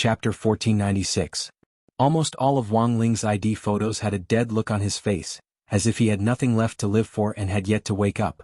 Chapter 1496. Almost all of Wang Ling's ID photos had a dead look on his face, as if he had nothing left to live for and had yet to wake up.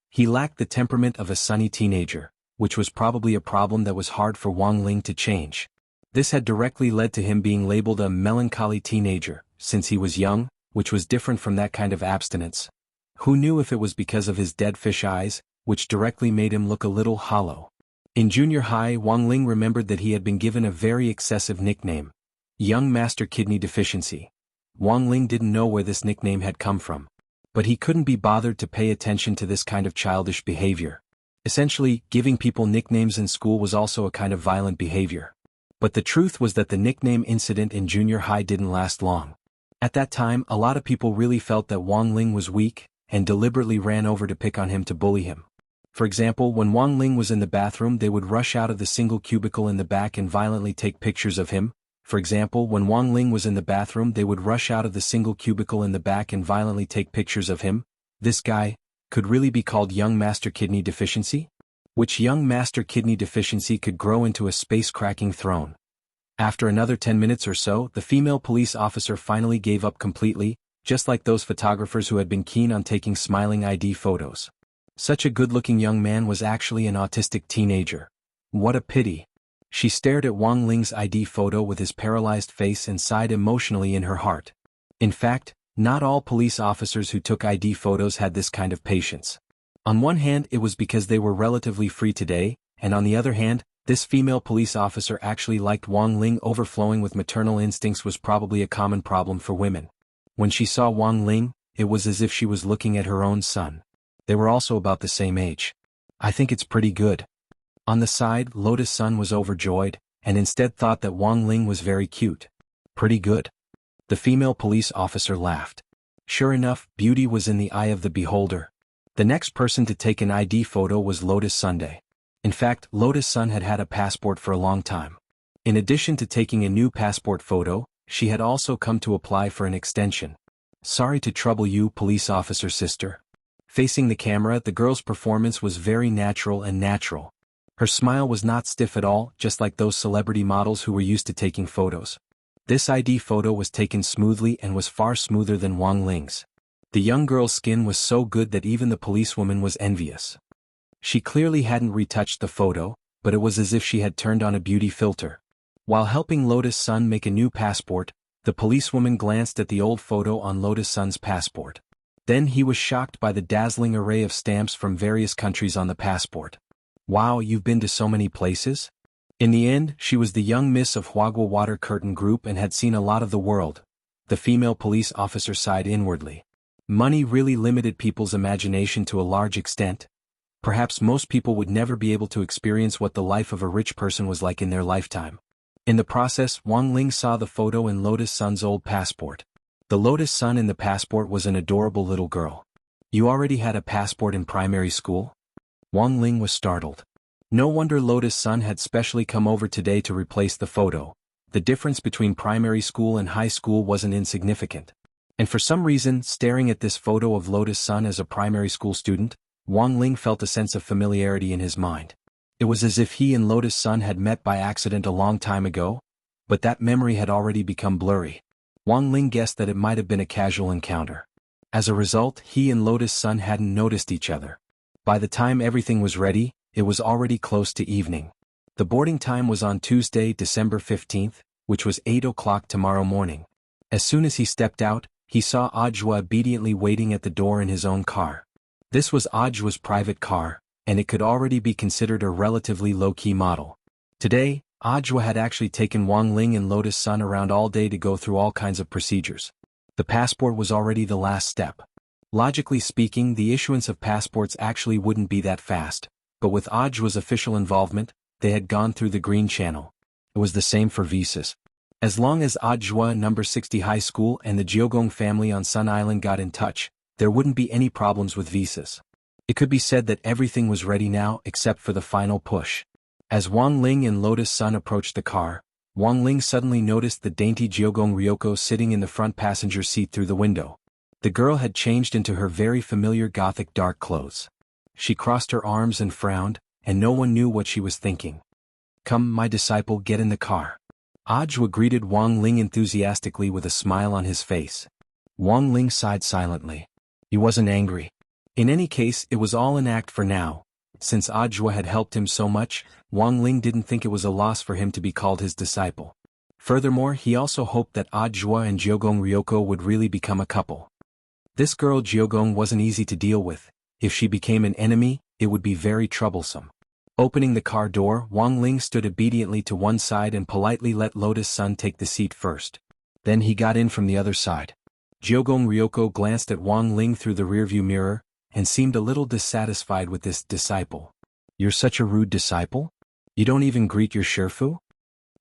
He lacked the temperament of a sunny teenager, which was probably a problem that was hard for Wang Ling to change. This had directly led to him being labeled a melancholy teenager, since he was young, which was different from that kind of abstinence. Who knew if it was because of his dead fish eyes, which directly made him look a little hollow. In junior high, Wang Ling remembered that he had been given a very excessive nickname, Young Master Kidney Deficiency. Wang Ling didn't know where this nickname had come from. But he couldn't be bothered to pay attention to this kind of childish behavior. Essentially, giving people nicknames in school was also a kind of violent behavior. But the truth was that the nickname incident in junior high didn't last long. At that time, a lot of people really felt that Wang Ling was weak, and deliberately ran over to pick on him to bully him. For example, when Wang Ling was in the bathroom, they would rush out of the single cubicle in the back and violently take pictures of him. For example, when Wang Ling was in the bathroom, they would rush out of the single cubicle in the back and violently take pictures of him. This guy could really be called Young Master Kidney Deficiency? Which Young Master Kidney Deficiency could grow into a space-cracking throne. After another 10 minutes or so, the female police officer finally gave up completely, just like those photographers who had been keen on taking smiling ID photos. Such a good-looking young man was actually an autistic teenager. What a pity. She stared at Wang Ling's ID photo with his paralyzed face and sighed emotionally in her heart. In fact, not all police officers who took ID photos had this kind of patience. On one hand, it was because they were relatively free today, and on the other hand, this female police officer actually liked Wang Ling. Overflowing with maternal instincts was probably a common problem for women. When she saw Wang Ling, it was as if she was looking at her own son. They were also about the same age. I think it's pretty good. On the side, Lotus Sun was overjoyed, and instead thought that Wang Ling was very cute. Pretty good. The female police officer laughed. Sure enough, beauty was in the eye of the beholder. The next person to take an ID photo was Lotus Sunday. In fact, Lotus Sun had had a passport for a long time. In addition to taking a new passport photo, she had also come to apply for an extension. Sorry to trouble you, police officer sister. Facing the camera, the girl's performance was very natural and natural. Her smile was not stiff at all, just like those celebrity models who were used to taking photos. This ID photo was taken smoothly and was far smoother than Wang Ling's. The young girl's skin was so good that even the policewoman was envious. She clearly hadn't retouched the photo, but it was as if she had turned on a beauty filter. While helping Lotus Sun make a new passport, the policewoman glanced at the old photo on Lotus Sun's passport. Then he was shocked by the dazzling array of stamps from various countries on the passport. Wow, you've been to so many places? In the end, she was the young miss of Huagua Water Curtain Group and had seen a lot of the world. The female police officer sighed inwardly. Money really limited people's imagination to a large extent. Perhaps most people would never be able to experience what the life of a rich person was like in their lifetime. In the process, Wang Ling saw the photo in Lotus Sun's old passport. The Lotus Sun in the passport was an adorable little girl. You already had a passport in primary school? Wang Ling was startled. No wonder Lotus Sun had specially come over today to replace the photo. The difference between primary school and high school wasn't insignificant. And for some reason, staring at this photo of Lotus Sun as a primary school student, Wang Ling felt a sense of familiarity in his mind. It was as if he and Lotus Sun had met by accident a long time ago, but that memory had already become blurry. Wang Ling guessed that it might have been a casual encounter. As a result, he and Lotus Sun hadn't noticed each other. By the time everything was ready, it was already close to evening. The boarding time was on Tuesday, December 15th, which was 8 o'clock tomorrow morning. As soon as he stepped out, he saw Audiobook obediently waiting at the door in his own car. This was Audiobook's private car, and it could already be considered a relatively low-key model. Today, Audiobook had actually taken Wang Ling and Lotus Sun around all day to go through all kinds of procedures. The passport was already the last step. Logically speaking, the issuance of passports actually wouldn't be that fast, but with Audiobook's official involvement, they had gone through the green channel. It was the same for visas. As long as Audiobook number 60 High School and the Jiogong family on Sun Island got in touch, there wouldn't be any problems with visas. It could be said that everything was ready now except for the final push. As Wang Ling and Lotus Sun approached the car, Wang Ling suddenly noticed the dainty Jiogong Ryoko sitting in the front passenger seat through the window. The girl had changed into her very familiar gothic dark clothes. She crossed her arms and frowned, and no one knew what she was thinking. Come, my disciple, get in the car. Ajwa greeted Wang Ling enthusiastically with a smile on his face. Wang Ling sighed silently. He wasn't angry. In any case, it was all an act for now. Since Ajwa had helped him so much, Wang Ling didn't think it was a loss for him to be called his disciple. Furthermore, he also hoped that Ajwa and Jiogong Ryoko would really become a couple. This girl Jiogong wasn't easy to deal with. If she became an enemy, it would be very troublesome. Opening the car door, Wang Ling stood obediently to one side and politely let Lotus Sun take the seat first. Then he got in from the other side. Jiogong Ryoko glanced at Wang Ling through the rearview mirror, and seemed a little dissatisfied with this disciple. You're such a rude disciple? You don't even greet your Shifu?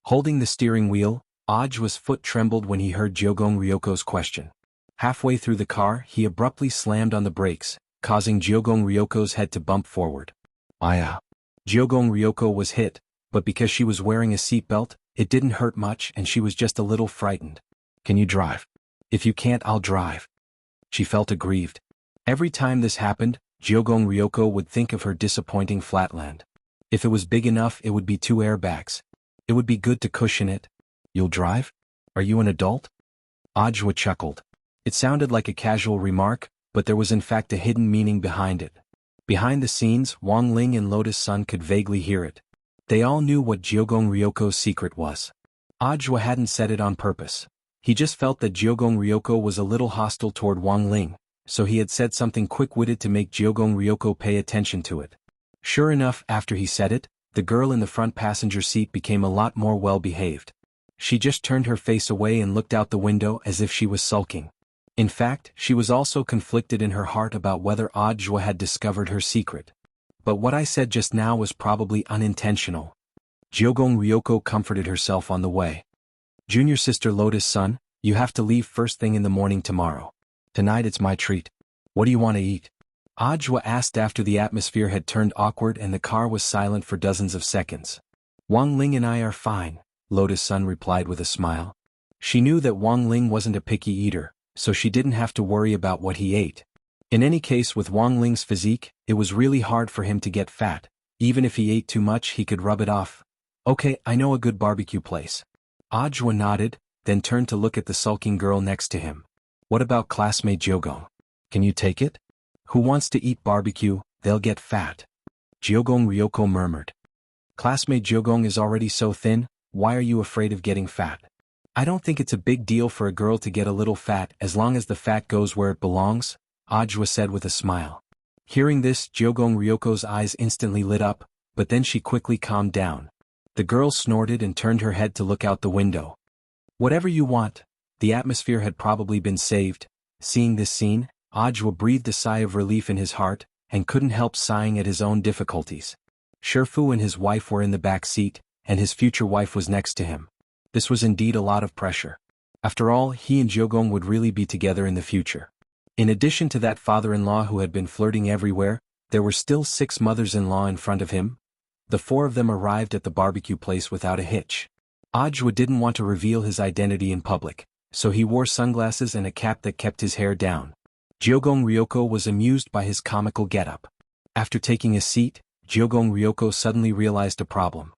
Holding the steering wheel, Ajwa's foot trembled when he heard Jiogong Ryoko's question. Halfway through the car, he abruptly slammed on the brakes, causing Jiogong Ryoko's head to bump forward. Aya. Jiogong Ryoko was hit, but because she was wearing a seatbelt, it didn't hurt much and she was just a little frightened. Can you drive? If you can't, I'll drive. She felt aggrieved. Every time this happened, Jiogong Ryoko would think of her disappointing flatland. If it was big enough, it would be 2 airbags. It would be good to cushion it. You'll drive? Are you an adult? Ajwa chuckled. It sounded like a casual remark, but there was in fact a hidden meaning behind it. Behind the scenes, Wang Ling and Lotus Sun could vaguely hear it. They all knew what Jiogong Ryoko's secret was. Ajwa hadn't said it on purpose. He just felt that Jiogong Ryoko was a little hostile toward Wang Ling, so he had said something quick-witted to make Jiogong Ryoko pay attention to it. Sure enough, after he said it, the girl in the front passenger seat became a lot more well-behaved. She just turned her face away and looked out the window as if she was sulking. In fact, she was also conflicted in her heart about whether Ajwa had discovered her secret. But what I said just now was probably unintentional. Jiogong Ryoko comforted herself on the way. Junior sister Lotus Sun, you have to leave first thing in the morning tomorrow. Tonight it's my treat. What do you want to eat? Ajwa asked after the atmosphere had turned awkward and the car was silent for dozens of seconds. Wang Ling and I are fine, Lotus Sun replied with a smile. She knew that Wang Ling wasn't a picky eater, so she didn't have to worry about what he ate. In any case, with Wang Ling's physique, it was really hard for him to get fat. Even if he ate too much, he could rub it off. Okay, I know a good barbecue place. Ajwa nodded, then turned to look at the sulking girl next to him. What about classmate Jiogong? Can you take it? Who wants to eat barbecue? They'll get fat. Jiogong Ryoko murmured. Classmate Jiogong is already so thin, why are you afraid of getting fat? I don't think it's a big deal for a girl to get a little fat as long as the fat goes where it belongs, Ajwa said with a smile. Hearing this, Jiogong Ryoko's eyes instantly lit up, but then she quickly calmed down. The girl snorted and turned her head to look out the window. Whatever you want. The atmosphere had probably been saved. Seeing this scene, Ajwa breathed a sigh of relief in his heart, and couldn't help sighing at his own difficulties. Shifu and his wife were in the back seat, and his future wife was next to him. This was indeed a lot of pressure. After all, he and Jiogong would really be together in the future. In addition to that father-in-law who had been flirting everywhere, there were still 6 mothers-in-law in front of him. The 4 of them arrived at the barbecue place without a hitch. Ajwa didn't want to reveal his identity in public, so he wore sunglasses and a cap that kept his hair down. Jiogong Ryoko was amused by his comical getup. After taking a seat, Jiogong Ryoko suddenly realized a problem.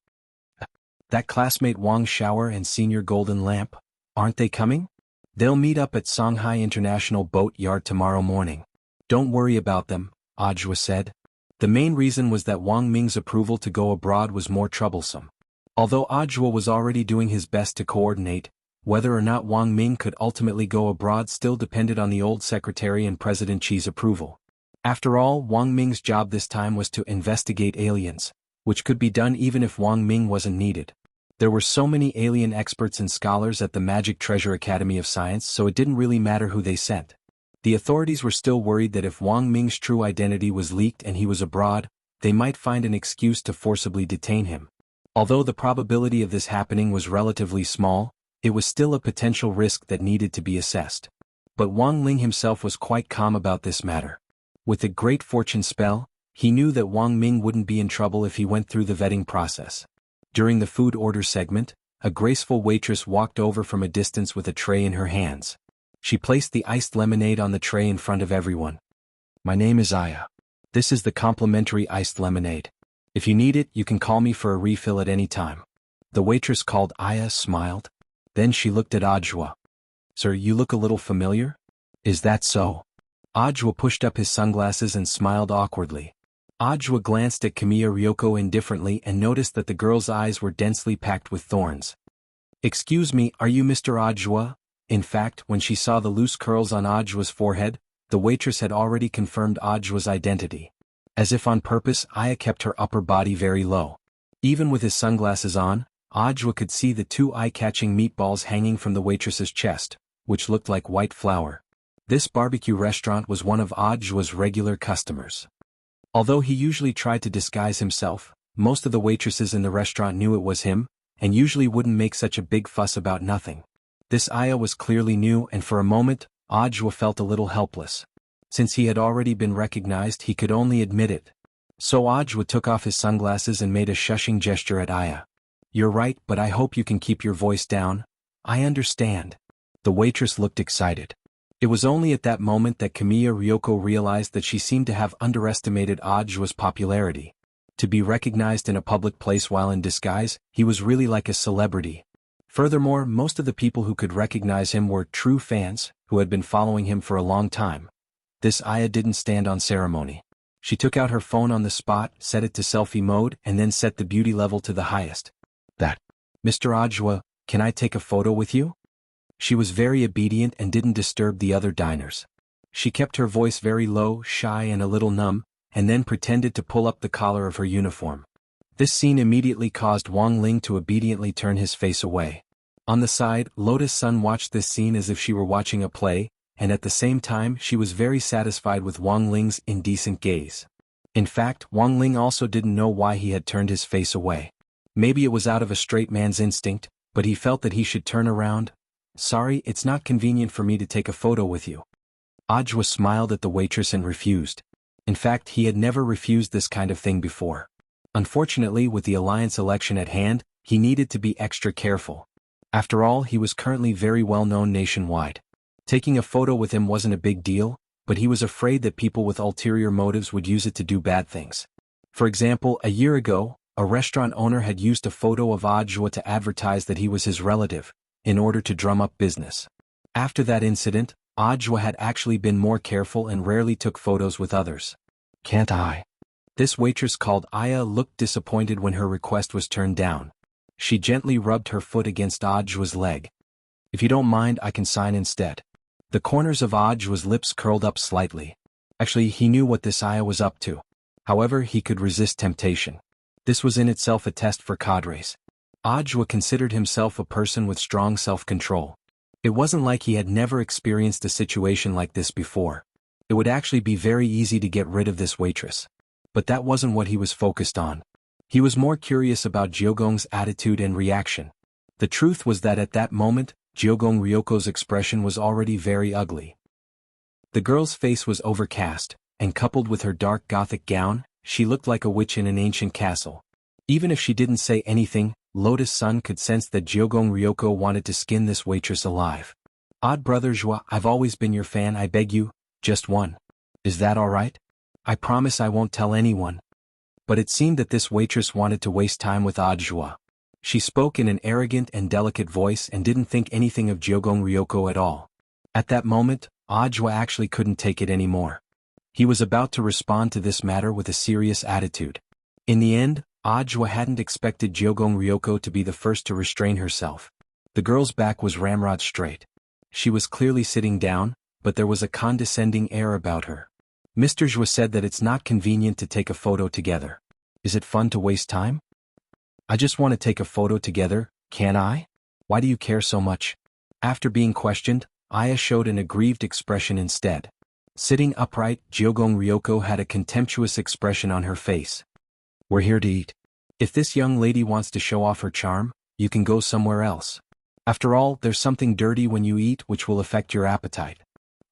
That classmate Wang Shower and senior Golden Lamp, aren't they coming? They'll meet up at Songhai International Boat Yard tomorrow morning. Don't worry about them, Ajwa said. The main reason was that Wang Ming's approval to go abroad was more troublesome. Although Ajwa was already doing his best to coordinate, whether or not Wang Ming could ultimately go abroad still depended on the old secretary and President Qi's approval. After all, Wang Ming's job this time was to investigate aliens, which could be done even if Wang Ming wasn't needed. There were so many alien experts and scholars at the Magic Treasure Academy of Science, so it didn't really matter who they sent. The authorities were still worried that if Wang Ming's true identity was leaked and he was abroad, they might find an excuse to forcibly detain him. Although the probability of this happening was relatively small, it was still a potential risk that needed to be assessed. But Wang Ling himself was quite calm about this matter. With the Great Fortune spell, he knew that Wang Ming wouldn't be in trouble if he went through the vetting process. During the food order segment, a graceful waitress walked over from a distance with a tray in her hands. She placed the iced lemonade on the tray in front of everyone. My name is Aya. This is the complimentary iced lemonade. If you need it, you can call me for a refill at any time. The waitress called Aya smiled. Then she looked at Ajwa. Sir, you look a little familiar? Is that so? Ajwa pushed up his sunglasses and smiled awkwardly. Ajwa glanced at Kamiya Ryoko indifferently and noticed that the girl's eyes were densely packed with thorns. Excuse me, are you Mr. Ajwa? In fact, when she saw the loose curls on Ajwa's forehead, the waitress had already confirmed Ajwa's identity. As if on purpose, Aya kept her upper body very low. Even with his sunglasses on, Ajwa could see the two eye-catching meatballs hanging from the waitress's chest, which looked like white flour. This barbecue restaurant was one of Ajwa's regular customers. Although he usually tried to disguise himself, most of the waitresses in the restaurant knew it was him, and usually wouldn't make such a big fuss about nothing. This Aya was clearly new, and for a moment, Ajwa felt a little helpless. Since he had already been recognized, he could only admit it. So Ajwa took off his sunglasses and made a shushing gesture at Aya. You're right, but I hope you can keep your voice down. I understand. The waitress looked excited. It was only at that moment that Kamiya Ryoko realized that she seemed to have underestimated Ajwa's popularity. To be recognized in a public place while in disguise, he was really like a celebrity. Furthermore, most of the people who could recognize him were true fans, who had been following him for a long time. This Aya didn't stand on ceremony. She took out her phone on the spot, set it to selfie mode, and then set the beauty level to the highest. Mr. Ajwa, can I take a photo with you? She was very obedient and didn't disturb the other diners. She kept her voice very low, shy and a little numb, and then pretended to pull up the collar of her uniform. This scene immediately caused Wang Ling to obediently turn his face away. On the side, Lotus Sun watched this scene as if she were watching a play, and at the same time she was very satisfied with Wang Ling's indecent gaze. In fact, Wang Ling also didn't know why he had turned his face away. Maybe it was out of a straight man's instinct, but he felt that he should turn around. Sorry, it's not convenient for me to take a photo with you. Ajwa smiled at the waitress and refused. In fact, he had never refused this kind of thing before. Unfortunately, with the alliance election at hand, he needed to be extra careful. After all, he was currently very well known nationwide. Taking a photo with him wasn't a big deal, but he was afraid that people with ulterior motives would use it to do bad things. For example, a year ago, a restaurant owner had used a photo of Ajwa to advertise that he was his relative, in order to drum up business. After that incident, Ajwa had actually been more careful and rarely took photos with others. Can't I? This waitress called Aya looked disappointed when her request was turned down. She gently rubbed her foot against Ajwa's leg. If you don't mind, I can sign instead. The corners of Ajwa's lips curled up slightly. Actually, he knew what this Aya was up to. However, he could resist temptation. This was in itself a test for cadres. Ajwa considered himself a person with strong self-control. It wasn't like he had never experienced a situation like this before. It would actually be very easy to get rid of this waitress. But that wasn't what he was focused on. He was more curious about Jiogong's attitude and reaction. The truth was that at that moment, Jiogong Ryoko's expression was already very ugly. The girl's face was overcast, and coupled with her dark gothic gown, she looked like a witch in an ancient castle. Even if she didn't say anything, Lotus Sun could sense that Jiogong Ryoko wanted to skin this waitress alive. Odd brother Joie, I've always been your fan, I beg you, just one. Is that alright? I promise I won't tell anyone. But it seemed that this waitress wanted to waste time with Odd Joie. She spoke in an arrogant and delicate voice and didn't think anything of Jiogong Ryoko at all. At that moment, Odd Joie actually couldn't take it anymore. He was about to respond to this matter with a serious attitude. In the end, Ajwa hadn't expected Jiogong Ryoko to be the first to restrain herself. The girl's back was ramrod straight. She was clearly sitting down, but there was a condescending air about her. Mr. Zhua said that it's not convenient to take a photo together. Is it fun to waste time? I just want to take a photo together, can I? Why do you care so much? After being questioned, Aya showed an aggrieved expression instead. Sitting upright, Jiogong Ryoko had a contemptuous expression on her face. We're here to eat. If this young lady wants to show off her charm, you can go somewhere else. After all, there's something dirty when you eat which will affect your appetite.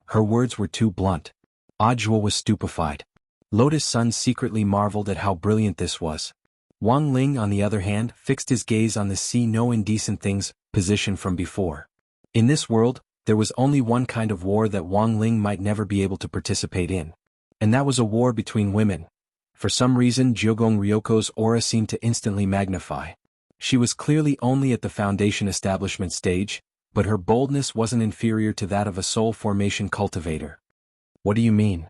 Her words were too blunt. Ajwa was stupefied. Lotus Sun secretly marveled at how brilliant this was. Wang Ling, on the other hand, fixed his gaze on the see no indecent things position from before. In this world, there was only one kind of war that Wang Ling might never be able to participate in. And that was a war between women. For some reason, Jiogong Ryoko's aura seemed to instantly magnify. She was clearly only at the foundation establishment stage, but her boldness wasn't inferior to that of a soul formation cultivator. What do you mean?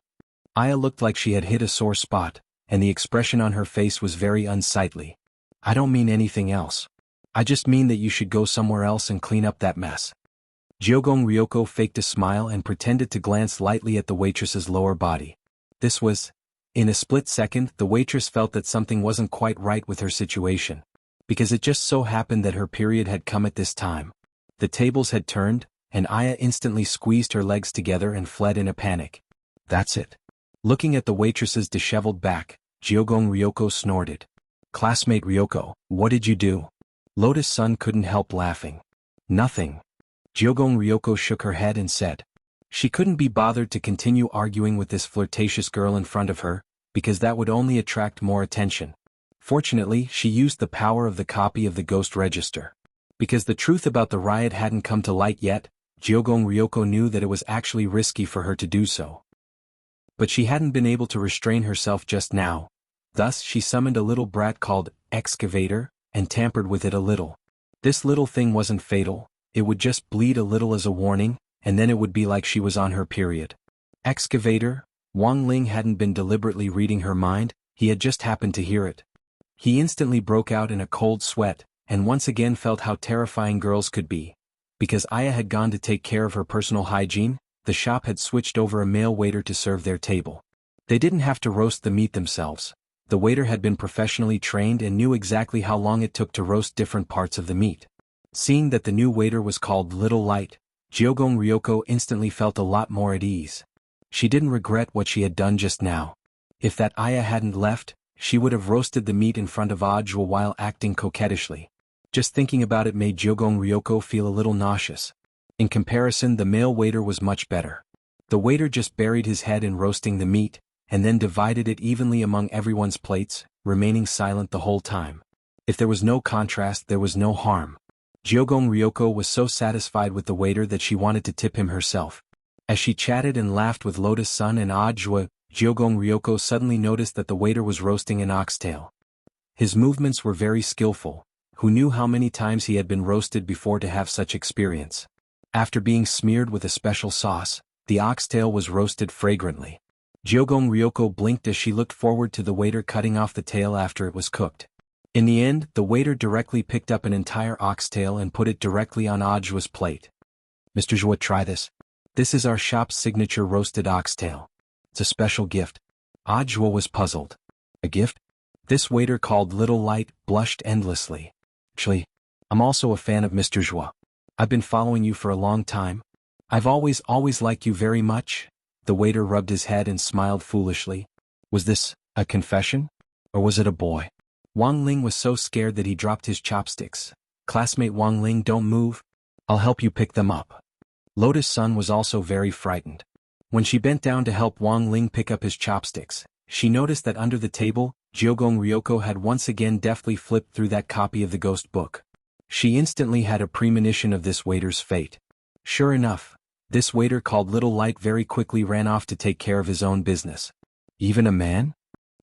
Aya looked like she had hit a sore spot, and the expression on her face was very unsightly. I don't mean anything else. I just mean that you should go somewhere else and clean up that mess. Jiogong Ryoko faked a smile and pretended to glance lightly at the waitress's lower body. This was... In a split second, the waitress felt that something wasn't quite right with her situation. Because it just so happened that her period had come at this time. The tables had turned, and Aya instantly squeezed her legs together and fled in a panic. That's it. Looking at the waitress's disheveled back, Jiogong Ryoko snorted. Classmate Ryoko, what did you do? Lotus-san couldn't help laughing. Nothing. Jiogong Ryoko shook her head and said. She couldn't be bothered to continue arguing with this flirtatious girl in front of her, because that would only attract more attention. Fortunately, she used the power of the copy of the ghost register. Because the truth about the riot hadn't come to light yet, Jiogong Ryoko knew that it was actually risky for her to do so. But she hadn't been able to restrain herself just now. Thus she summoned a little brat called Excavator, and tampered with it a little. This little thing wasn't fatal, it would just bleed a little as a warning, and then it would be like she was on her period. Excavator? Wang Ling hadn't been deliberately reading her mind, he had just happened to hear it. He instantly broke out in a cold sweat, and once again felt how terrifying girls could be. Because Aya had gone to take care of her personal hygiene, the shop had switched over a male waiter to serve their table. They didn't have to roast the meat themselves. The waiter had been professionally trained and knew exactly how long it took to roast different parts of the meat. Seeing that the new waiter was called Little Light, Jiogong Ryoko instantly felt a lot more at ease. She didn't regret what she had done just now. If that Aya hadn't left, she would have roasted the meat in front of Ajwa while acting coquettishly. Just thinking about it made Jiogong Ryoko feel a little nauseous. In comparison, the male waiter was much better. The waiter just buried his head in roasting the meat, and then divided it evenly among everyone's plates, remaining silent the whole time. If there was no contrast, there was no harm. Jiogong Ryoko was so satisfied with the waiter that she wanted to tip him herself. As she chatted and laughed with Lotus-san and Ajwa, Jiogong Ryoko suddenly noticed that the waiter was roasting an oxtail. His movements were very skillful. Who knew how many times he had been roasted before to have such experience? After being smeared with a special sauce, the oxtail was roasted fragrantly. Jiogong Ryoko blinked as she looked forward to the waiter cutting off the tail after it was cooked. In the end, the waiter directly picked up an entire oxtail and put it directly on Ajwa's plate. Mr. Zhua, try this. This is our shop's signature roasted oxtail. It's a special gift. Ajwa was puzzled. A gift? This waiter called Little Light blushed endlessly. Actually, I'm also a fan of Mr. Zhua. I've been following you for a long time. I've always liked you very much. The waiter rubbed his head and smiled foolishly. Was this a confession? Or was it a boy? Wang Ling was so scared that he dropped his chopsticks. Classmate Wang Ling, don't move. I'll help you pick them up. Lotus-san was also very frightened. When she bent down to help Wang Ling pick up his chopsticks, she noticed that under the table, Jiogong Ryoko had once again deftly flipped through that copy of the ghost book. She instantly had a premonition of this waiter's fate. Sure enough, this waiter called Little Light very quickly ran off to take care of his own business. Even a man?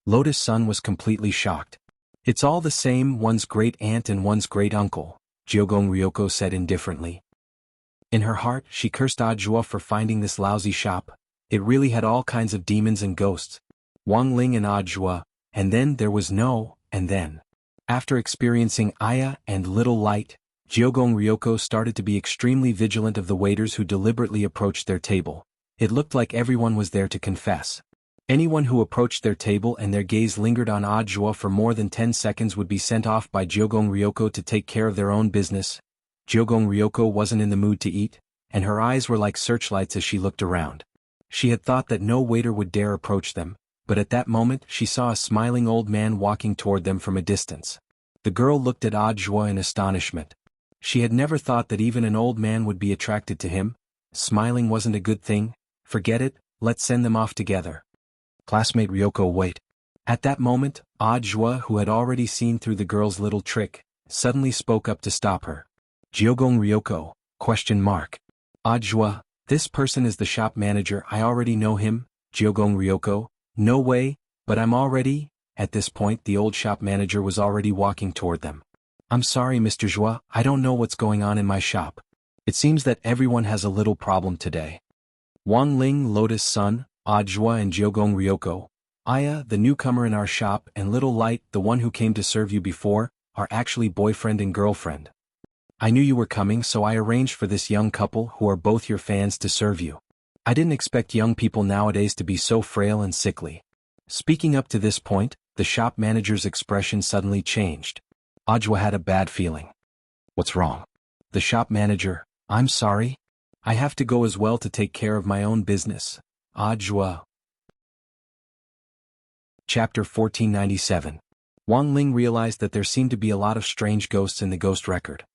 Lotus-san was completely shocked. It's all the same, one's great-aunt and one's great-uncle, Jiogong Ryoko said indifferently. In her heart, she cursed Ajwa for finding this lousy shop. It really had all kinds of demons and ghosts. Wang Ling and Ajwa, and then there was and then. After experiencing Aya and Little Light, Jiogong Ryoko started to be extremely vigilant of the waiters who deliberately approached their table. It looked like everyone was there to confess. Anyone who approached their table and their gaze lingered on Ajwa for more than 10 seconds would be sent off by Jiogong Ryoko to take care of their own business. Jiogong Ryoko wasn't in the mood to eat, and her eyes were like searchlights as she looked around. She had thought that no waiter would dare approach them, but at that moment she saw a smiling old man walking toward them from a distance. The girl looked at Ajwa in astonishment. She had never thought that even an old man would be attracted to him. Smiling wasn't a good thing. Forget it, let's send them off together. Classmate Ryoko, wait. At that moment, Ajwa, who had already seen through the girl's little trick, suddenly spoke up to stop her. Jiogong Ryoko, ? Ajwa, this person is the shop manager, I already know him. Jiogong Ryoko, no way, but I'm already... At this point the old shop manager was already walking toward them. I'm sorry, Mr. Joie, I don't know what's going on in my shop. It seems that everyone has a little problem today. Wang Ling, Lotus Sun, Joie and Jiogong Ryoko, Aya, the newcomer in our shop, and Little Light, the one who came to serve you before, are actually boyfriend and girlfriend. I knew you were coming, so I arranged for this young couple who are both your fans to serve you. I didn't expect young people nowadays to be so frail and sickly. Speaking up to this point, the shop manager's expression suddenly changed. Ajwa had a bad feeling. What's wrong? The shop manager, I'm sorry. I have to go as well to take care of my own business. Ajwa. Chapter 1497. Wang Ling realized that there seemed to be a lot of strange ghosts in the ghost record.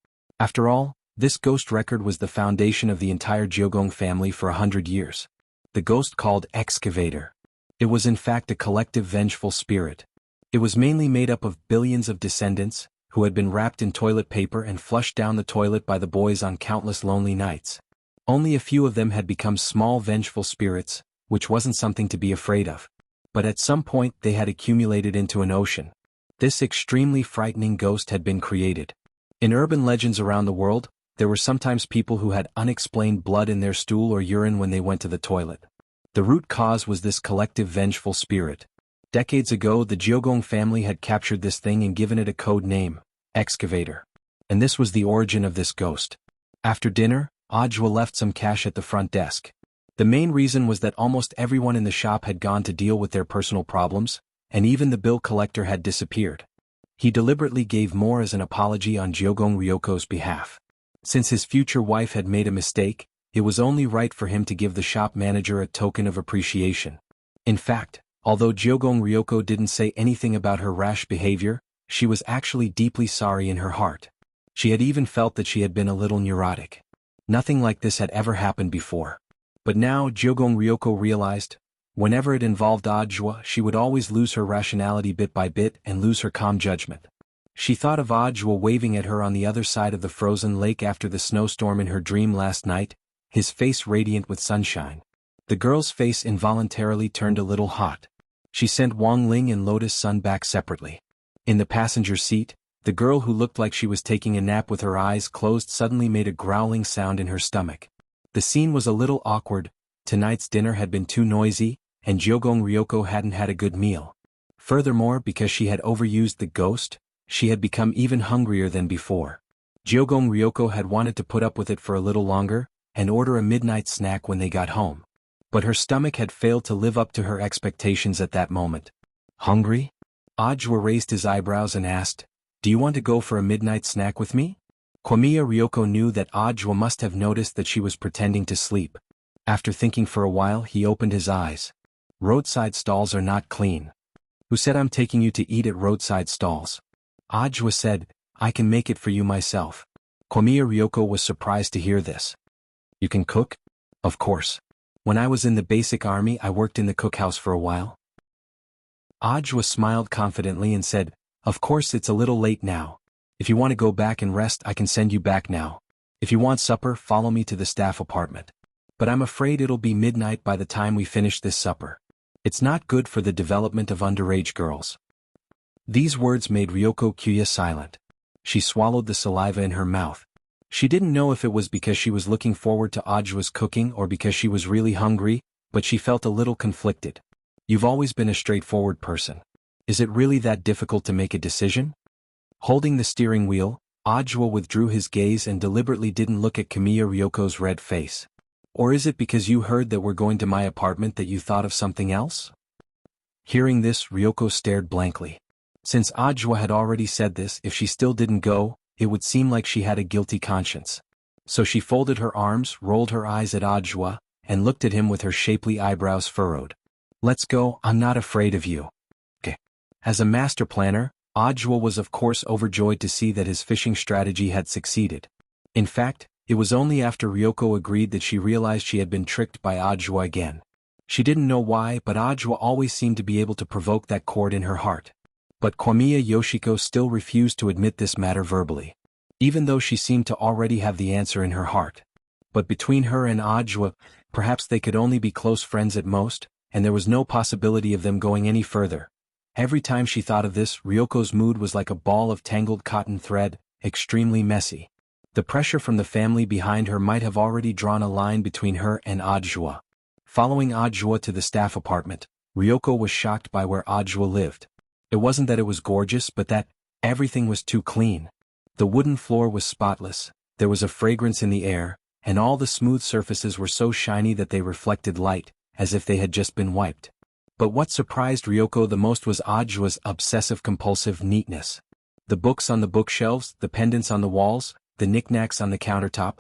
After all, this ghost record was the foundation of the entire Jiogong family for 100 years. The ghost called Excavator. It was in fact a collective vengeful spirit. It was mainly made up of billions of descendants, who had been wrapped in toilet paper and flushed down the toilet by the boys on countless lonely nights. Only a few of them had become small vengeful spirits, which wasn't something to be afraid of. But at some point they had accumulated into an ocean. This extremely frightening ghost had been created. In urban legends around the world, there were sometimes people who had unexplained blood in their stool or urine when they went to the toilet. The root cause was this collective vengeful spirit. Decades ago, the Jiogong family had captured this thing and given it a code name, Excavator. And this was the origin of this ghost. After dinner, Ajwa left some cash at the front desk. The main reason was that almost everyone in the shop had gone to deal with their personal problems, and even the bill collector had disappeared. He deliberately gave more as an apology on Jiogong Ryoko's behalf. Since his future wife had made a mistake, it was only right for him to give the shop manager a token of appreciation. In fact, although Jiogong Ryoko didn't say anything about her rash behavior, she was actually deeply sorry in her heart. She had even felt that she had been a little neurotic. Nothing like this had ever happened before. But now Jiogong Ryoko realized, whenever it involved Ajwa, she would always lose her rationality bit by bit and lose her calm judgment. She thought of Ajwa waving at her on the other side of the frozen lake after the snowstorm in her dream last night, his face radiant with sunshine. The girl's face involuntarily turned a little hot. She sent Wang Ling and Lotus Sun back separately. In the passenger seat, the girl who looked like she was taking a nap with her eyes closed suddenly made a growling sound in her stomach. The scene was a little awkward. Tonight's dinner had been too noisy, and Jiogong Ryoko hadn't had a good meal. Furthermore, because she had overused the ghost, she had become even hungrier than before. Jiogong Ryoko had wanted to put up with it for a little longer, and order a midnight snack when they got home. But her stomach had failed to live up to her expectations at that moment. Hungry? Ajwa raised his eyebrows and asked, Do you want to go for a midnight snack with me? Komiya Ryoko knew that Ajwa must have noticed that she was pretending to sleep. After thinking for a while, he opened his eyes. Roadside stalls are not clean. Who said I'm taking you to eat at roadside stalls? Ajwa said, I can make it for you myself. Komiya Ryoko was surprised to hear this. You can cook? Of course. When I was in the basic army, I worked in the cookhouse for a while. Ajwa smiled confidently and said, Of course it's a little late now. If you want to go back and rest, I can send you back now. If you want supper, follow me to the staff apartment. But I'm afraid it'll be midnight by the time we finish this supper. It's not good for the development of underage girls. These words made Ryoko Kuya silent. She swallowed the saliva in her mouth. She didn't know if it was because she was looking forward to Ajwa's cooking or because she was really hungry, but she felt a little conflicted. You've always been a straightforward person. Is it really that difficult to make a decision? Holding the steering wheel, Ajwa withdrew his gaze and deliberately didn't look at Komiya Ryoko's red face. Or is it because you heard that we're going to my apartment that you thought of something else? Hearing this, Ryoko stared blankly. Since Ajwa had already said this, if she still didn't go, it would seem like she had a guilty conscience. So she folded her arms, rolled her eyes at Ajwa, and looked at him with her shapely eyebrows furrowed. Let's go, I'm not afraid of you. Okay. As a master planner, Ajwa was of course overjoyed to see that his fishing strategy had succeeded. In fact, it was only after Ryoko agreed that she realized she had been tricked by Ajwa again. She didn't know why, but Ajwa always seemed to be able to provoke that chord in her heart. But Komiya Yoshiko still refused to admit this matter verbally, even though she seemed to already have the answer in her heart. But between her and Ajwa, perhaps they could only be close friends at most, and there was no possibility of them going any further. Every time she thought of this, Ryoko's mood was like a ball of tangled cotton thread, extremely messy. The pressure from the family behind her might have already drawn a line between her and Audiobook. Following Audiobook to the staff apartment, Ryoko was shocked by where Audiobook lived. It wasn't that it was gorgeous, but that everything was too clean. The wooden floor was spotless, there was a fragrance in the air, and all the smooth surfaces were so shiny that they reflected light, as if they had just been wiped. But what surprised Ryoko the most was Audiobook's obsessive-compulsive neatness. The books on the bookshelves, the pendants on the walls, the knickknacks on the countertop.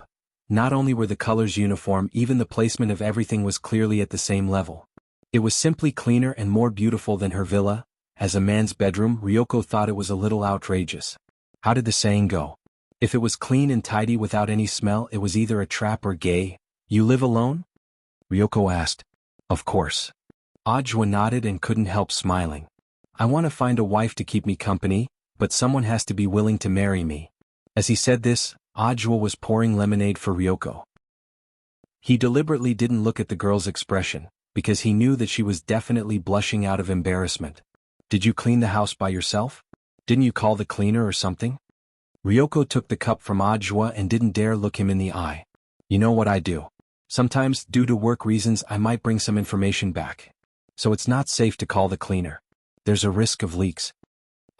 Not only were the colors uniform, even the placement of everything was clearly at the same level. It was simply cleaner and more beautiful than her villa. As a man's bedroom, Ryoko thought it was a little outrageous. How did the saying go? If it was clean and tidy without any smell, it was either a trap or gay. You live alone? Ryoko asked. Of course. Audiobook nodded and couldn't help smiling. I want to find a wife to keep me company, but someone has to be willing to marry me. As he said this, Audiobook was pouring lemonade for Ryoko. He deliberately didn't look at the girl's expression, because he knew that she was definitely blushing out of embarrassment. Did you clean the house by yourself? Didn't you call the cleaner or something? Ryoko took the cup from Audiobook and didn't dare look him in the eye. You know what I do. Sometimes, due to work reasons, I might bring some information back. So it's not safe to call the cleaner. There's a risk of leaks.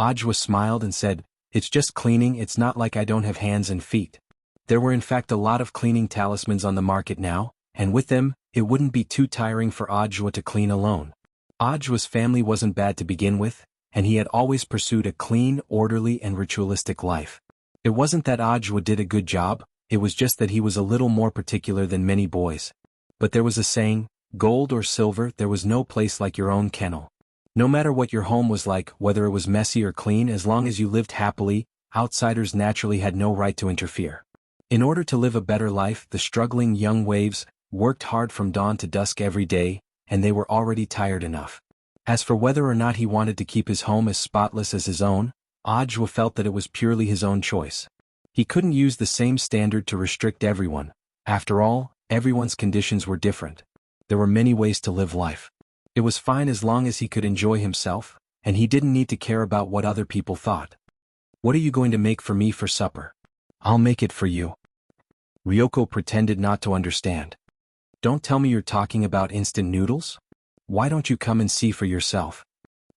Audiobook smiled and said, It's just cleaning, it's not like I don't have hands and feet. There were in fact a lot of cleaning talismans on the market now, and with them, it wouldn't be too tiring for Audiobook to clean alone. Audiobook's family wasn't bad to begin with, and he had always pursued a clean, orderly and ritualistic life. It wasn't that Audiobook did a good job, it was just that he was a little more particular than many boys. But there was a saying, gold or silver, there was no place like your own kennel. No matter what your home was like, whether it was messy or clean, as long as you lived happily, outsiders naturally had no right to interfere. In order to live a better life, the struggling young waves worked hard from dawn to dusk every day, and they were already tired enough. As for whether or not he wanted to keep his home as spotless as his own, Audiobook felt that it was purely his own choice. He couldn't use the same standard to restrict everyone. After all, everyone's conditions were different. There were many ways to live life. It was fine as long as he could enjoy himself, and he didn't need to care about what other people thought. What are you going to make for me for supper? I'll make it for you. Ryoko pretended not to understand. Don't tell me you're talking about instant noodles? Why don't you come and see for yourself?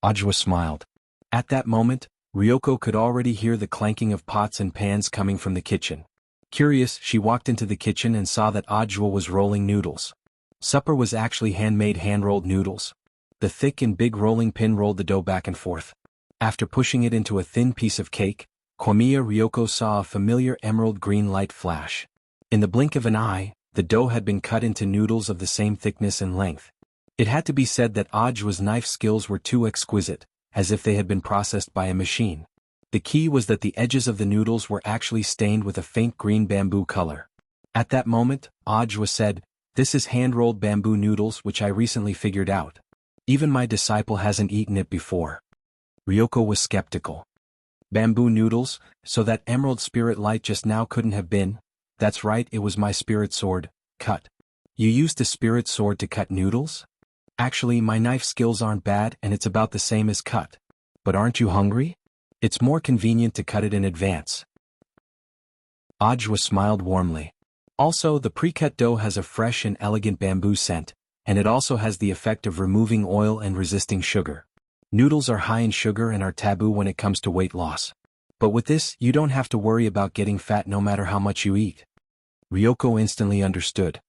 Audiobook smiled. At that moment, Ryoko could already hear the clanking of pots and pans coming from the kitchen. Curious, she walked into the kitchen and saw that Audiobook was rolling noodles. Supper was actually handmade hand-rolled noodles. The thick and big rolling pin rolled the dough back and forth. After pushing it into a thin piece of cake, Ryoko saw a familiar emerald green light flash. In the blink of an eye, the dough had been cut into noodles of the same thickness and length. It had to be said that Audiobook's knife skills were too exquisite, as if they had been processed by a machine. The key was that the edges of the noodles were actually stained with a faint green bamboo color. At that moment, Audiobook said, This is hand-rolled bamboo noodles which I recently figured out. Even my disciple hasn't eaten it before. Ryoko was skeptical. Bamboo noodles, so that emerald spirit light just now couldn't have been. That's right, it was my spirit sword, cut. You used a spirit sword to cut noodles? Actually, my knife skills aren't bad and it's about the same as cut. But aren't you hungry? It's more convenient to cut it in advance. Audiobook smiled warmly. Also, the pre-cut dough has a fresh and elegant bamboo scent, and it also has the effect of removing oil and resisting sugar. Noodles are high in sugar and are taboo when it comes to weight loss. But with this, you don't have to worry about getting fat no matter how much you eat. Ryoko instantly understood.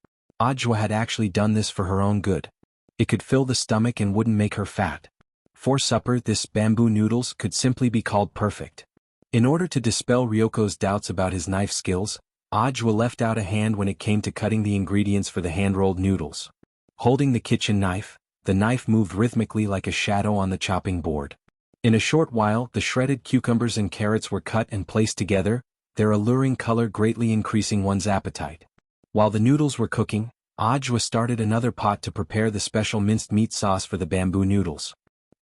Audiobook had actually done this for her own good. It could fill the stomach and wouldn't make her fat. For supper, this bamboo noodles could simply be called perfect. In order to dispel Ryoko's doubts about his knife skills, Audiobook left out a hand when it came to cutting the ingredients for the hand-rolled noodles. Holding the kitchen knife, the knife moved rhythmically like a shadow on the chopping board. In a short while, the shredded cucumbers and carrots were cut and placed together, their alluring color greatly increasing one's appetite. While the noodles were cooking, Audiobook started another pot to prepare the special minced meat sauce for the bamboo noodles.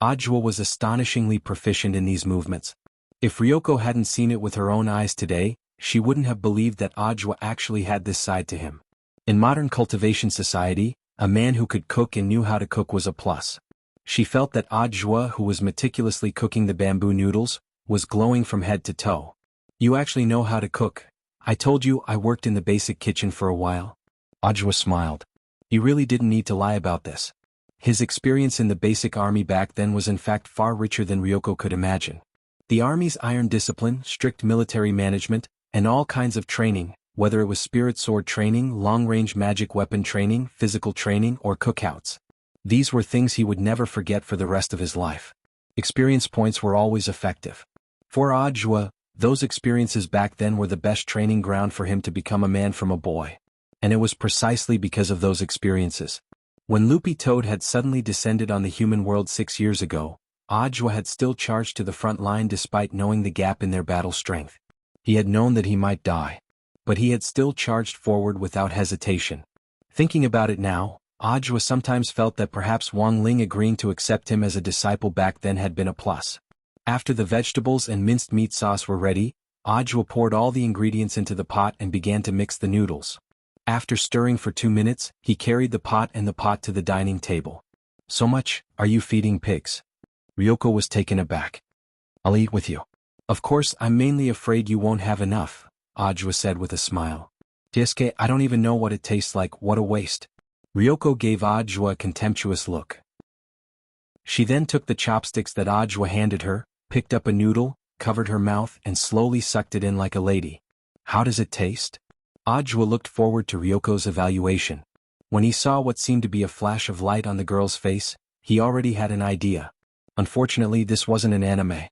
Audiobook was astonishingly proficient in these movements. If Ryoko hadn't seen it with her own eyes today, she wouldn't have believed that Audiobook actually had this side to him. In modern cultivation society, a man who could cook and knew how to cook was a plus. She felt that Audiobook, who was meticulously cooking the bamboo noodles, was glowing from head to toe. You actually know how to cook. I told you I worked in the basic kitchen for a while. Ajwa smiled. He really didn't need to lie about this. His experience in the basic army back then was in fact far richer than Ryoko could imagine. The army's iron discipline, strict military management, and all kinds of training, whether it was spirit sword training, long-range magic weapon training, physical training, or cookouts. These were things he would never forget for the rest of his life. Experience points were always effective. For Ajwa, those experiences back then were the best training ground for him to become a man from a boy. And it was precisely because of those experiences. When Loopy Toad had suddenly descended on the human world 6 years ago, Ajwa had still charged to the front line despite knowing the gap in their battle strength. He had known that he might die. But he had still charged forward without hesitation. Thinking about it now, Ajwa sometimes felt that perhaps Wang Ling agreeing to accept him as a disciple back then had been a plus. After the vegetables and minced meat sauce were ready, Ajwa poured all the ingredients into the pot and began to mix the noodles. After stirring for 2 minutes, he carried the pot to the dining table. So much, are you feeding pigs? Ryoko was taken aback. I'll eat with you. Of course, I'm mainly afraid you won't have enough, Ajwa said with a smile. Daisuke, I don't even know what it tastes like, what a waste. Ryoko gave Ajwa a contemptuous look. She then took the chopsticks that Ajwa handed her, picked up a noodle, covered her mouth and slowly sucked it in like a lady. How does it taste? Ajwa looked forward to Ryoko's evaluation. When he saw what seemed to be a flash of light on the girl's face, he already had an idea. Unfortunately, this wasn't an anime.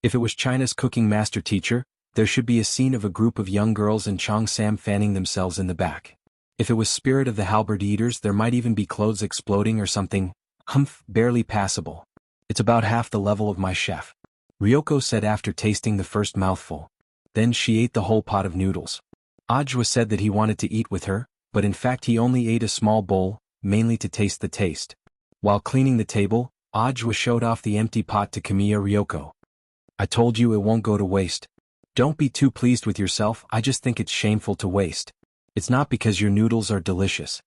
If it was China's cooking master teacher, there should be a scene of a group of young girls in Cheongsam fanning themselves in the back. If it was Spirit of the Halberd Eaters, there might even be clothes exploding or something. Barely passable. It's about half the level of my chef, Ryoko said after tasting the first mouthful. Then she ate the whole pot of noodles. Ajwa said that he wanted to eat with her, but in fact he only ate a small bowl, mainly to taste the taste. While cleaning the table, Ajwa showed off the empty pot to Kamiya Ryoko. I told you it won't go to waste. Don't be too pleased with yourself, I just think it's shameful to waste. It's not because your noodles are delicious.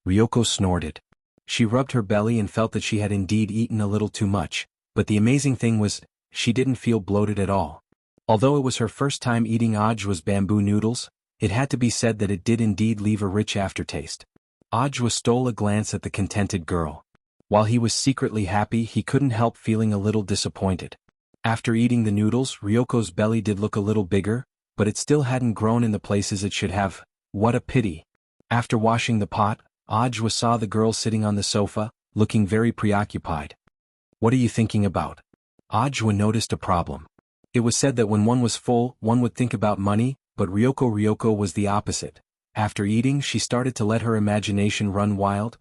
Ryoko snorted. She rubbed her belly and felt that she had indeed eaten a little too much, but the amazing thing was, she didn't feel bloated at all. Although it was her first time eating Ajwa's bamboo noodles, it had to be said that it did indeed leave a rich aftertaste. Ajwa stole a glance at the contented girl. While he was secretly happy, he couldn't help feeling a little disappointed. After eating the noodles, Ryoko's belly did look a little bigger, but it still hadn't grown in the places it should have. What a pity. After washing the pot, Ajwa saw the girl sitting on the sofa, looking very preoccupied. What are you thinking about? Ajwa noticed a problem. It was said that when one was full, one would think about money, but Ryoko was the opposite. After eating, she started to let her imagination run wild.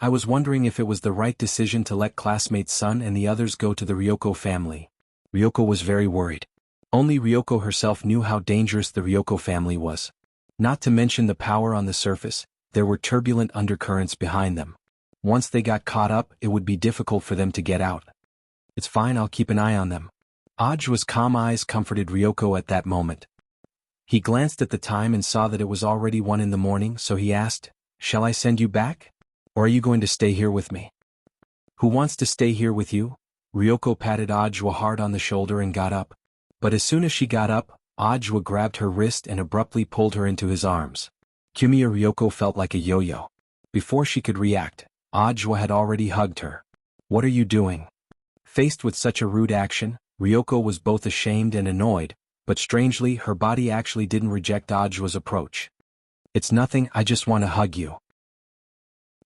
I was wondering if it was the right decision to let classmate's son and the others go to the Ryoko family. Ryoko was very worried. Only Ryoko herself knew how dangerous the Ryoko family was. Not to mention the power on the surface, there were turbulent undercurrents behind them. Once they got caught up, it would be difficult for them to get out. It's fine, I'll keep an eye on them. Ajwa's calm eyes comforted Ryoko at that moment. He glanced at the time and saw that it was already 1 in the morning, so he asked, Shall I send you back? Or are you going to stay here with me? Who wants to stay here with you? Ryoko patted Ajwa hard on the shoulder and got up. But as soon as she got up, Ajwa grabbed her wrist and abruptly pulled her into his arms. Kamiya Ryoko felt like a yo-yo. Before she could react, Ajwa had already hugged her. What are you doing? Faced with such a rude action, Ryoko was both ashamed and annoyed, but strangely her body actually didn't reject Ajwa's approach. It's nothing, I just want to hug you.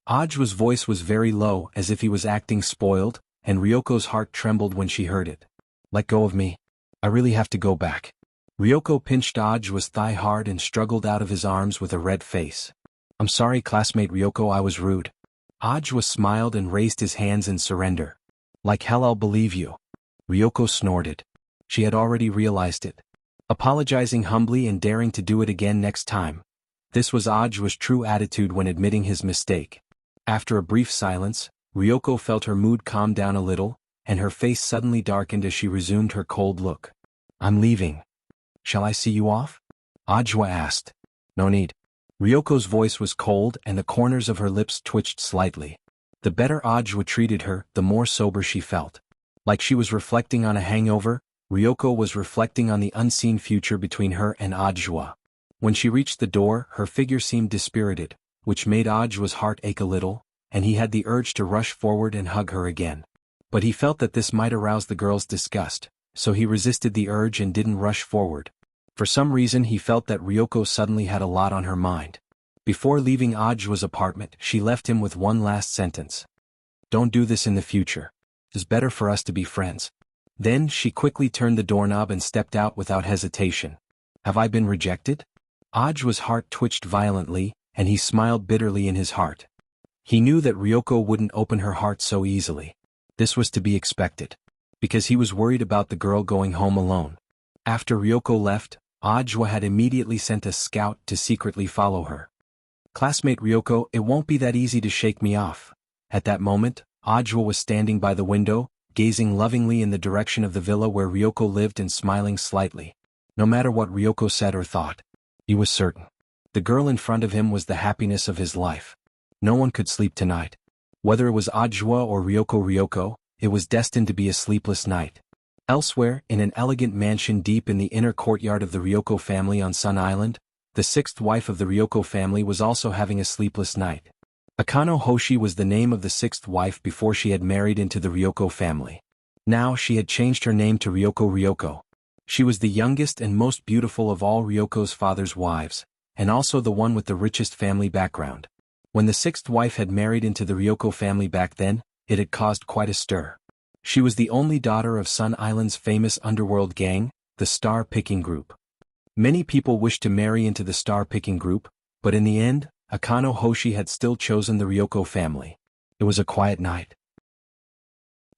Ajwa's voice was very low, as if he was acting spoiled, and Ryoko's heart trembled when she heard it. Let go of me. I really have to go back. Ryoko pinched Ajwa's thigh hard and struggled out of his arms with a red face. I'm sorry, classmate Ryoko, I was rude. Ajwa smiled and raised his hands in surrender. Like hell, I'll believe you. Ryoko snorted. She had already realized it. Apologizing humbly and daring to do it again next time. This was Ajwa's true attitude when admitting his mistake. After a brief silence, Ryoko felt her mood calm down a little, and her face suddenly darkened as she resumed her cold look. I'm leaving. Shall I see you off? Ajwa asked. No need. Ryoko's voice was cold and the corners of her lips twitched slightly. The better Ajwa treated her, the more sober she felt. Like she was reflecting on a hangover, Ryoko was reflecting on the unseen future between her and Ajwa. When she reached the door, her figure seemed dispirited, which made Ajwa's heart ache a little, and he had the urge to rush forward and hug her again. But he felt that this might arouse the girl's disgust, so he resisted the urge and didn't rush forward. For some reason he felt that Ryoko suddenly had a lot on her mind. Before leaving Ajwa's apartment, she left him with one last sentence. "Don't do this in the future. It's better for us to be friends." Then she quickly turned the doorknob and stepped out without hesitation. Have I been rejected? Ajwa's heart twitched violently, and he smiled bitterly in his heart. He knew that Ryoko wouldn't open her heart so easily. This was to be expected, because he was worried about the girl going home alone. After Ryoko left, Ajwa had immediately sent a scout to secretly follow her. "Classmate Ryoko, it won't be that easy to shake me off." At that moment, Ajwa was standing by the window, gazing lovingly in the direction of the villa where Ryoko lived and smiling slightly. No matter what Ryoko said or thought, he was certain. The girl in front of him was the happiness of his life. No one could sleep tonight. Whether it was Ajwa or Ryoko, it was destined to be a sleepless night. Elsewhere, in an elegant mansion deep in the inner courtyard of the Ryoko family on Sun Island, the sixth wife of the Ryoko family was also having a sleepless night. Akano Hoshi was the name of the sixth wife before she had married into the Ryoko family. Now she had changed her name to Ryoko. She was the youngest and most beautiful of all Ryoko's father's wives, and also the one with the richest family background. When the sixth wife had married into the Ryoko family back then, it had caused quite a stir. She was the only daughter of Sun Island's famous underworld gang, the Star Picking Group. Many people wished to marry into the Star Picking Group, but in the end, Akano Hoshi had still chosen the Ryoko family. It was a quiet night.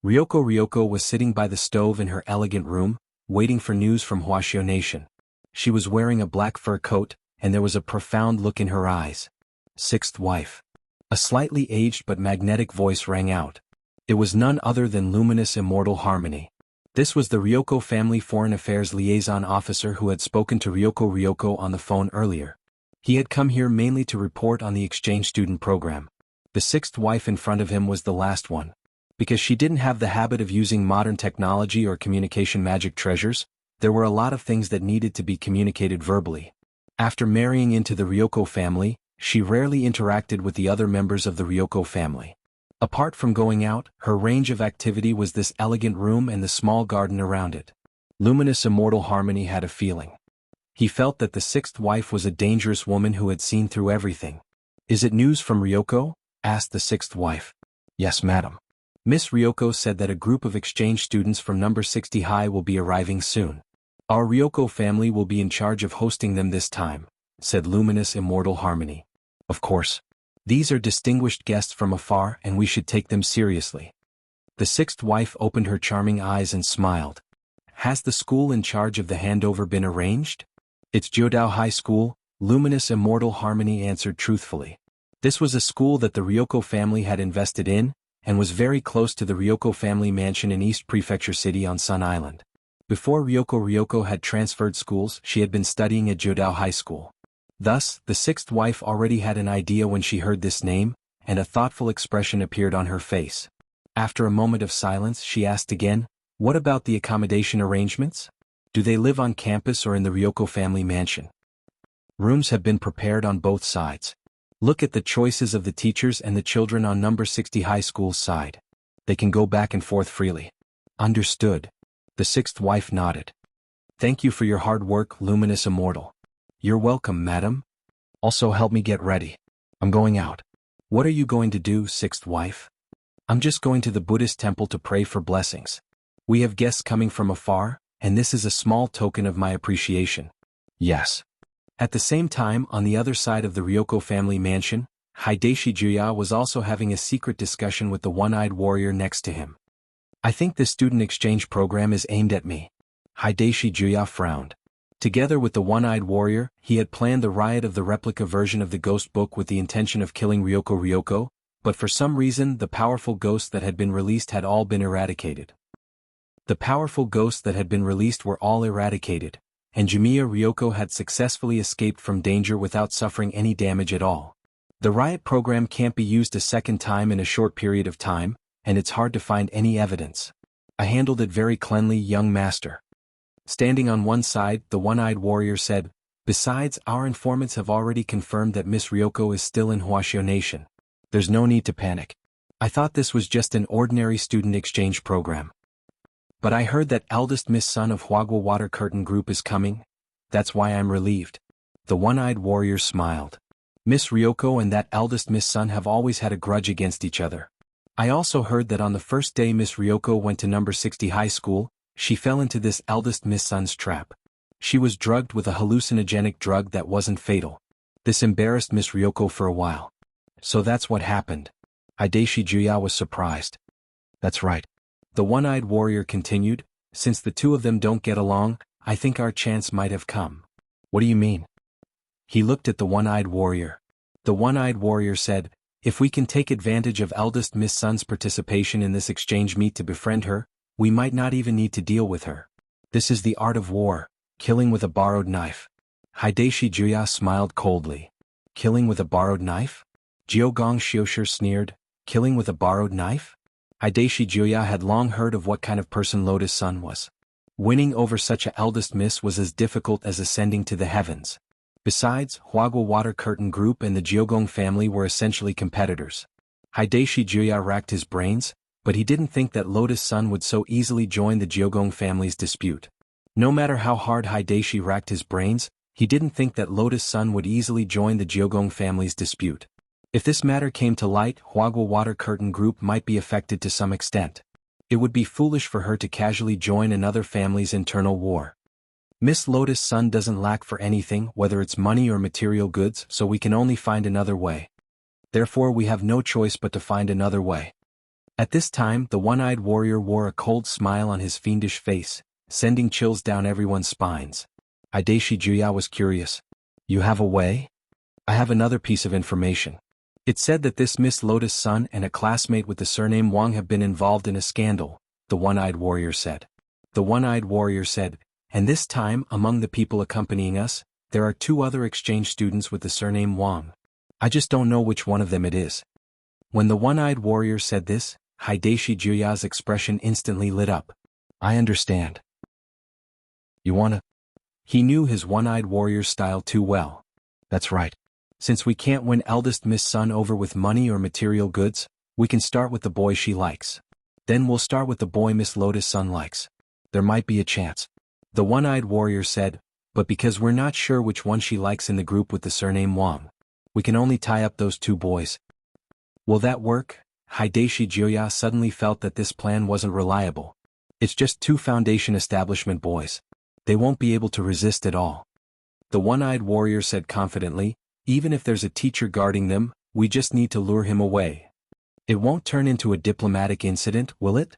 Ryoko was sitting by the stove in her elegant room, waiting for news from Huashio Nation. She was wearing a black fur coat, and there was a profound look in her eyes. "Sixth wife." A slightly aged but magnetic voice rang out. It was none other than luminous immortal Harmony. This was the Ryoko family foreign affairs liaison officer who had spoken to Ryoko on the phone earlier. He had come here mainly to report on the exchange student program. The sixth wife in front of him was the last one. Because she didn't have the habit of using modern technology or communication magic treasures, there were a lot of things that needed to be communicated verbally. After marrying into the Ryoko family, she rarely interacted with the other members of the Ryoko family. Apart from going out, her range of activity was this elegant room and the small garden around it. Luminous immortal Harmony had a feeling. He felt that the sixth wife was a dangerous woman who had seen through everything. "Is it news from Ryoko?" asked the sixth wife. "Yes, madam. Miss Ryoko said that a group of exchange students from number 60 high will be arriving soon. Our Ryoko family will be in charge of hosting them this time," said luminous immortal Harmony. "Of course. These are distinguished guests from afar and we should take them seriously." The sixth wife opened her charming eyes and smiled. "Has the school in charge of the handover been arranged?" "It's Jiudao High School," luminous immortal Harmony answered truthfully. This was a school that the Ryoko family had invested in, and was very close to the Ryoko family mansion in East Prefecture City on Sun Island. Before Ryoko had transferred schools, she had been studying at Jiudao High School. Thus, the sixth wife already had an idea when she heard this name, and a thoughtful expression appeared on her face. After a moment of silence, she asked again, "What about the accommodation arrangements? Do they live on campus or in the Ryoko family mansion?" "Rooms have been prepared on both sides. Look at the choices of the teachers and the children on number 60 high school's side. They can go back and forth freely." "Understood." The sixth wife nodded. "Thank you for your hard work, luminous immortal." "You're welcome, madam. Also help me get ready. I'm going out." "What are you going to do, sixth wife?" "I'm just going to the Buddhist temple to pray for blessings. We have guests coming from afar, and this is a small token of my appreciation." "Yes." At the same time, on the other side of the Ryoko family mansion, Hideshi Juya was also having a secret discussion with the one-eyed warrior next to him. "I think this student exchange program is aimed at me." Hideshi Juya frowned. Together with the one-eyed warrior, he had planned the riot of the replica version of the ghost book with the intention of killing Ryoko, but for some reason the powerful ghosts that had been released had all been eradicated. The powerful ghosts that had been released were all eradicated, and Jumiya Ryoko had successfully escaped from danger without suffering any damage at all. The riot program can't be used a second time in a short period of time, and it's hard to find any evidence. "I handled it very cleanly, young master." Standing on one side, the one-eyed warrior said, "Besides, our informants have already confirmed that Miss Ryoko is still in Huaxiao Nation. There's no need to panic. I thought this was just an ordinary student exchange program. But I heard that eldest Miss Sun of Huagua Water Curtain Group is coming. That's why I'm relieved." The one-eyed warrior smiled. Miss Ryoko and that eldest Miss Sun have always had a grudge against each other. I also heard that on the first day Miss Ryoko went to number 60 high school, she fell into this eldest Miss Sun's trap. She was drugged with a hallucinogenic drug that wasn't fatal. This embarrassed Miss Ryoko for a while. So that's what happened. Hideshi Juya was surprised. That's right. The one-eyed warrior continued, since the two of them don't get along, I think our chance might have come. What do you mean? He looked at the one-eyed warrior. The one-eyed warrior said, if we can take advantage of eldest Miss Sun's participation in this exchange meet to befriend her, we might not even need to deal with her. This is the art of war, killing with a borrowed knife. Hideshi Juya smiled coldly. Killing with a borrowed knife? Jiogong Xiushi sneered, killing with a borrowed knife? Hideshi Juya had long heard of what kind of person Lotus Sun was. Winning over such a eldest miss was as difficult as ascending to the heavens. Besides, Huagua Water Curtain Group and the Jiogong family were essentially competitors. Hideshi Juya racked his brains, but he didn't think that Lotus Sun would so easily join the Jiogong family's dispute. No matter how hard Hideshi racked his brains, he didn't think that Lotus Sun would easily join the Jiogong family's dispute. If this matter came to light, Huagua Water Curtain Group might be affected to some extent. It would be foolish for her to casually join another family's internal war. Miss Lotus Sun doesn't lack for anything, whether it's money or material goods, so we can only find another way. Therefore we have no choice but to find another way. At this time, the one-eyed warrior wore a cold smile on his fiendish face, sending chills down everyone's spines. Hideshi Juya was curious. You have a way? I have another piece of information. It said that this Miss Lotus Sun and a classmate with the surname Wang have been involved in a scandal, the one-eyed warrior said. The one-eyed warrior said, and this time, among the people accompanying us, there are 2 other exchange students with the surname Wang. I just don't know which one of them it is. When the one-eyed warrior said this, Hideshi Juya's expression instantly lit up. I understand. You wanna? He knew his one-eyed warrior's style too well. That's right. Since we can't win eldest Miss Sun over with money or material goods, we can start with the boy she likes. Then we'll start with the boy Miss Lotus Sun likes. There might be a chance. The one-eyed warrior said, but because we're not sure which one she likes in the group with the surname Wang, we can only tie up those 2 boys. Will that work? Hideshi Juya suddenly felt that this plan wasn't reliable. It's just 2 foundation establishment boys. They won't be able to resist at all. The one-eyed warrior said confidently, even if there's a teacher guarding them, we just need to lure him away. It won't turn into a diplomatic incident, will it?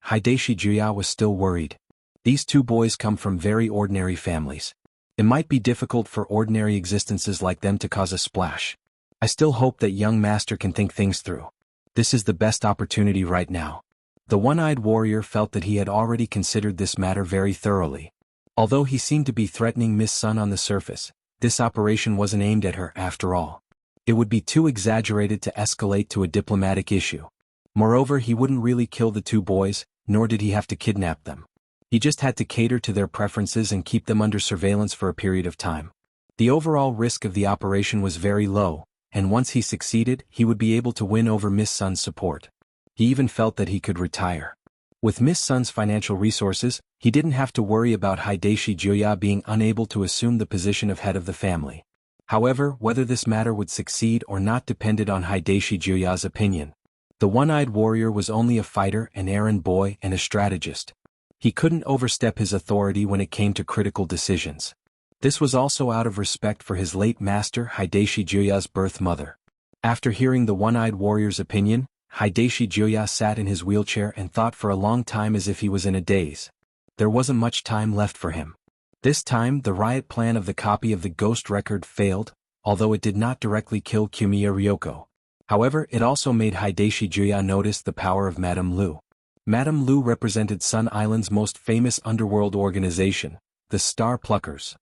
Hideshi Juya was still worried. These 2 boys come from very ordinary families. It might be difficult for ordinary existences like them to cause a splash. I still hope that young master can think things through. This is the best opportunity right now. The one-eyed warrior felt that he had already considered this matter very thoroughly. Although he seemed to be threatening Miss Sun on the surface, this operation wasn't aimed at her after all. It would be too exaggerated to escalate to a diplomatic issue. Moreover, he wouldn't really kill the 2 boys, nor did he have to kidnap them. He just had to cater to their preferences and keep them under surveillance for a period of time. The overall risk of the operation was very low, and once he succeeded, he would be able to win over Miss Sun's support. He even felt that he could retire. With Miss Sun's financial resources, he didn't have to worry about Hideshi Juya being unable to assume the position of head of the family. However, whether this matter would succeed or not depended on Hideshi Juya's opinion. The one-eyed warrior was only a fighter, an errand boy, and a strategist. He couldn't overstep his authority when it came to critical decisions. This was also out of respect for his late master Hideshi Juya's birth mother. After hearing the one-eyed warrior's opinion, Hideshi Juya sat in his wheelchair and thought for a long time as if he was in a daze. There wasn't much time left for him. This time the riot plan of the copy of the ghost record failed, although it did not directly kill Kiyomiya Ryoko. However, it also made Hideshi Juya notice the power of Madame Lu. Madame Lu represented Sun Island's most famous underworld organization, the Star Pluckers.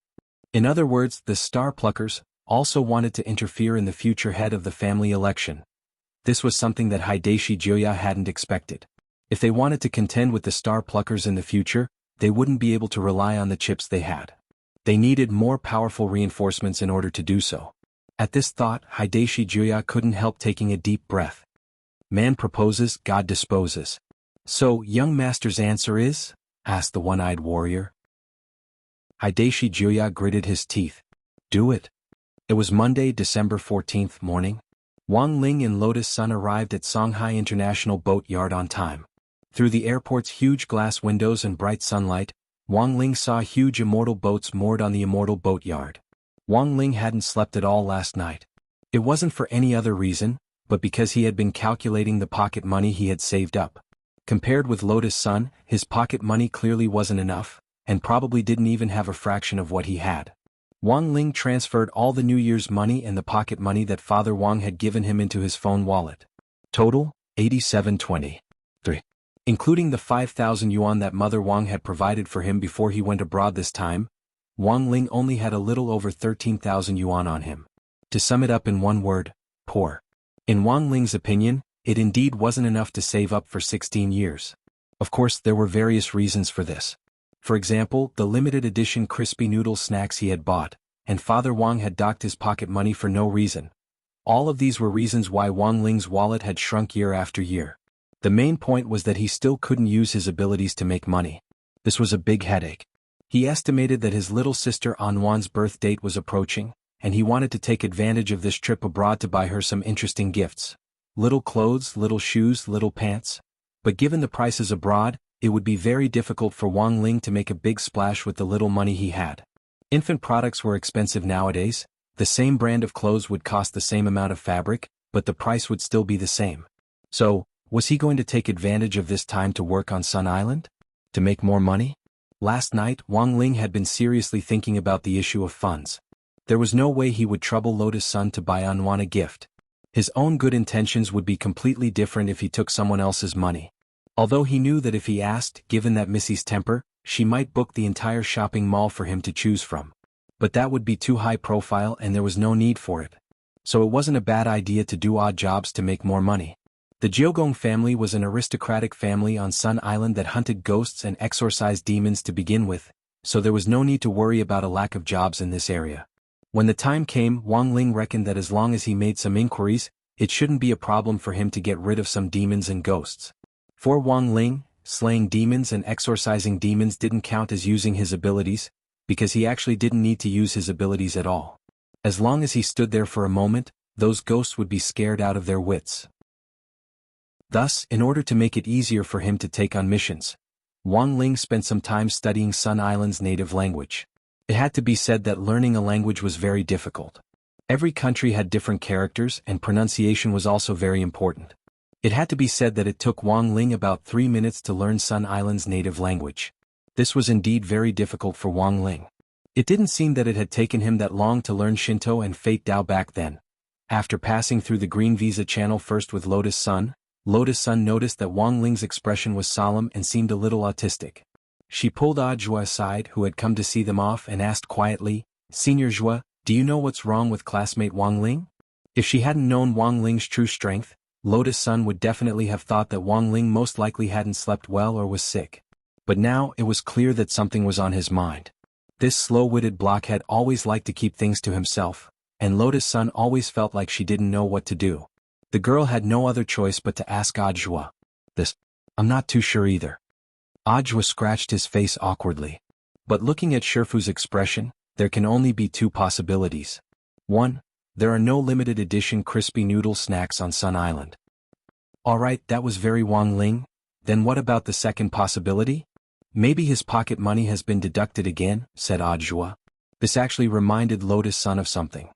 In other words, the Star Pluckers also wanted to interfere in the future head of the family election. This was something that Hideshi Juya hadn't expected. If they wanted to contend with the Star Pluckers in the future, they wouldn't be able to rely on the chips they had. They needed more powerful reinforcements in order to do so. At this thought, Hideshi Juya couldn't help taking a deep breath. Man proposes, God disposes. So, young master's answer is? Asked the one-eyed warrior. Hideshi Juya gritted his teeth. Do it. It was Monday, December 14th morning. Wang Ling and Lotus Sun arrived at Songhai International Boat Yard on time. Through the airport's huge glass windows and bright sunlight, Wang Ling saw huge immortal boats moored on the immortal boat yard. Wang Ling hadn't slept at all last night. It wasn't for any other reason, but because he had been calculating the pocket money he had saved up. Compared with Lotus Sun, his pocket money clearly wasn't enough, and probably didn't even have a fraction of what he had. Wang Ling transferred all the New Year's money and the pocket money that Father Wang had given him into his phone wallet. Total, 8723. Including the 5,000 yuan that Mother Wang had provided for him before he went abroad this time, Wang Ling only had a little over 13,000 yuan on him. To sum it up in one word, poor. In Wang Ling's opinion, it indeed wasn't enough to save up for 16 years. Of course, there were various reasons for this. For example, the limited edition crispy noodle snacks he had bought, and Father Wang had docked his pocket money for no reason. All of these were reasons why Wang Ling's wallet had shrunk year after year. The main point was that he still couldn't use his abilities to make money. This was a big headache. He estimated that his little sister Anwan's birth date was approaching, and he wanted to take advantage of this trip abroad to buy her some interesting gifts. Little clothes, little shoes, little pants. But given the prices abroad, it would be very difficult for Wang Ling to make a big splash with the little money he had. Infant products were expensive nowadays. The same brand of clothes would cost the same amount of fabric, but the price would still be the same. So, was he going to take advantage of this time to work on Sun Island? To make more money? Last night, Wang Ling had been seriously thinking about the issue of funds. There was no way he would trouble Lotus Sun to buy Anwan a gift. His own good intentions would be completely different if he took someone else's money. Although he knew that if he asked, given that Missy's temper, she might book the entire shopping mall for him to choose from. But that would be too high profile and there was no need for it. So it wasn't a bad idea to do odd jobs to make more money. The Jiogong family was an aristocratic family on Sun Island that hunted ghosts and exorcised demons to begin with, so there was no need to worry about a lack of jobs in this area. When the time came, Wang Ling reckoned that as long as he made some inquiries, it shouldn't be a problem for him to get rid of some demons and ghosts. For Wang Ling, slaying demons and exorcising demons didn't count as using his abilities, because he actually didn't need to use his abilities at all. As long as he stood there for a moment, those ghosts would be scared out of their wits. Thus, in order to make it easier for him to take on missions, Wang Ling spent some time studying Sun Island's native language. It had to be said that learning a language was very difficult. Every country had different characters and pronunciation was also very important. It had to be said that it took Wang Ling about 3 minutes to learn Sun Island's native language. This was indeed very difficult for Wang Ling. It didn't seem that it had taken him that long to learn Shinto and Fate Dao back then. After passing through the green visa channel first with Lotus Sun noticed that Wang Ling's expression was solemn and seemed a little autistic. She pulled Jua aside, who had come to see them off, and asked quietly, "Senior Jua, do you know what's wrong with classmate Wang Ling?" If she hadn't known Wang Ling's true strength, Lotus Sun would definitely have thought that Wang Ling most likely hadn't slept well or was sick. But now it was clear that something was on his mind. This slow-witted blockhead always liked to keep things to himself, and Lotus Sun always felt like she didn't know what to do. The girl had no other choice but to ask Jua. I'm not too sure either. Jua scratched his face awkwardly. But looking at Shifu's expression, there can only be two possibilities. 1. There are no limited edition crispy noodle snacks on Sun Island. Alright, that was very Wang Ling. Then what about the second possibility? Maybe his pocket money has been deducted again, said Jua. This actually reminded Lotus Sun of something.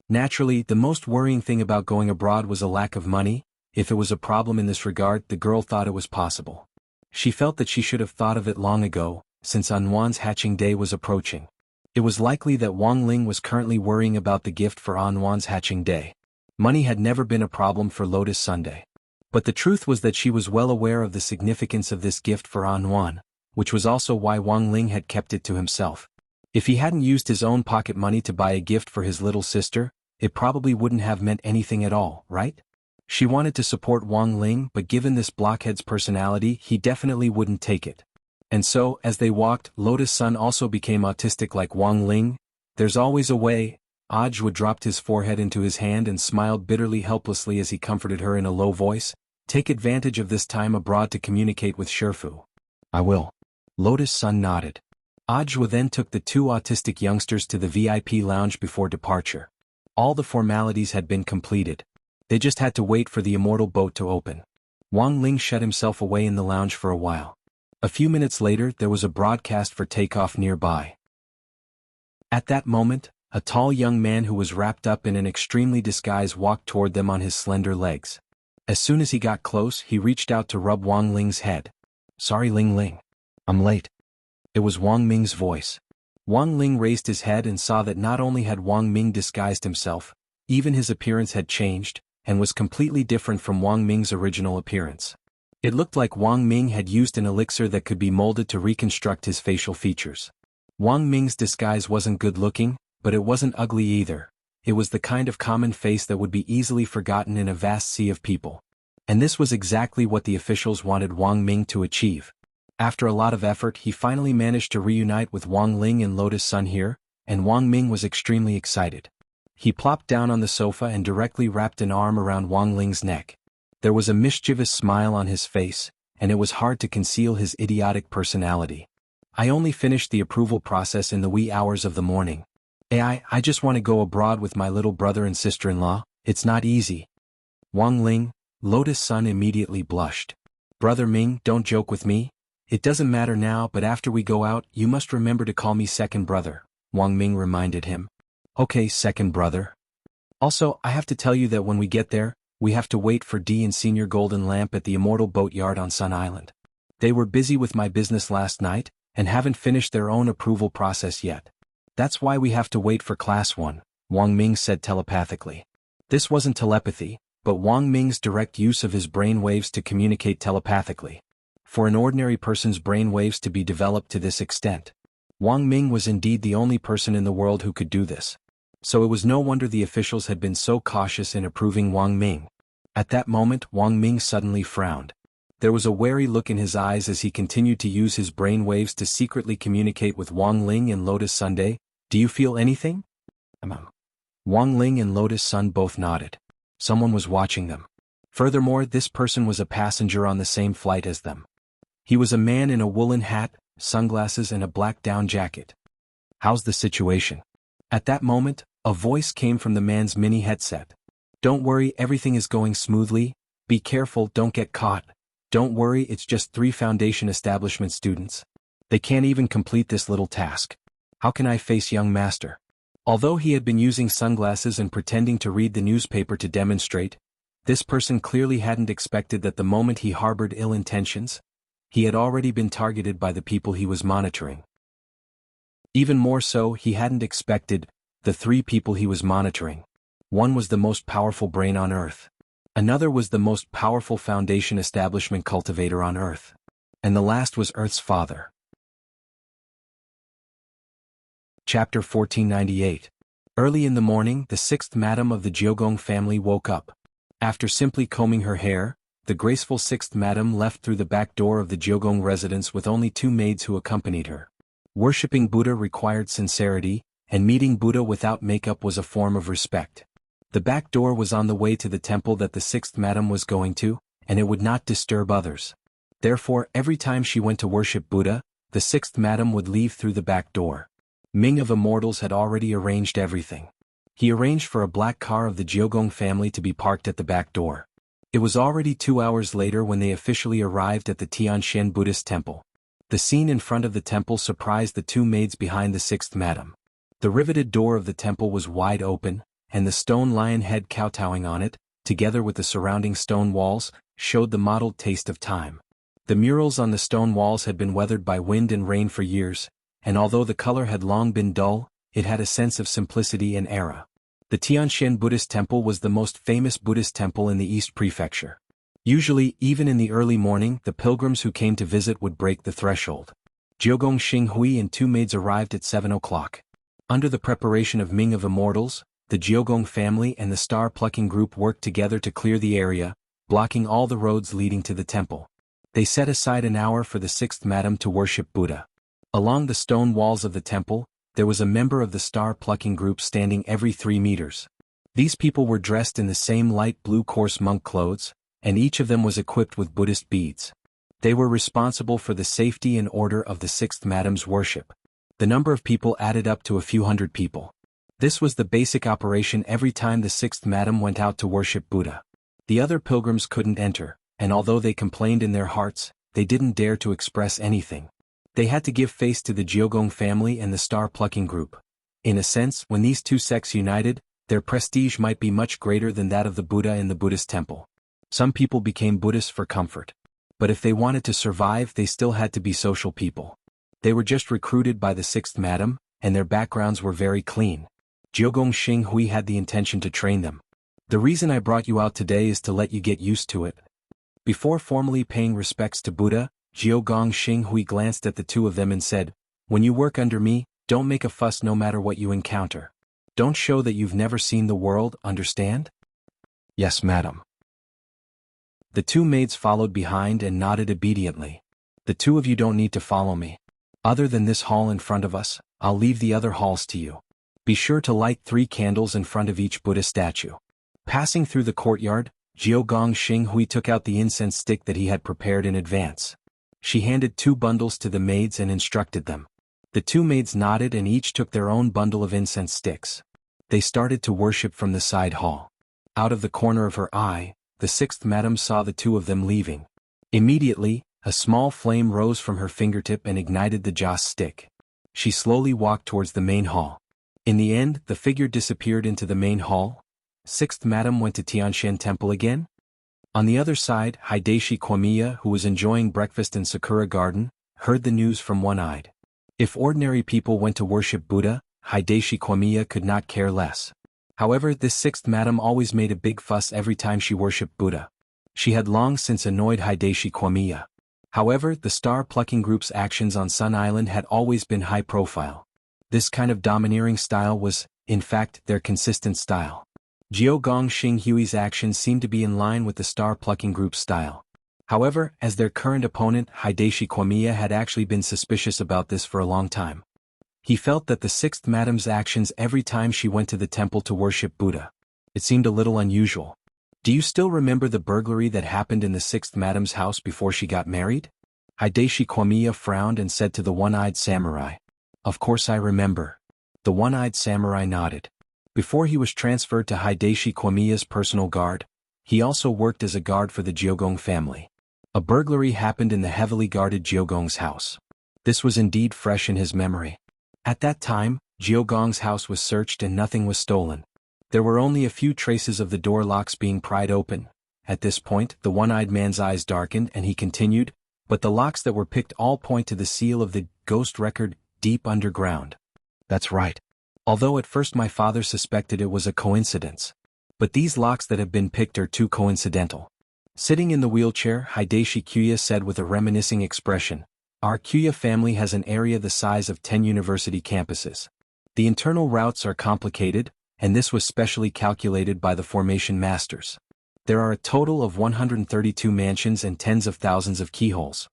Naturally, the most worrying thing about going abroad was a lack of money. If it was a problem in this regard, the girl thought it was possible. She felt that she should have thought of it long ago, since Anwan's hatching day was approaching. It was likely that Wang Ling was currently worrying about the gift for Anwan's hatching day. Money had never been a problem for Lotus Sunday. But the truth was that she was well aware of the significance of this gift for Anwan, which was also why Wang Ling had kept it to himself. If he hadn't used his own pocket money to buy a gift for his little sister, it probably wouldn't have meant anything at all, right? She wanted to support Wang Ling, but given this blockhead's personality, he definitely wouldn't take it. And so, as they walked, Lotus Sun also became autistic like Wang Ling. There's always a way. Ajwa dropped his forehead into his hand and smiled bitterly helplessly as he comforted her in a low voice. Take advantage of this time abroad to communicate with Sherfu. I will. Lotus Sun nodded. Ajwa then took the two autistic youngsters to the VIP lounge before departure. All the formalities had been completed. They just had to wait for the immortal boat to open. Wang Ling shut himself away in the lounge for a while. A few minutes later there was a broadcast for takeoff nearby. At that moment, a tall young man who was wrapped up in an extremely disguise walked toward them on his slender legs. As soon as he got close, he reached out to rub Wang Ling's head. Sorry Ling Ling. I'm late. It was Wang Ming's voice. Wang Ling raised his head and saw that not only had Wang Ming disguised himself, even his appearance had changed, and was completely different from Wang Ming's original appearance. It looked like Wang Ming had used an elixir that could be molded to reconstruct his facial features. Wang Ming's disguise wasn't good-looking, but it wasn't ugly either. It was the kind of common face that would be easily forgotten in a vast sea of people. And this was exactly what the officials wanted Wang Ming to achieve. After a lot of effort, he finally managed to reunite with Wang Ling and Lotus Sun here, and Wang Ming was extremely excited. He plopped down on the sofa and directly wrapped an arm around Wang Ling's neck. There was a mischievous smile on his face, and it was hard to conceal his idiotic personality. I only finished the approval process in the wee hours of the morning. I just want to go abroad with my little brother and sister-in-law. It's not easy. Wang Ling, Lotus Sun immediately blushed. Brother Ming, don't joke with me. It doesn't matter now, but after we go out, you must remember to call me second brother, Wang Ming reminded him. Okay, second brother. Also, I have to tell you that when we get there, we have to wait for D and Senior Golden Lamp at the Immortal Boatyard on Sun Island. They were busy with my business last night, and haven't finished their own approval process yet. That's why we have to wait for Class 1, Wang Ming said telepathically. This wasn't telepathy, but Wang Ming's direct use of his brain waves to communicate telepathically. For an ordinary person's brain waves to be developed to this extent, Wang Ming was indeed the only person in the world who could do this. So it was no wonder the officials had been so cautious in approving Wang Ming. At that moment, Wang Ming suddenly frowned. There was a wary look in his eyes as he continued to use his brain waves to secretly communicate with Wang Ling and Lotus Sunday. Do you feel anything? Wang Ling and Lotus Sun both nodded. Someone was watching them. Furthermore, this person was a passenger on the same flight as them. He was a man in a woolen hat, sunglasses and a black down jacket. How's the situation? At that moment, a voice came from the man's mini headset. Don't worry, everything is going smoothly. Be careful, don't get caught. Don't worry, it's just 3 foundation establishment students. They can't even complete this little task. How can I face young master? Although he had been using sunglasses and pretending to read the newspaper to demonstrate, this person clearly hadn't expected that the moment he harbored ill intentions, he had already been targeted by the people he was monitoring. Even more so, he hadn't expected the 3 people he was monitoring. One was the most powerful brain on Earth. Another was the most powerful foundation establishment cultivator on Earth. And the last was Earth's father. Chapter 1498. Early in the morning, the 6th madam of the Jiogong family woke up. After simply combing her hair, the graceful 6th madam left through the back door of the Jiogong residence with only 2 maids who accompanied her. Worshipping Buddha required sincerity, and meeting Buddha without makeup was a form of respect. The back door was on the way to the temple that the 6th madam was going to, and it would not disturb others. Therefore, every time she went to worship Buddha, the 6th madam would leave through the back door. Ming of Immortals had already arranged everything. He arranged for a black car of the Jiogong family to be parked at the back door. It was already 2 hours later when they officially arrived at the Tianshan Buddhist temple. The scene in front of the temple surprised the 2 maids behind the 6th madam. The riveted door of the temple was wide open, and the stone lion head kowtowing on it, together with the surrounding stone walls, showed the mottled taste of time. The murals on the stone walls had been weathered by wind and rain for years, and although the color had long been dull, it had a sense of simplicity and era. The Tianshan Buddhist temple was the most famous Buddhist temple in the East Prefecture. Usually, even in the early morning, the pilgrims who came to visit would break the threshold. Jiogong Xinghui and 2 maids arrived at 7 o'clock. Under the preparation of Ming of Immortals, the Jiogong family and the star-plucking group worked together to clear the area, blocking all the roads leading to the temple. They set aside an hour for the sixth madam to worship Buddha. Along the stone walls of the temple, there was a member of the star-plucking group standing every 3 meters. These people were dressed in the same light blue coarse monk clothes, and each of them was equipped with Buddhist beads. They were responsible for the safety and order of the sixth madam's worship. The number of people added up to a few hundred people. This was the basic operation every time the sixth madam went out to worship Buddha. The other pilgrims couldn't enter, and although they complained in their hearts, they didn't dare to express anything. They had to give face to the Jiogong family and the star-plucking group. In a sense, when these two sects united, their prestige might be much greater than that of the Buddha in the Buddhist temple. Some people became Buddhists for comfort. But if they wanted to survive, they still had to be social people. They were just recruited by the sixth madam, and their backgrounds were very clean. Jiogong Xinghui had the intention to train them. The reason I brought you out today is to let you get used to it. Before formally paying respects to Buddha, Jiogong Xinghui glanced at the two of them and said, "When you work under me, don't make a fuss no matter what you encounter. Don't show that you've never seen the world, understand?" "Yes, madam." The two maids followed behind and nodded obediently. "The two of you don't need to follow me. Other than this hall in front of us, I'll leave the other halls to you. Be sure to light 3 candles in front of each Buddha statue." Passing through the courtyard, Jiogong Xinghui took out the incense stick that he had prepared in advance. She handed 2 bundles to the maids and instructed them. The 2 maids nodded and each took their own bundle of incense sticks. They started to worship from the side hall. Out of the corner of her eye, the sixth madam saw the two of them leaving. Immediately, a small flame rose from her fingertip and ignited the joss stick. She slowly walked towards the main hall. In the end, the figure disappeared into the main hall. Sixth madam went to Tianshan Temple again. On the other side, Hideshi Kwamiya, who was enjoying breakfast in Sakura Garden, heard the news from one-eyed. If ordinary people went to worship Buddha, Hideshi Kwamiya could not care less. However, this sixth madam always made a big fuss every time she worshipped Buddha. She had long since annoyed Hideshi Kwamiya. However, the star-plucking group's actions on Sun Island had always been high-profile. This kind of domineering style was, in fact, their consistent style. Jiogong Xinghui's actions seemed to be in line with the star-plucking group's style. However, as their current opponent, Hideshi Kwamiya had actually been suspicious about this for a long time. He felt that the sixth madam's actions every time she went to the temple to worship Buddha. It seemed a little unusual. "Do you still remember the burglary that happened in the sixth madam's house before she got married?" Hideshi Kwamiya frowned and said to the one-eyed samurai. "Of course I remember." The one-eyed samurai nodded. Before he was transferred to Hideshi Kwamiya's personal guard, he also worked as a guard for the Jiogong family. A burglary happened in the heavily guarded Jiogong's house. This was indeed fresh in his memory. At that time, Jiogong's house was searched and nothing was stolen. There were only a few traces of the door locks being pried open. At this point, the one-eyed man's eyes darkened and he continued, "But the locks that were picked all point to the seal of the ghost record deep underground." "That's right. Although at first my father suspected it was a coincidence. But these locks that have been picked are too coincidental." Sitting in the wheelchair, Hideshi Kuya said with a reminiscing expression, "Our Kuya family has an area the size of 10 university campuses. The internal routes are complicated, and this was specially calculated by the formation masters. There are a total of 132 mansions and tens of thousands of keyholes.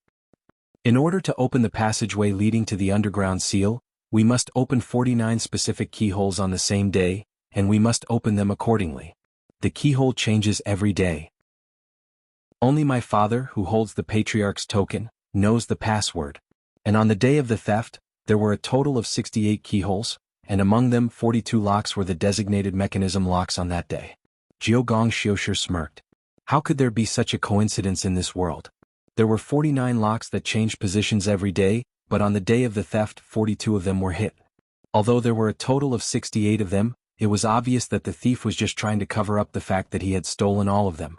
In order to open the passageway leading to the underground seal, we must open 49 specific keyholes on the same day, and we must open them accordingly. The keyhole changes every day. Only my father, who holds the Patriarch's token, knows the password. And on the day of the theft, there were a total of 68 keyholes, and among them 42 locks were the designated mechanism locks on that day." Jiogong Xiushi smirked. How could there be such a coincidence in this world? There were 49 locks that changed positions every day, but on the day of the theft 42 of them were hit. Although there were a total of 68 of them, it was obvious that the thief was just trying to cover up the fact that he had stolen all of them.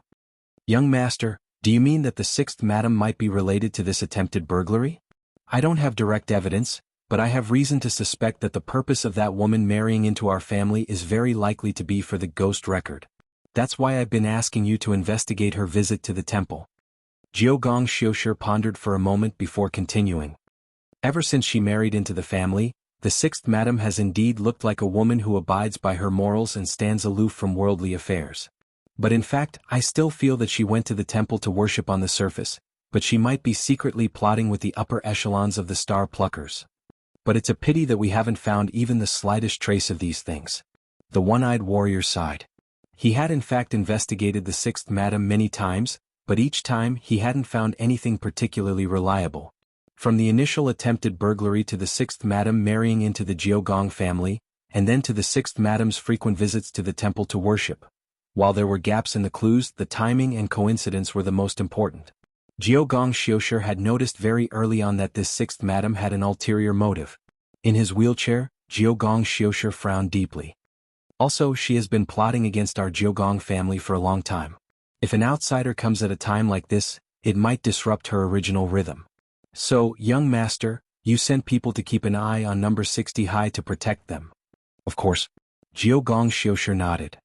"Young master, do you mean that the sixth madam might be related to this attempted burglary? I don't have direct evidence, but I have reason to suspect that the purpose of that woman marrying into our family is very likely to be for the ghost record. That's why I've been asking you to investigate her visit to the temple." Jiogong Xiushi pondered for a moment before continuing. "Ever since she married into the family, the sixth madam has indeed looked like a woman who abides by her morals and stands aloof from worldly affairs. But in fact, I still feel that she went to the temple to worship on the surface, but she might be secretly plotting with the upper echelons of the star pluckers. But it's a pity that we haven't found even the slightest trace of these things. The one-eyed warrior sighed. He had in fact investigated the sixth madam many times, but each time he hadn't found anything particularly reliable. From the initial attempted burglary to the sixth madam marrying into the Jiogong family, and then to the sixth madam's frequent visits to the temple to worship. While there were gaps in the clues, the timing and coincidence were the most important. Jiogong Xiushi had noticed very early on that this sixth madam had an ulterior motive. In his wheelchair, Jiogong Xiushi frowned deeply. Also, she has been plotting against our Jiogong family for a long time. If an outsider comes at a time like this, it might disrupt her original rhythm. So, young master, you sent people to keep an eye on number 60 high to protect them. Of course. Jiogong Xiushi nodded.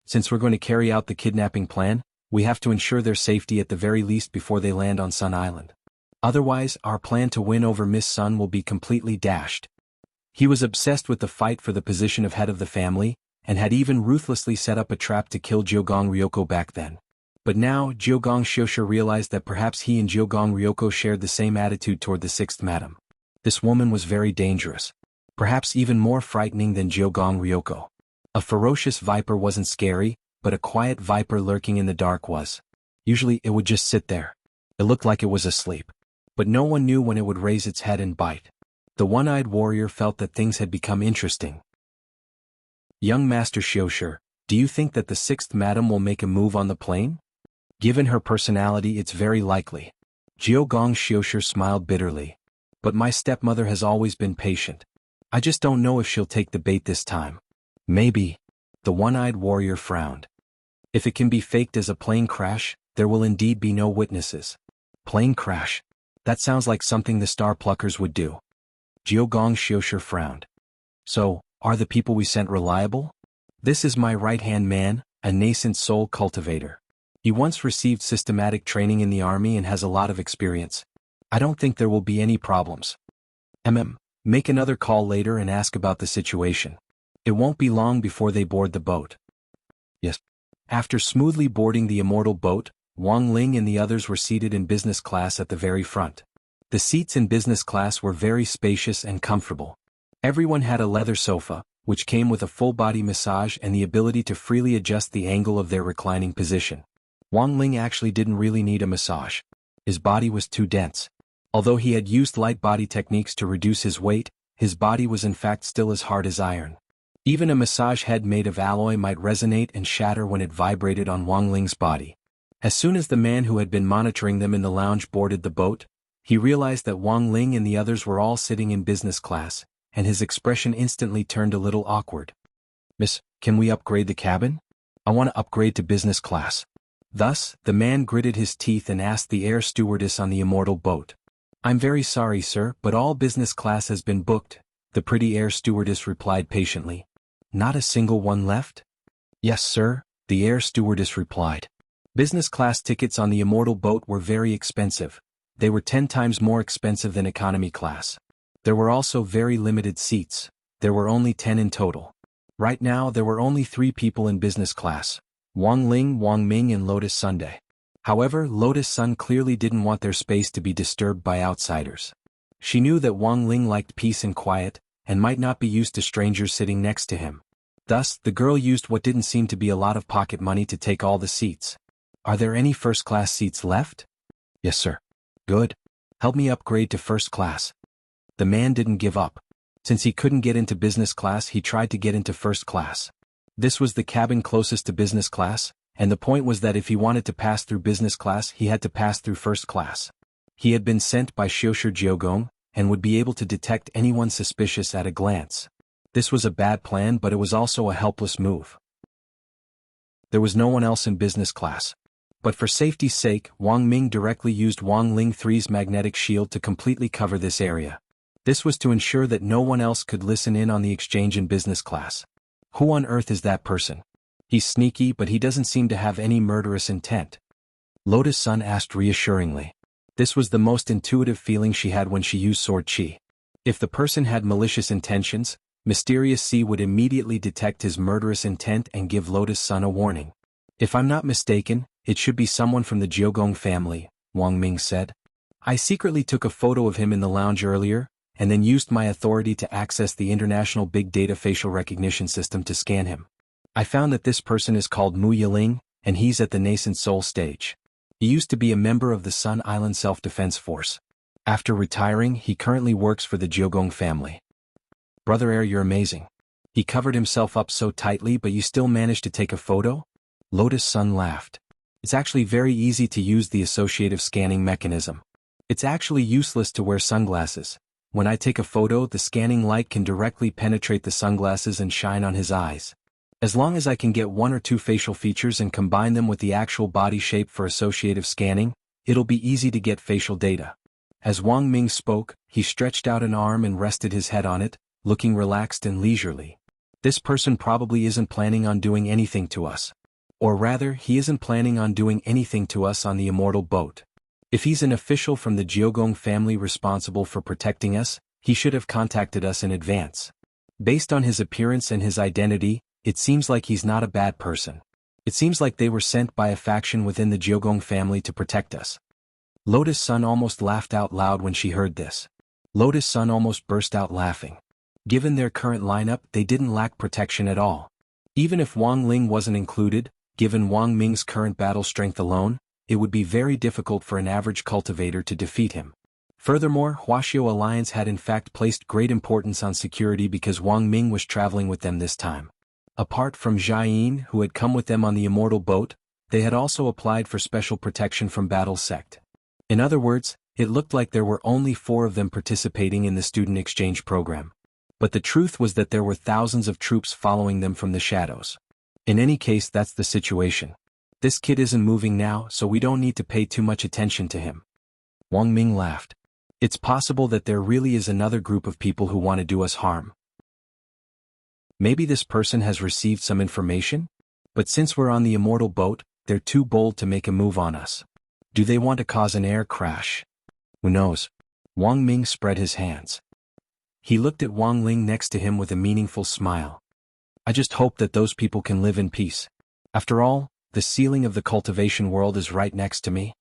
Since we're going to carry out the kidnapping plan, we have to ensure their safety at the very least before they land on Sun Island. Otherwise, our plan to win over Miss Sun will be completely dashed. He was obsessed with the fight for the position of head of the family, and had even ruthlessly set up a trap to kill Jiogong Ryoko back then. But now, Jiogong Xiushi realized that perhaps he and Jiogong Ryoko shared the same attitude toward the sixth madam. This woman was very dangerous. Perhaps even more frightening than Jiogong Ryoko. A ferocious viper wasn't scary, but a quiet viper lurking in the dark was. Usually it would just sit there. It looked like it was asleep. But no one knew when it would raise its head and bite. The one-eyed warrior felt that things had become interesting. Young Master Xiushi, do you think that the sixth madam will make a move on the plane? Given her personality, it's very likely. Jiogong Xiushi smiled bitterly. But my stepmother has always been patient. I just don't know if she'll take the bait this time. Maybe. The one-eyed warrior frowned. If it can be faked as a plane crash, there will indeed be no witnesses. Plane crash? That sounds like something the star pluckers would do. Jiogong Xiushi frowned. So, are the people we sent reliable? This is my right-hand man, a nascent soul cultivator. He once received systematic training in the army and has a lot of experience. I don't think there will be any problems. Make another call later and ask about the situation. It won't be long before they board the boat. Yes. After smoothly boarding the immortal boat, Wang Ling and the others were seated in business class at the very front. The seats in business class were very spacious and comfortable. Everyone had a leather sofa, which came with a full-body massage and the ability to freely adjust the angle of their reclining position. Wang Ling actually didn't really need a massage. His body was too dense. Although he had used light body techniques to reduce his weight, his body was in fact still as hard as iron. Even a massage head made of alloy might resonate and shatter when it vibrated on Wang Ling's body. As soon as the man who had been monitoring them in the lounge boarded the boat, he realized that Wang Ling and the others were all sitting in business class, and his expression instantly turned a little awkward. Miss, can we upgrade the cabin? I want to upgrade to business class. Thus, the man gritted his teeth and asked the air stewardess on the immortal boat. I'm very sorry, sir, but all business class has been booked, the pretty air stewardess replied patiently. Not a single one left? Yes, sir, the air stewardess replied. Business class tickets on the immortal boat were very expensive. They were 10 times more expensive than economy class. There were also very limited seats. There were only 10 in total. Right now there were only 3 people in business class. Wang Ling, Wang Ming and Lotus Sunday. However, Lotus Sun clearly didn't want their space to be disturbed by outsiders. She knew that Wang Ling liked peace and quiet, and might not be used to strangers sitting next to him. Thus, the girl used what didn't seem to be a lot of pocket money to take all the seats. Are there any first-class seats left? Yes, sir. Good. Help me upgrade to first class. The man didn't give up. Since he couldn't get into business class, he tried to get into first class. This was the cabin closest to business class, and the point was that if he wanted to pass through business class, he had to pass through first class. He had been sent by Xiushi Jiogong, and would be able to detect anyone suspicious at a glance. This was a bad plan, but it was also a helpless move. There was no one else in business class. But for safety's sake, Wang Ming directly used Wang Ling 3's magnetic shield to completely cover this area. This was to ensure that no one else could listen in on the exchange in business class. Who on earth is that person? He's sneaky, but he doesn't seem to have any murderous intent. Lotus Sun asked reassuringly. This was the most intuitive feeling she had when she used Sword Chi. If the person had malicious intentions, Mysterious C would immediately detect his murderous intent and give Lotus Sun a warning. If I'm not mistaken, it should be someone from the Jiogong family, Wang Ming said. I secretly took a photo of him in the lounge earlier, and then used my authority to access the International Big Data Facial Recognition System to scan him. I found that this person is called Mu Yiling, and he's at the nascent soul stage. He used to be a member of the Sun Island Self-Defense Force. After retiring, he currently works for the Jiogong family. Brother Air, you're amazing. He covered himself up so tightly, but you still managed to take a photo? Lotus Sun laughed. It's actually very easy to use the associative scanning mechanism. It's actually useless to wear sunglasses. When I take a photo, the scanning light can directly penetrate the sunglasses and shine on his eyes. As long as I can get one or two facial features and combine them with the actual body shape for associative scanning, it'll be easy to get facial data. As Wang Ming spoke, he stretched out an arm and rested his head on it, looking relaxed and leisurely. This person probably isn't planning on doing anything to us. Or rather, he isn't planning on doing anything to us on the immortal boat. If he's an official from the Jiogong family responsible for protecting us, he should have contacted us in advance. Based on his appearance and his identity, it seems like he's not a bad person. It seems like they were sent by a faction within the Jiogong family to protect us. Lotus Sun almost laughed out loud when she heard this. Lotus Sun almost burst out laughing. Given their current lineup, they didn't lack protection at all. Even if Wang Ling wasn't included, given Wang Ming's current battle strength alone, it would be very difficult for an average cultivator to defeat him. Furthermore, Huaxiao Alliance had in fact placed great importance on security because Wang Ming was traveling with them this time. Apart from Jiayin, who had come with them on the immortal boat, they had also applied for special protection from Battle Sect. In other words, it looked like there were only 4 of them participating in the student exchange program. But the truth was that there were thousands of troops following them from the shadows. In any case, that's the situation. This kid isn't moving now, so we don't need to pay too much attention to him. Wang Ming laughed. It's possible that there really is another group of people who want to do us harm. Maybe this person has received some information? But since we're on the immortal boat, they're too bold to make a move on us. Do they want to cause an air crash? Who knows? Wang Ming spread his hands. He looked at Wang Ling next to him with a meaningful smile. I just hope that those people can live in peace. After all, the ceiling of the cultivation world is right next to me.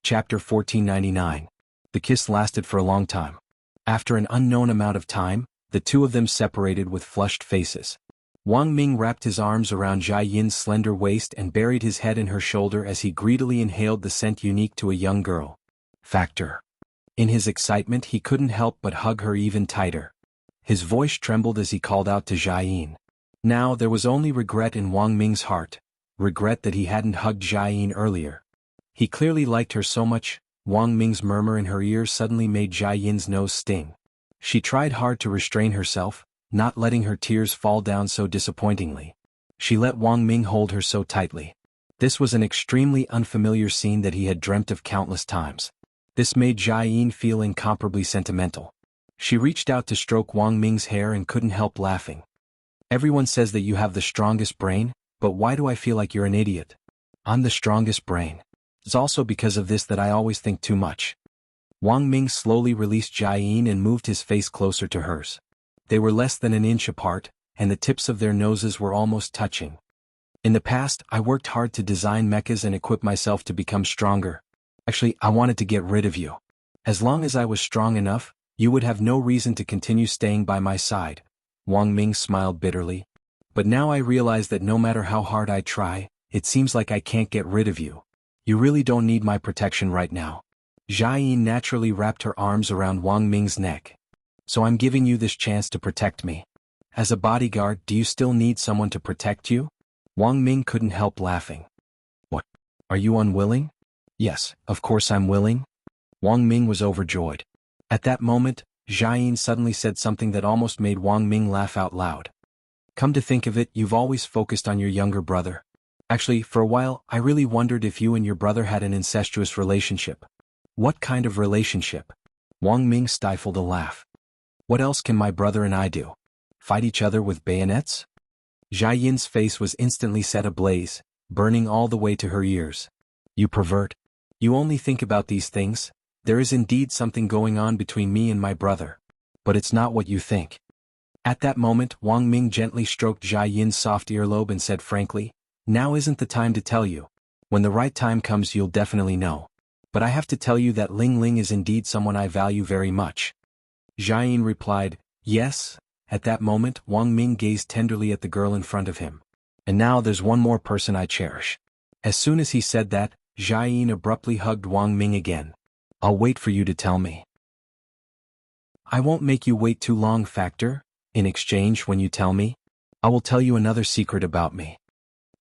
Chapter 1499. The kiss lasted for a long time. After an unknown amount of time, the two of them separated with flushed faces. Wang Ming wrapped his arms around Jia Yin's slender waist and buried his head in her shoulder as he greedily inhaled the scent unique to a young girl. Factor. In his excitement, he couldn't help but hug her even tighter. His voice trembled as he called out to Jia Yin. Now there was only regret in Wang Ming's heart, regret that he hadn't hugged Jia Yin earlier. He clearly liked her so much. Wang Ming's murmur in her ear suddenly made Jia Yin's nose sting. She tried hard to restrain herself, not letting her tears fall down so disappointingly. She let Wang Ming hold her so tightly. This was an extremely unfamiliar scene that he had dreamt of countless times. This made Jia Yin feel incomparably sentimental. She reached out to stroke Wang Ming's hair and couldn't help laughing. Everyone says that you have the strongest brain, but why do I feel like you're an idiot? I'm the strongest brain. It's also because of this that I always think too much. Wang Ming slowly released Jia Yin and moved his face closer to hers. They were less than an inch apart, and the tips of their noses were almost touching. In the past, I worked hard to design mechas and equip myself to become stronger. Actually, I wanted to get rid of you. As long as I was strong enough, you would have no reason to continue staying by my side. Wang Ming smiled bitterly. But now I realize that no matter how hard I try, it seems like I can't get rid of you. You really don't need my protection right now. Jia Yin naturally wrapped her arms around Wang Ming's neck. So I'm giving you this chance to protect me. As a bodyguard, do you still need someone to protect you? Wang Ming couldn't help laughing. What? Are you unwilling? Yes, of course I'm willing. Wang Ming was overjoyed. At that moment, Jia Yin suddenly said something that almost made Wang Ming laugh out loud. Come to think of it, you've always focused on your younger brother. Actually, for a while, I really wondered if you and your brother had an incestuous relationship. What kind of relationship? Wang Ming stifled a laugh. What else can my brother and I do? Fight each other with bayonets? Jia Yin's face was instantly set ablaze, burning all the way to her ears. You pervert. You only think about these things. There is indeed something going on between me and my brother. But it's not what you think. At that moment, Wang Ming gently stroked Jia Yin's soft earlobe and said frankly, now isn't the time to tell you. When the right time comes you'll definitely know. But I have to tell you that Ling Ling is indeed someone I value very much. Jiayin replied, yes. At that moment Wang Ming gazed tenderly at the girl in front of him. And now there's one more person I cherish. As soon as he said that, Jiayin abruptly hugged Wang Ming again. I'll wait for you to tell me. I won't make you wait too long, Factor. In exchange, when you tell me, I will tell you another secret about me.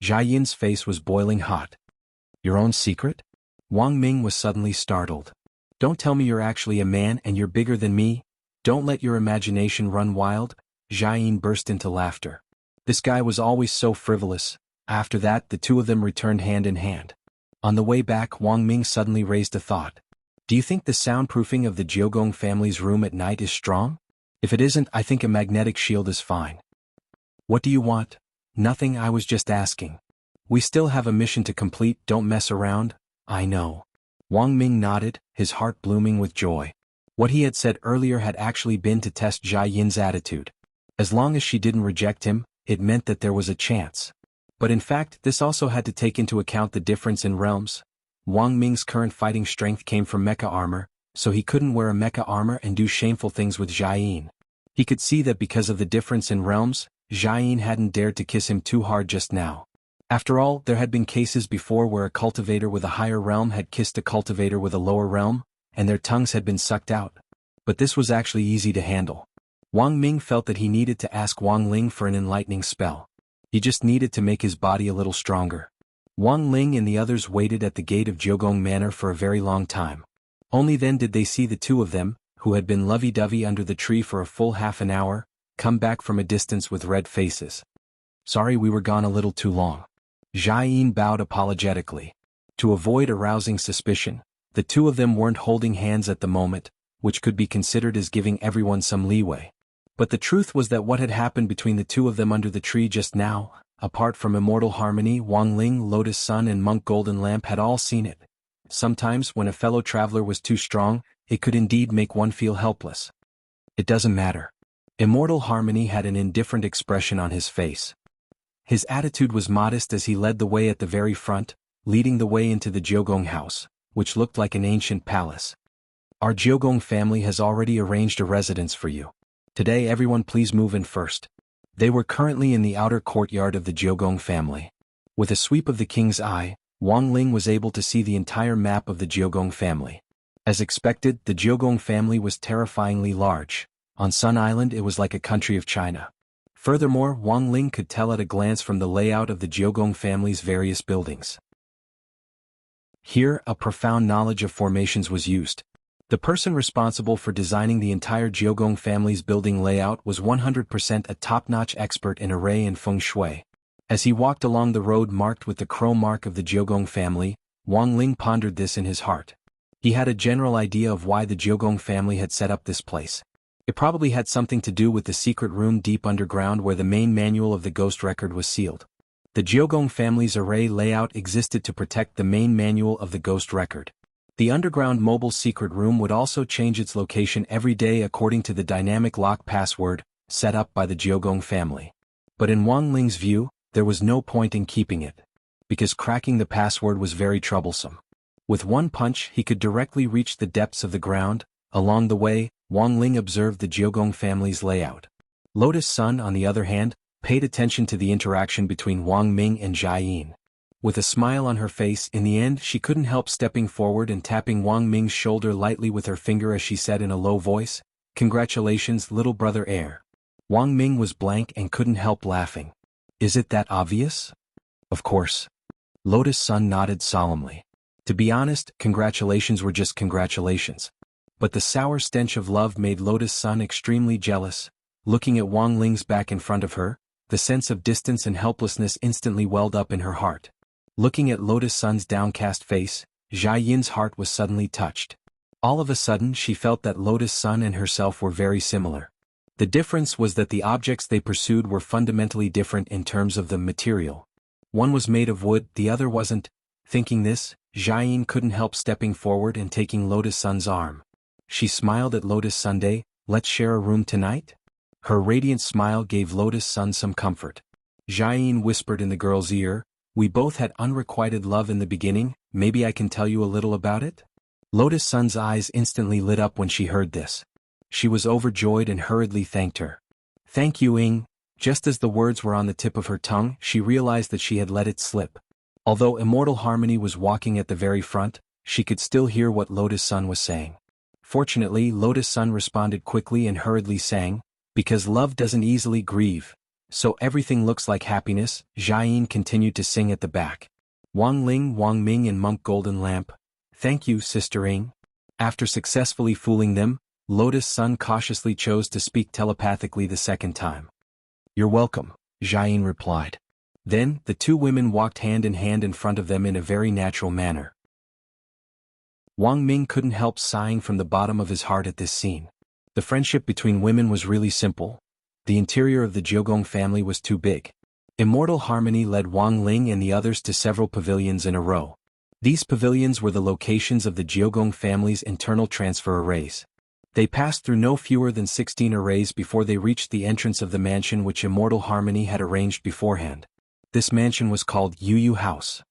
Jiayin's face was boiling hot. Your own secret? Wang Ming was suddenly startled. Don't tell me you're actually a man and you're bigger than me. Don't let your imagination run wild. Jiayin burst into laughter. This guy was always so frivolous. After that, the two of them returned hand in hand. On the way back, Wang Ming suddenly raised a thought. Do you think the soundproofing of the Jiogong family's room at night is strong? If it isn't, I think a magnetic shield is fine. What do you want? Nothing, I was just asking. We still have a mission to complete, don't mess around. I know. Wang Ming nodded, his heart blooming with joy. What he had said earlier had actually been to test Jiayin's attitude. As long as she didn't reject him, it meant that there was a chance. But in fact, this also had to take into account the difference in realms. Wang Ming's current fighting strength came from mecha armor, so he couldn't wear a mecha armor and do shameful things with Jiayin. He could see that because of the difference in realms, Jiayin hadn't dared to kiss him too hard just now. After all, there had been cases before where a cultivator with a higher realm had kissed a cultivator with a lower realm, and their tongues had been sucked out. But this was actually easy to handle. Wang Ming felt that he needed to ask Wang Ling for an enlightening spell. He just needed to make his body a little stronger. Wang Ling and the others waited at the gate of Jiogong Manor for a very long time. Only then did they see the two of them, who had been lovey-dovey under the tree for a full half an hour, come back from a distance with red faces. Sorry we were gone a little too long. Jiayin bowed apologetically. To avoid arousing suspicion, the two of them weren't holding hands at the moment, which could be considered as giving everyone some leeway. But the truth was that what had happened between the two of them under the tree just now, apart from Immortal Harmony, Wang Ling, Lotus Sun and Monk Golden Lamp had all seen it. Sometimes, when a fellow traveler was too strong, it could indeed make one feel helpless. It doesn't matter. Immortal Harmony had an indifferent expression on his face. His attitude was modest as he led the way at the very front, leading the way into the Jiogong house, which looked like an ancient palace. Our Jiogong family has already arranged a residence for you. Today everyone please move in first. They were currently in the outer courtyard of the Jiogong family. With a sweep of the king's eye, Wang Ling was able to see the entire map of the Jiogong family. As expected, the Jiogong family was terrifyingly large. On Sun Island it was like a country of China. Furthermore, Wang Ling could tell at a glance from the layout of the Jiogong family's various buildings. Here, a profound knowledge of formations was used. The person responsible for designing the entire Jiogong family's building layout was 100% a top-notch expert in array and feng shui. As he walked along the road marked with the crow mark of the Jiogong family, Wang Ling pondered this in his heart. He had a general idea of why the Jiogong family had set up this place. It probably had something to do with the secret room deep underground where the main manual of the ghost record was sealed. The Jiogong family's array layout existed to protect the main manual of the ghost record. The underground mobile secret room would also change its location every day according to the dynamic lock password set up by the Jiogong family. But in Wang Ling's view, there was no point in keeping it, because cracking the password was very troublesome. With one punch he could directly reach the depths of the ground. Along the way, Wang Ling observed the Jiogong family's layout. Lotus Sun, on the other hand, paid attention to the interaction between Wang Ming and Jiayin. With a smile on her face, in the end she couldn't help stepping forward and tapping Wang Ming's shoulder lightly with her finger as she said in a low voice, "Congratulations, little brother heir." Wang Ming was blank and couldn't help laughing. Is it that obvious? Of course. Lotus Sun nodded solemnly. To be honest, congratulations were just congratulations. But the sour stench of love made Lotus Sun extremely jealous. Looking at Wang Ling's back in front of her, the sense of distance and helplessness instantly welled up in her heart. Looking at Lotus Sun's downcast face, Jiayin's heart was suddenly touched. All of a sudden she felt that Lotus Sun and herself were very similar. The difference was that the objects they pursued were fundamentally different in terms of the material. One was made of wood, the other wasn't. Thinking this, Jiayin couldn't help stepping forward and taking Lotus Sun's arm. She smiled at Lotus Sunday. "Let's share a room tonight?" Her radiant smile gave Lotus Sun some comfort. Jiayin whispered in the girl's ear, We both had unrequited love in the beginning, maybe I can tell you a little about it? Lotus Sun's eyes instantly lit up when she heard this. She was overjoyed and hurriedly thanked her. Thank you, Ing. Just as the words were on the tip of her tongue, she realized that she had let it slip. Although Immortal Harmony was walking at the very front, she could still hear what Lotus Sun was saying. Fortunately, Lotus Sun responded quickly and hurriedly sang, because love doesn't easily grieve. So everything looks like happiness. Jiayin continued to sing at the back. Wang Ling, Wang Ming and Monk Golden Lamp. Thank you, Sister Ing. After successfully fooling them, Lotus Sun cautiously chose to speak telepathically the second time. You're welcome, Jiayin replied. Then, the two women walked hand in hand in front of them in a very natural manner. Wang Ming couldn't help sighing from the bottom of his heart at this scene. The friendship between women was really simple. The interior of the Jiogong family was too big. Immortal Harmony led Wang Ling and the others to several pavilions in a row. These pavilions were the locations of the Jiogong family's internal transfer arrays. They passed through no fewer than 16 arrays before they reached the entrance of the mansion which Immortal Harmony had arranged beforehand. This mansion was called Yu House.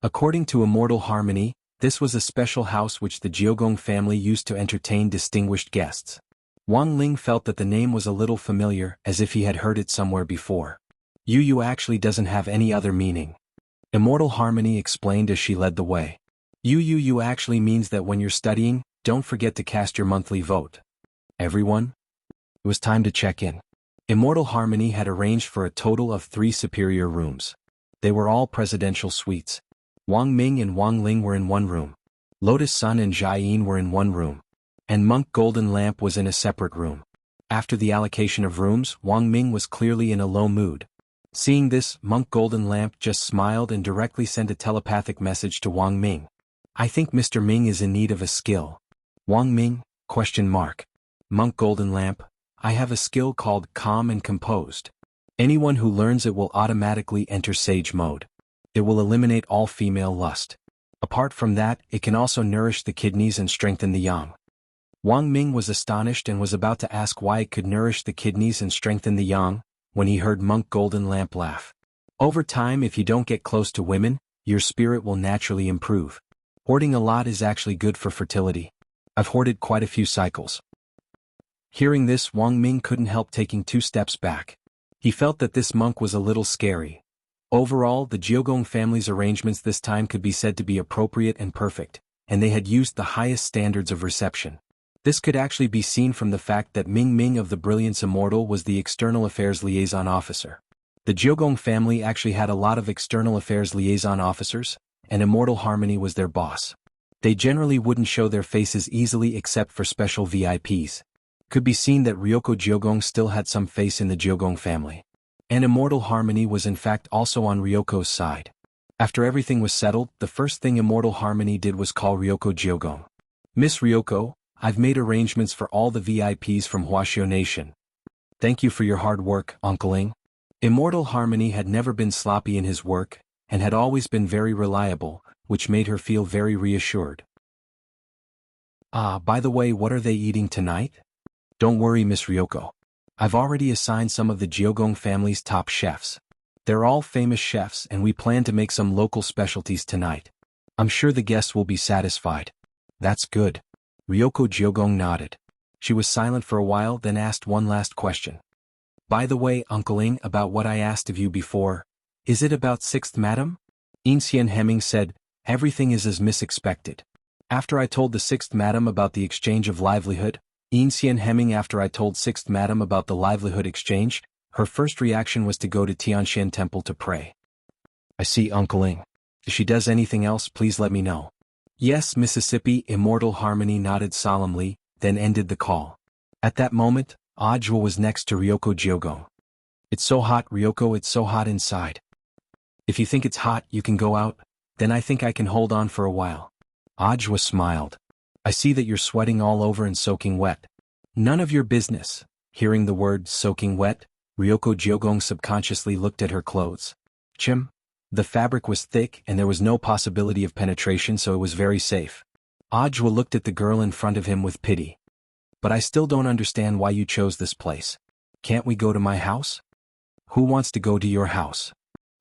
According to Immortal Harmony, this was a special house which the Jiogong family used to entertain distinguished guests. Wang Ling felt that the name was a little familiar, as if he had heard it somewhere before. Yu actually doesn't have any other meaning. Immortal Harmony explained as she led the way. Yu actually means that when you're studying, don't forget to cast your monthly vote. Everyone? It was time to check in. Immortal Harmony had arranged for a total of 3 superior rooms. They were all presidential suites. Wang Ming and Wang Ling were in one room. Lotus Sun and Jiayin were in one room. And Monk Golden Lamp was in a separate room. After the allocation of rooms, Wang Ming was clearly in a low mood. Seeing this, Monk Golden Lamp just smiled and directly sent a telepathic message to Wang Ming. I think Mr. Ming is in need of a skill. Wang Ming? ? Monk Golden Lamp, I have a skill called Calm and Composed. Anyone who learns it will automatically enter Sage mode. It will eliminate all female lust. Apart from that, it can also nourish the kidneys and strengthen the yang. Wang Ming was astonished and was about to ask why it could nourish the kidneys and strengthen the yang, when he heard Monk Golden Lamp laugh. Over time, if you don't get close to women, your spirit will naturally improve. Hoarding a lot is actually good for fertility. I've hoarded quite a few cycles. Hearing this, Wang Ming couldn't help taking 2 steps back. He felt that this monk was a little scary. Overall, the Jiogong family's arrangements this time could be said to be appropriate and perfect, and they had used the highest standards of reception. This could actually be seen from the fact that Ming Ming of the Brilliance Immortal was the External Affairs Liaison Officer. The Jiogong family actually had a lot of External Affairs Liaison Officers, and Immortal Harmony was their boss. They generally wouldn't show their faces easily except for special VIPs. Could be seen that Ryoko Jiogong still had some face in the Jiogong family. And Immortal Harmony was in fact also on Ryoko's side. After everything was settled, the first thing Immortal Harmony did was call Ryoko Jiogong. Miss Ryoko, I've made arrangements for all the VIPs from Huaxiao Nation. Thank you for your hard work, Uncle Ing. Immortal Harmony had never been sloppy in his work, and had always been very reliable, which made her feel very reassured. By the way, what are they eating tonight? Don't worry, Miss Ryoko. I've already assigned some of the Jiogong family's top chefs. They're all famous chefs and we plan to make some local specialties tonight. I'm sure the guests will be satisfied. That's good. Ryoko Jiogong nodded. She was silent for a while, then asked one last question. By the way, Uncle Ing, about what I asked of you before, is it about 6th Madam? Xian Hemming said, everything is as Miss expected. After I told the 6th Madam about the exchange of livelihood, Xian Hemming after I told 6th Madam about the livelihood exchange, her first reaction was to go to Tianshan Temple to pray. I see, Uncle Ing. If she does anything else, please let me know. Yes, Mississippi. Immortal Harmony nodded solemnly, then ended the call. At that moment, Ajwa was next to Ryoko Jiogong. It's so hot, Ryoko, it's so hot inside. If you think it's hot, you can go out, then I think I can hold on for a while. Ajwa smiled. I see that you're sweating all over and soaking wet. None of your business. Hearing the word soaking wet, Ryoko Jiogong subconsciously looked at her clothes. Chim. The fabric was thick and there was no possibility of penetration, so it was very safe. Ajwa looked at the girl in front of him with pity. But I still don't understand why you chose this place. Can't we go to my house? Who wants to go to your house?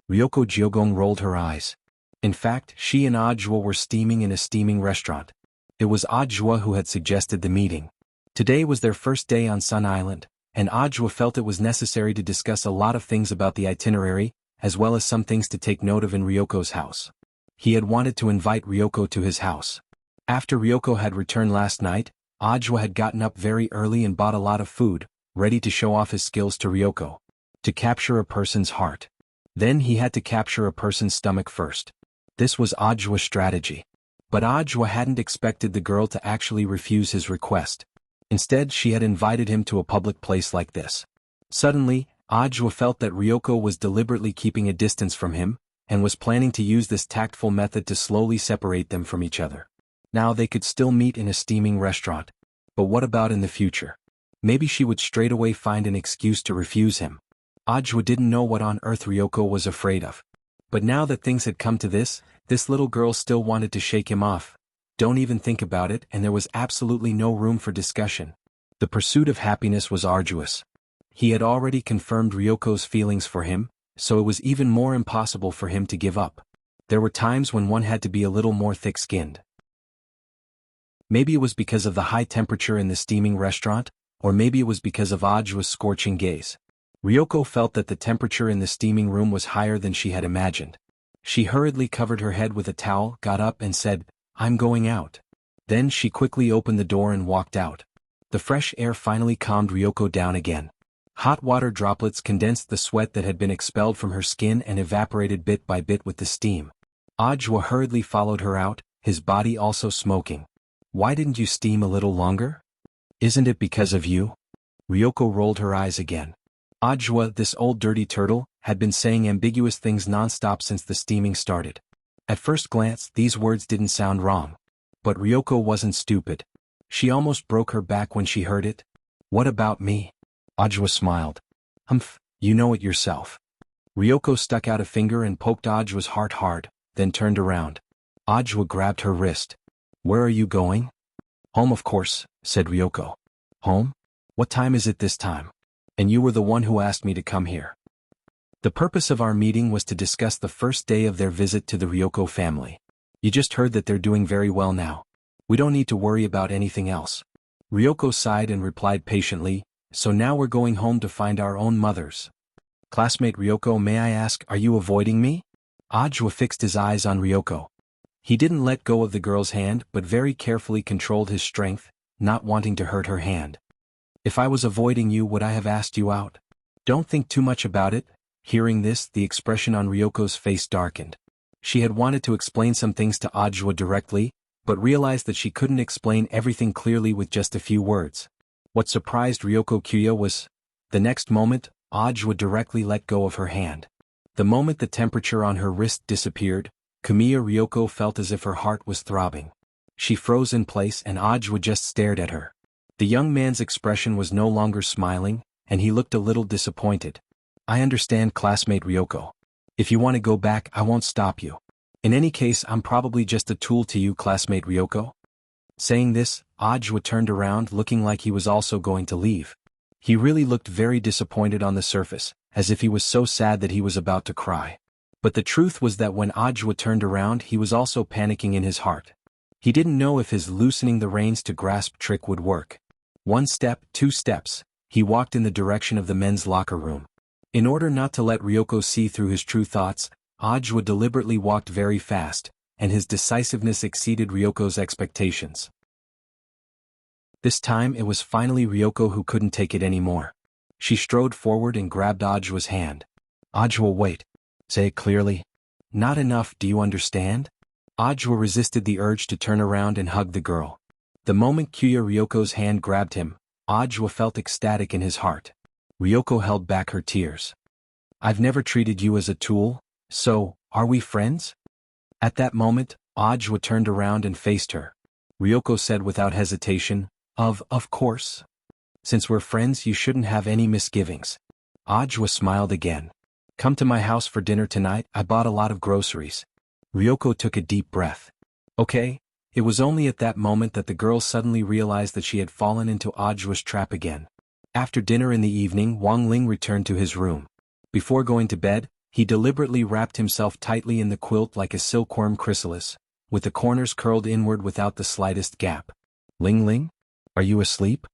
Ryoko Jiogong rolled her eyes. In fact, she and Ajwa were steaming in a steaming restaurant. It was Ajwa who had suggested the meeting. Today was their first day on Sun Island, and Ajwa felt it was necessary to discuss a lot of things about the itinerary, as well as some things to take note of in Ryoko's house. He had wanted to invite Ryoko to his house. After Ryoko had returned last night, Ajwa had gotten up very early and bought a lot of food, ready to show off his skills to Ryoko. To capture a person's heart. Then he had to capture a person's stomach first. This was Ajwa's strategy. But Ajwa hadn't expected the girl to actually refuse his request. Instead, she had invited him to a public place like this. Suddenly, Ajwa felt that Ryoko was deliberately keeping a distance from him, and was planning to use this tactful method to slowly separate them from each other. Now they could still meet in a steaming restaurant. But what about in the future? Maybe she would straight away find an excuse to refuse him. Ajwa didn't know what on earth Ryoko was afraid of. But now that things had come to this little girl still wanted to shake him off. Don't even think about it, and there was absolutely no room for discussion. The pursuit of happiness was arduous. He had already confirmed Ryoko's feelings for him, so it was even more impossible for him to give up. There were times when one had to be a little more thick-skinned. Maybe it was because of the high temperature in the steaming restaurant, or maybe it was because of Ajwa's scorching gaze. Ryoko felt that the temperature in the steaming room was higher than she had imagined. She hurriedly covered her head with a towel, got up and said, "I'm going out." Then she quickly opened the door and walked out. The fresh air finally calmed Ryoko down again. Hot water droplets condensed the sweat that had been expelled from her skin and evaporated bit by bit with the steam. Ajwa hurriedly followed her out, his body also smoking. "Why didn't you steam a little longer? Isn't it because of you?" Ryoko rolled her eyes again. Ajwa, this old dirty turtle, had been saying ambiguous things non-stop since the steaming started. At first glance, these words didn't sound wrong. But Ryoko wasn't stupid. She almost broke her back when she heard it. "What about me?" Ajwa smiled. "Humph, you know it yourself." Ryoko stuck out a finger and poked Ajwa's heart hard, then turned around. Ajwa grabbed her wrist. "Where are you going?" "Home, of course," said Ryoko. "Home? What time is it this time? And you were the one who asked me to come here." The purpose of our meeting was to discuss the first day of their visit to the Ryoko family. "You just heard that they're doing very well now. We don't need to worry about anything else." Ryoko sighed and replied patiently, "So now we're going home to find our own mothers." "Classmate Ryoko, may I ask, are you avoiding me?" Ajwa fixed his eyes on Ryoko. He didn't let go of the girl's hand but very carefully controlled his strength, not wanting to hurt her hand. "If I was avoiding you, would I have asked you out? Don't think too much about it." Hearing this, the expression on Ryoko's face darkened. She had wanted to explain some things to Ajwa directly, but realized that she couldn't explain everything clearly with just a few words. What surprised Ryoko Kuya was, the next moment, Ajwa directly let go of her hand. The moment the temperature on her wrist disappeared, Kamiya Ryoko felt as if her heart was throbbing. She froze in place and Ajwa just stared at her. The young man's expression was no longer smiling, and he looked a little disappointed. "I understand, classmate Ryoko. If you want to go back, I won't stop you. In any case, I'm probably just a tool to you, classmate Ryoko." Saying this, Ajwa turned around looking like he was also going to leave. He really looked very disappointed on the surface, as if he was so sad that he was about to cry. But the truth was that when Ajwa turned around, he was also panicking in his heart. He didn't know if his loosening the reins to grasp trick would work. 1 step, 2 steps, he walked in the direction of the men's locker room. In order not to let Ryoko see through his true thoughts, Ajwa deliberately walked very fast, and his decisiveness exceeded Ryoko's expectations. This time it was finally Ryoko who couldn't take it anymore. She strode forward and grabbed Ajwa's hand. "Ajwa, wait. Say it clearly. Not enough, do you understand?" Ajwa resisted the urge to turn around and hug the girl. The moment Kuya Ryoko's hand grabbed him, Ajwa felt ecstatic in his heart. Ryoko held back her tears. "I've never treated you as a tool, so, are we friends?" At that moment, Ajwa turned around and faced her. Ryoko said without hesitation, Of course. Since we're friends, you shouldn't have any misgivings." Ajwa smiled again. "Come to my house for dinner tonight, I bought a lot of groceries." Ryoko took a deep breath. "Okay." It was only at that moment that the girl suddenly realized that she had fallen into Ajwa's trap again. After dinner in the evening, Wang Ling returned to his room. Before going to bed, He deliberately wrapped himself tightly in the quilt like a silkworm chrysalis, with the corners curled inward without the slightest gap. Ling Ling? Are you asleep?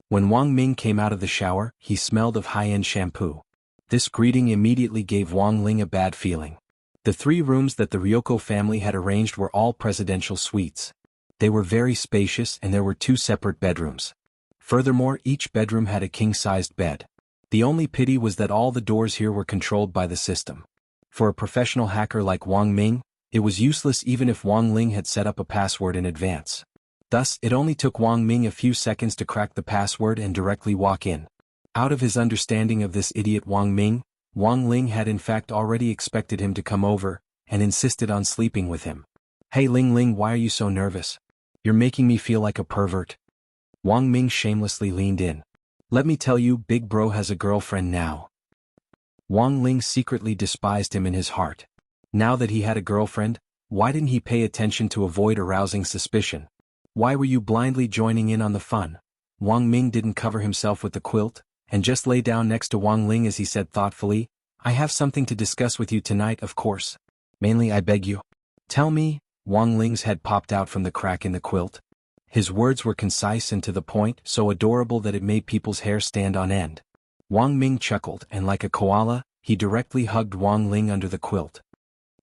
When Wang Ming came out of the shower, he smelled of high-end shampoo. This greeting immediately gave Wang Ling a bad feeling. The 3 rooms that the Ryoko family had arranged were all presidential suites. They were very spacious and there were 2 separate bedrooms. Furthermore, each bedroom had a king-sized bed. The only pity was that all the doors here were controlled by the system. For a professional hacker like Wang Ming, it was useless even if Wang Ling had set up a password in advance. Thus, it only took Wang Ming a few seconds to crack the password and directly walk in. Out of his understanding of this idiot Wang Ming, Wang Ling had in fact already expected him to come over, and insisted on sleeping with him. Hey Ling Ling, why are you so nervous? You're making me feel like a pervert. Wang Ming shamelessly leaned in. Let me tell you, big bro has a girlfriend now. Wang Ling secretly despised him in his heart. Now that he had a girlfriend, why didn't he pay attention to avoid arousing suspicion? Why were you blindly joining in on the fun? Wang Ming didn't cover himself with the quilt, and just lay down next to Wang Ling as he said thoughtfully, I have something to discuss with you tonight, of course. Mainly I beg you. Tell me. Wang Ling's head popped out from the crack in the quilt. His words were concise and to the point, so adorable that it made people's hair stand on end. Wang Ming chuckled and like a koala, he directly hugged Wang Ling under the quilt.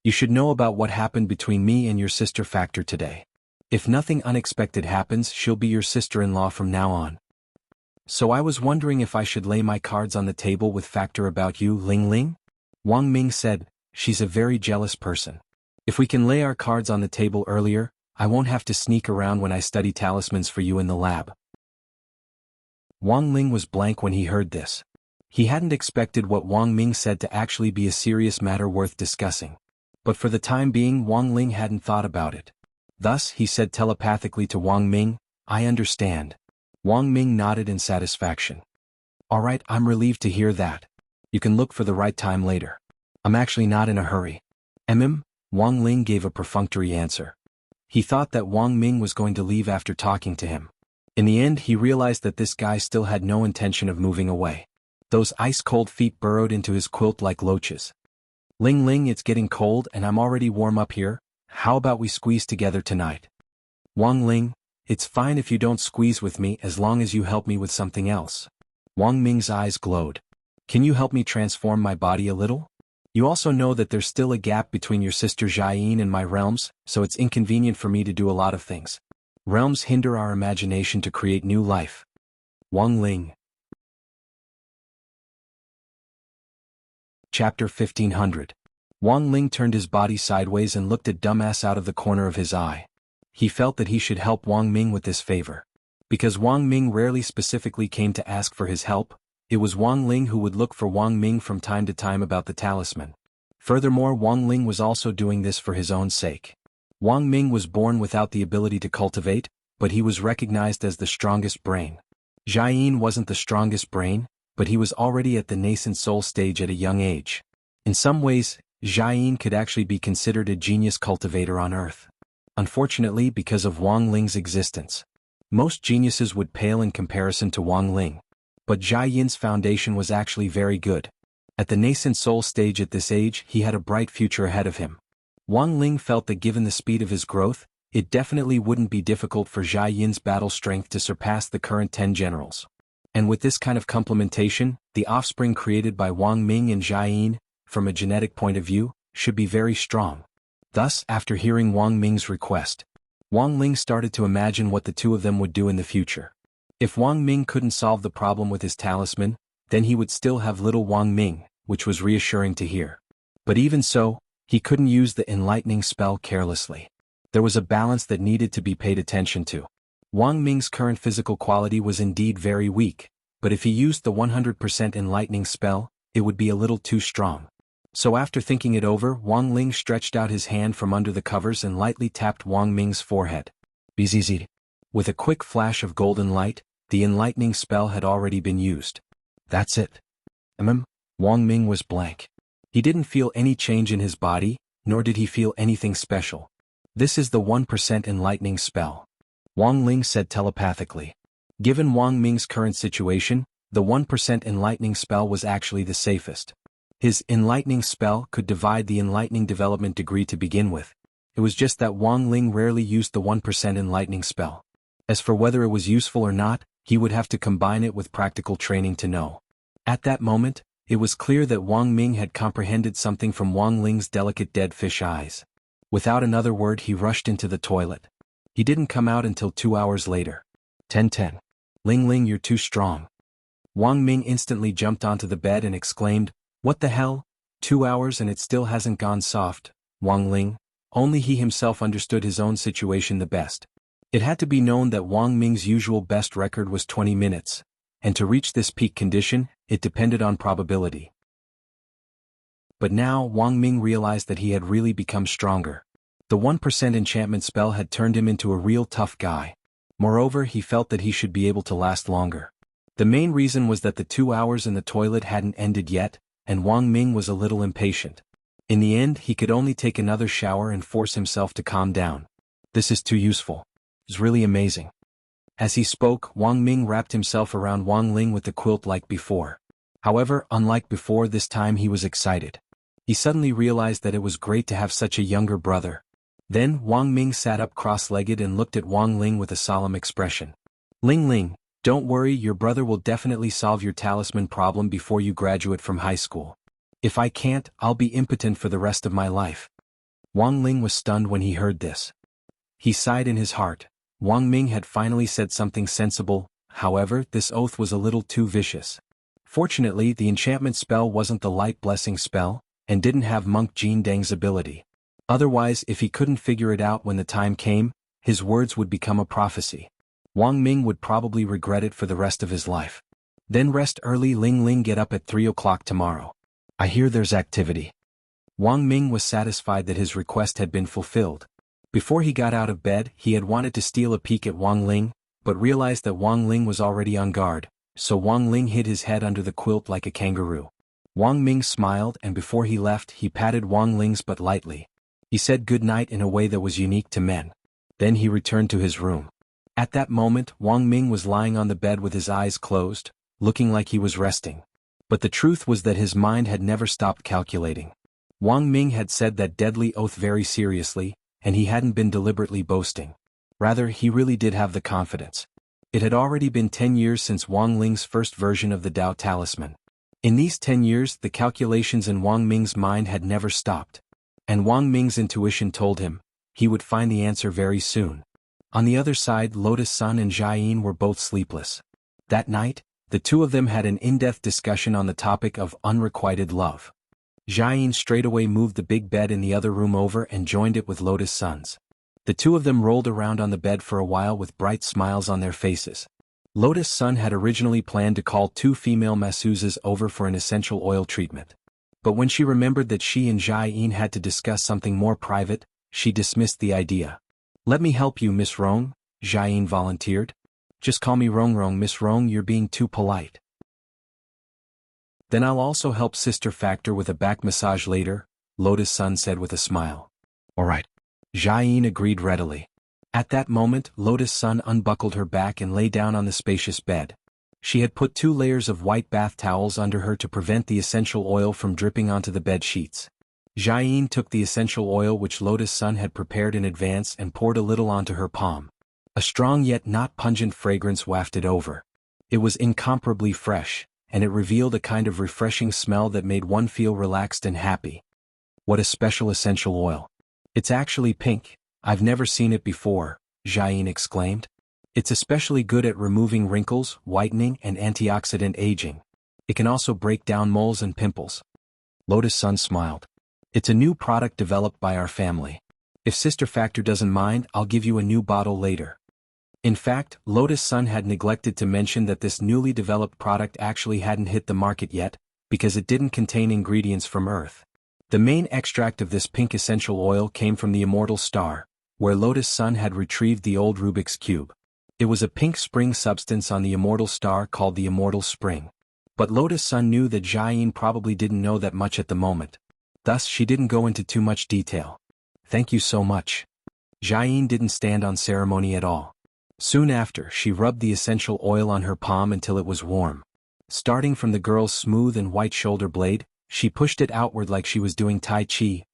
You should know about what happened between me and your sister Factor today. If nothing unexpected happens, she'll be your sister-in-law from now on. So I was wondering if I should lay my cards on the table with Factor about you, Ling Ling? Wang Ming said, she's a very jealous person. If we can lay our cards on the table earlier, I won't have to sneak around when I study talismans for you in the lab. Wang Ling was blank when he heard this. He hadn't expected what Wang Ming said to actually be a serious matter worth discussing. But for the time being, Wang Ling hadn't thought about it. Thus, he said telepathically to Wang Ming, I understand. Wang Ming nodded in satisfaction. Alright, I'm relieved to hear that. You can look for the right time later. I'm actually not in a hurry. Wang Ling gave a perfunctory answer. He thought that Wang Ming was going to leave after talking to him. In the end, he realized that this guy still had no intention of moving away. Those ice-cold feet burrowed into his quilt like loaches. Ling Ling, it's getting cold and I'm already warm up here. How about we squeeze together tonight? Wang Ling, it's fine if you don't squeeze with me as long as you help me with something else. Wang Ming's eyes glowed. Can you help me transform my body a little? You also know that there's still a gap between your sister Jiayin and my realms, so it's inconvenient for me to do a lot of things. Realms hinder our imagination to create new life. Wang Ling. Chapter 1500. Wang Ling turned his body sideways and looked at Dumbass out of the corner of his eye. He felt that he should help Wang Ming with this favor. Because Wang Ming rarely specifically came to ask for his help, it was Wang Ling who would look for Wang Ming from time to time about the talisman. Furthermore, Wang Ling was also doing this for his own sake. Wang Ming was born without the ability to cultivate, but he was recognized as the strongest brain. Jiayin wasn't the strongest brain, but he was already at the nascent soul stage at a young age. In some ways, Jiayin could actually be considered a genius cultivator on Earth. Unfortunately, because of Wang Ling's existence, most geniuses would pale in comparison to Wang Ling. But Jiayin's foundation was actually very good. At the nascent soul stage at this age, he had a bright future ahead of him. Wang Ling felt that given the speed of his growth, it definitely wouldn't be difficult for Jiayin's battle strength to surpass the current 10 generals. And with this kind of complementation, the offspring created by Wang Ming and Jiayin, from a genetic point of view, should be very strong. Thus, after hearing Wang Ming's request, Wang Ling started to imagine what the two of them would do in the future. If Wang Ming couldn't solve the problem with his talisman, then he would still have little Wang Ming, which was reassuring to hear. But even so, he couldn't use the enlightening spell carelessly. There was a balance that needed to be paid attention to. Wang Ming's current physical quality was indeed very weak, but if he used the 100% enlightening spell, it would be a little too strong. So after thinking it over, Wang Ling stretched out his hand from under the covers and lightly tapped Wang Ming's forehead. Bzzz. With a quick flash of golden light, the enlightening spell had already been used. That's it. Wang Ming was blank. He didn't feel any change in his body, nor did he feel anything special. This is the 1% enlightening spell. Wang Ling said telepathically. Given Wang Ming's current situation, the 1% enlightening spell was actually the safest. His enlightening spell could divide the enlightening development degree to begin with. It was just that Wang Ling rarely used the 1% enlightening spell. As for whether it was useful or not, he would have to combine it with practical training to know. At that moment, it was clear that Wang Ming had comprehended something from Wang Ling's delicate dead fish eyes. Without another word, he rushed into the toilet. He didn't come out until 2 hours later. 10:10. Ling Ling, you're too strong. Wang Ming instantly jumped onto the bed and exclaimed, "What the hell? 2 hours and it still hasn't gone soft, Wang Ling." Only he himself understood his own situation the best. It had to be known that Wang Ming's usual best record was 20 minutes, and to reach this peak condition, it depended on probability. But now Wang Ming realized that he had really become stronger. The 1% enchantment spell had turned him into a real tough guy. Moreover, he felt that he should be able to last longer. The main reason was that the 2 hours in the toilet hadn't ended yet, and Wang Ming was a little impatient. In the end, he could only take another shower and force himself to calm down. This is too useful. It's really amazing. As he spoke, Wang Ming wrapped himself around Wang Ling with the quilt like before. However, unlike before, this time he was excited. He suddenly realized that it was great to have such a younger brother. Then Wang Ming sat up cross-legged and looked at Wang Ling with a solemn expression. "Ling Ling, don't worry, your brother will definitely solve your talisman problem before you graduate from high school. If I can't, I'll be impotent for the rest of my life." Wang Ling was stunned when he heard this. He sighed in his heart. Wang Ming had finally said something sensible. However, this oath was a little too vicious. Fortunately, the enchantment spell wasn't the light blessing spell, and didn't have Monk Jin Dang's ability. Otherwise, if he couldn't figure it out when the time came, his words would become a prophecy. Wang Ming would probably regret it for the rest of his life. Then rest early, Ling Ling, get up at 3 o'clock tomorrow. I hear there's activity. Wang Ming was satisfied that his request had been fulfilled. Before he got out of bed, he had wanted to steal a peek at Wang Ling, but realized that Wang Ling was already on guard, so Wang Ling hid his head under the quilt like a kangaroo. Wang Ming smiled, and before he left, he patted Wang Ling's butt lightly. He said good night in a way that was unique to men. Then he returned to his room. At that moment, Wang Ming was lying on the bed with his eyes closed, looking like he was resting. But the truth was that his mind had never stopped calculating. Wang Ming had said that deadly oath very seriously, and he hadn't been deliberately boasting. Rather, he really did have the confidence. It had already been 10 years since Wang Ling's first version of the Dao Talisman. In these 10 years, the calculations in Wang Ming's mind had never stopped. And Wang Ming's intuition told him, he would find the answer very soon. On the other side, Lotus Sun and Jiayin were both sleepless. That night, the two of them had an in-depth discussion on the topic of unrequited love. Jiayin straightaway moved the big bed in the other room over and joined it with Lotus Sun's. The two of them rolled around on the bed for a while with bright smiles on their faces. Lotus Sun had originally planned to call 2 female masseuses over for an essential oil treatment. But when she remembered that she and Jiayin had to discuss something more private, she dismissed the idea. "Let me help you, Miss Rong," Jiayin volunteered. "Just call me Rong Rong, Miss Rong, you're being too polite." "Then I'll also help Sister Factor with a back massage later," Lotus Sun said with a smile. "All right." Jiayin agreed readily. At that moment, Lotus Sun unbuckled her back and lay down on the spacious bed. She had put 2 layers of white bath towels under her to prevent the essential oil from dripping onto the bed sheets. Jiayin took the essential oil which Lotus Sun had prepared in advance and poured a little onto her palm. A strong yet not pungent fragrance wafted over. It was incomparably fresh, and it revealed a kind of refreshing smell that made one feel relaxed and happy. What a special essential oil. "It's actually pink. I've never seen it before," Jiayin exclaimed. "It's especially good at removing wrinkles, whitening, and antioxidant aging. It can also break down moles and pimples." Lotus Sun smiled. "It's a new product developed by our family. If Sister Factor doesn't mind, I'll give you a new bottle later." In fact, Lotus Sun had neglected to mention that this newly developed product actually hadn't hit the market yet, because it didn't contain ingredients from Earth. The main extract of this pink essential oil came from the Immortal Star, where Lotus Sun had retrieved the old Rubik's Cube. It was a pink spring substance on the Immortal Star called the Immortal Spring. But Lotus Sun knew that Jiayin probably didn't know that much at the moment. Thus, she didn't go into too much detail. "Thank you so much." Jiayin didn't stand on ceremony at all. Soon after, she rubbed the essential oil on her palm until it was warm. Starting from the girl's smooth and white shoulder blade, She pushed it outward like she was doing Tai Chi.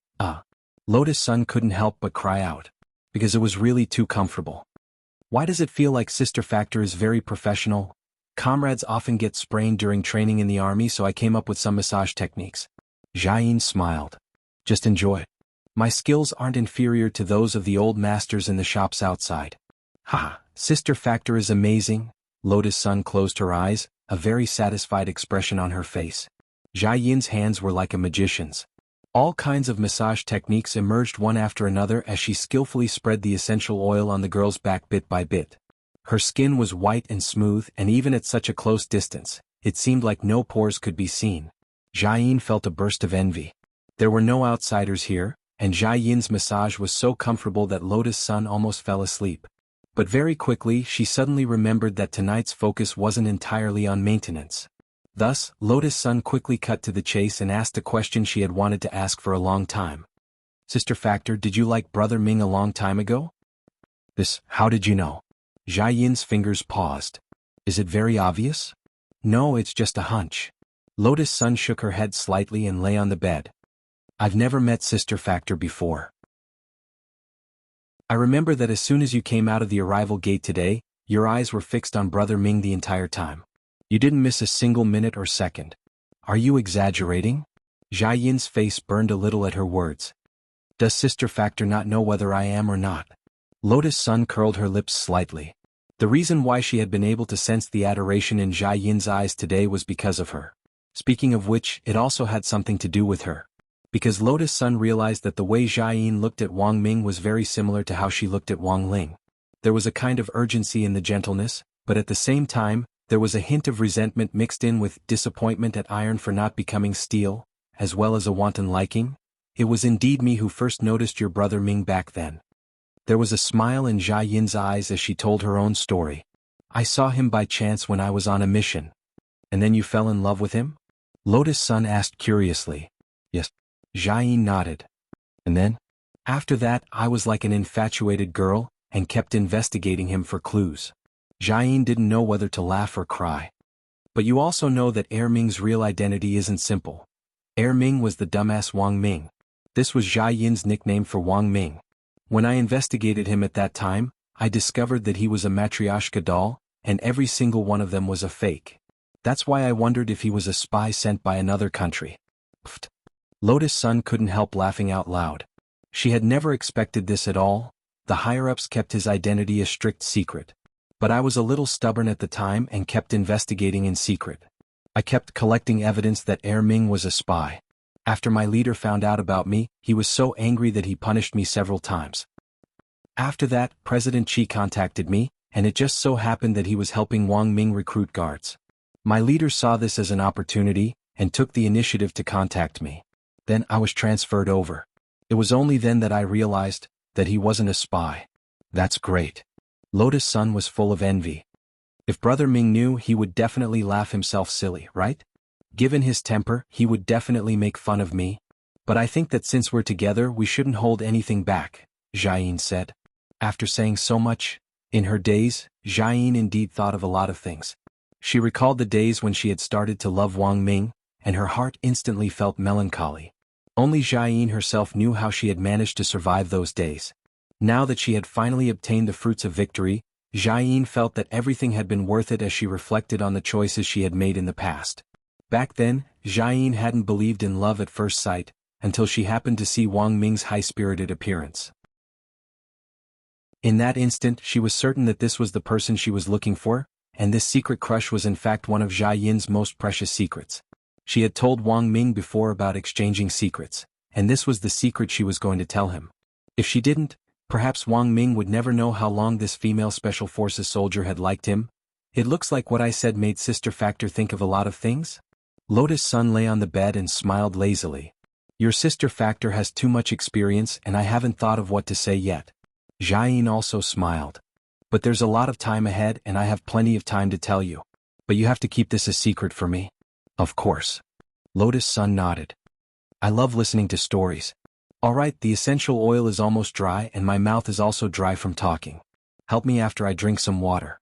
Lotus Sun couldn't help but cry out. Because it was really too comfortable. Why does it feel like Sister Factor is very professional? Comrades often get sprained during training in the army, so I came up with some massage techniques. Jiayin smiled. Just enjoy. My skills aren't inferior to those of the old masters in the shops outside. Haha, Sister Factor is amazing. Lotus Sun closed her eyes, a very satisfied expression on her face. Jiayin's hands were like a magician's. All kinds of massage techniques emerged one after another as she skillfully spread the essential oil on the girl's back bit by bit. Her skin was white and smooth, and even at such a close distance, it seemed like no pores could be seen. Jiayin felt a burst of envy. There were no outsiders here, and Jiayin's massage was so comfortable that Lotus Sun almost fell asleep. But very quickly she suddenly remembered that tonight's focus wasn't entirely on maintenance. Thus, Lotus Sun quickly cut to the chase and asked a question she had wanted to ask for a long time. Sister Factor, did you like Brother Ming a long time ago? How did you know? Jiayin's fingers paused. Is it very obvious? No, it's just a hunch. Lotus Sun shook her head slightly and lay on the bed. I've never met Sister Factor before. I remember that as soon as you came out of the arrival gate today, your eyes were fixed on Brother Ming the entire time. You didn't miss a single minute or second. Are you exaggerating? Jiayin's face burned a little at her words. Does Sister Factor not know whether I am or not? Lotus Sun curled her lips slightly. The reason why she had been able to sense the adoration in Jiayin's eyes today was because of her. Speaking of which, it also had something to do with her. Because Lotus Sun realized that the way Jiayin looked at Wang Ming was very similar to how she looked at Wang Ling. There was a kind of urgency in the gentleness, but at the same time, there was a hint of resentment mixed in with disappointment at iron for not becoming steel, as well as a wanton liking. It was indeed me who first noticed your Brother Ming back then. There was a smile in Jiayin's eyes as she told her own story. I saw him by chance when I was on a mission. And then you fell in love with him? Lotus Sun asked curiously. Yes. Jiayin nodded. And then? After that, I was like an infatuated girl, and kept investigating him for clues. Jiayin didn't know whether to laugh or cry. But you also know that Ming's real identity isn't simple. Ming was the dumbass Wang Ming. This was Jiayin's nickname for Wang Ming. When I investigated him at that time, I discovered that he was a matryoshka doll, and every single one of them was a fake. That's why I wondered if he was a spy sent by another country. Pfft. Lotus Sun couldn't help laughing out loud. She had never expected this at all. The higher-ups kept his identity a strict secret. But I was a little stubborn at the time and kept investigating in secret. I kept collecting evidence that Ming was a spy. After my leader found out about me, he was so angry that he punished me several times. After that, President Qi contacted me, and it just so happened that he was helping Wang Ming recruit guards. My leader saw this as an opportunity, and took the initiative to contact me. Then I was transferred over. It was only then that I realized that he wasn't a spy. That's great. Lotus Sun was full of envy. If Brother Ming knew, he would definitely laugh himself silly, right? Given his temper, he would definitely make fun of me. But I think that since we're together, we shouldn't hold anything back, Jiayin said. After saying so much, in her days, Jiayin indeed thought of a lot of things. She recalled the days when she had started to love Wang Ming, and her heart instantly felt melancholy. Only Jiayin herself knew how she had managed to survive those days. Now that she had finally obtained the fruits of victory, Jiayin felt that everything had been worth it as she reflected on the choices she had made in the past. Back then, Jiayin hadn't believed in love at first sight, until she happened to see Wang Ming's high-spirited appearance. In that instant, she was certain that this was the person she was looking for, and this secret crush was in fact one of Jiayin's most precious secrets. She had told Wang Ming before about exchanging secrets, and this was the secret she was going to tell him. If she didn't, perhaps Wang Ming would never know how long this female Special Forces soldier had liked him. It looks like what I said made Sister Factor think of a lot of things. Lotus Sun lay on the bed and smiled lazily. Your Sister Factor has too much experience and I haven't thought of what to say yet. Jiayin also smiled. But there's a lot of time ahead and I have plenty of time to tell you. But you have to keep this a secret for me. Of course. Lotus Sun nodded. I love listening to stories. Alright, the essential oil is almost dry and my mouth is also dry from talking. Help me after I drink some water.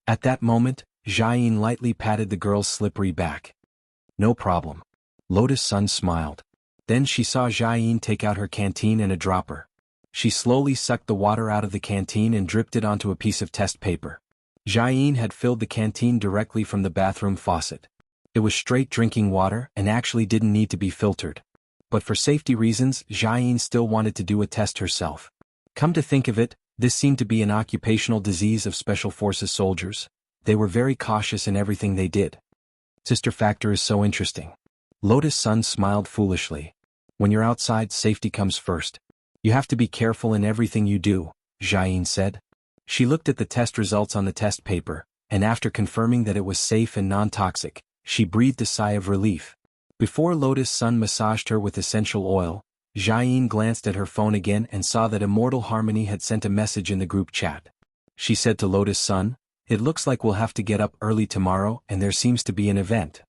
At that moment, Jiayin lightly patted the girl's slippery back. No problem. Lotus Sun smiled. Then she saw Jiayin take out her canteen and a dropper. She slowly sucked the water out of the canteen and dripped it onto a piece of test paper. Jiayin had filled the canteen directly from the bathroom faucet. It was straight drinking water and actually didn't need to be filtered. But for safety reasons, Jiayin still wanted to do a test herself. Come to think of it, this seemed to be an occupational disease of Special Forces soldiers. They were very cautious in everything they did. Sister factor is so interesting. Lotus Sun smiled foolishly. When you're outside, safety comes first. You have to be careful in everything you do, Jiayin said. She looked at the test results on the test paper, and after confirming that it was safe and non-toxic, she breathed a sigh of relief. Before Lotus Sun massaged her with essential oil, Jiayin glanced at her phone again and saw that Immortal Harmony had sent a message in the group chat. She said to Lotus Sun, "It looks like we'll have to get up early tomorrow and there seems to be an event."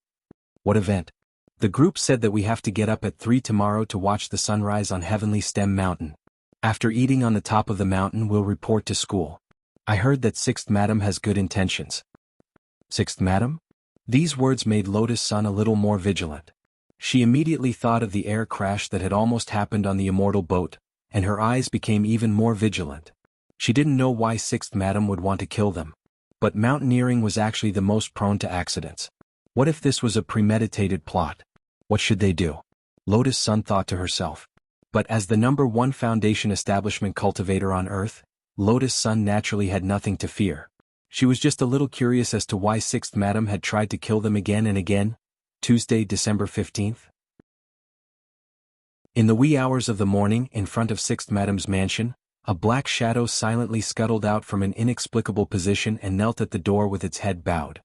"What event?" "The group said that we have to get up at 3 tomorrow to watch the sunrise on Heavenly Stem Mountain. After eating on the top of the mountain we'll report to school. I heard that 6th Madam has good intentions." "6th Madam?" These words made Lotus Sun a little more vigilant. She immediately thought of the air crash that had almost happened on the immortal boat, and her eyes became even more vigilant. She didn't know why 6th Madam would want to kill them. But mountaineering was actually the most prone to accidents. What if this was a premeditated plot? What should they do? Lotus Sun thought to herself. But as the #1 foundation establishment cultivator on Earth, Lotus Sun naturally had nothing to fear. She was just a little curious as to why 6th Madam had tried to kill them again and again. Tuesday, December 15th. In the wee hours of the morning, in front of 6th Madam's mansion, a black shadow silently scuttled out from an inexplicable position and knelt at the door with its head bowed.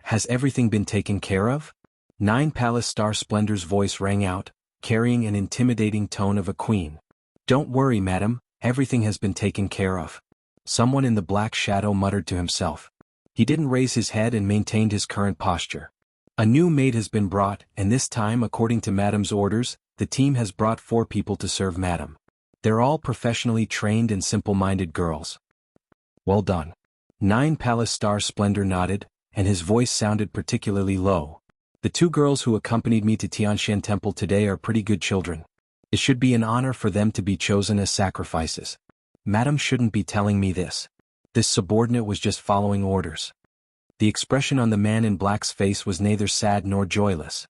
"Has everything been taken care of?" 9 Palace Star Splendor's voice rang out, carrying an intimidating tone of a queen. "Don't worry, madam, everything has been taken care of." Someone in the black shadow muttered to himself. He didn't raise his head and maintained his current posture. "A new maid has been brought, and this time, according to madam's orders, the team has brought 4 people to serve madam. They're all professionally trained and simple-minded girls." "Well done." 9 Palace Star Splendor nodded, and his voice sounded particularly low. "The 2 girls who accompanied me to Tianshan Temple today are pretty good children. It should be an honor for them to be chosen as sacrifices. Madam shouldn't be telling me this." This subordinate was just following orders. The expression on the man in black's face was neither sad nor joyless.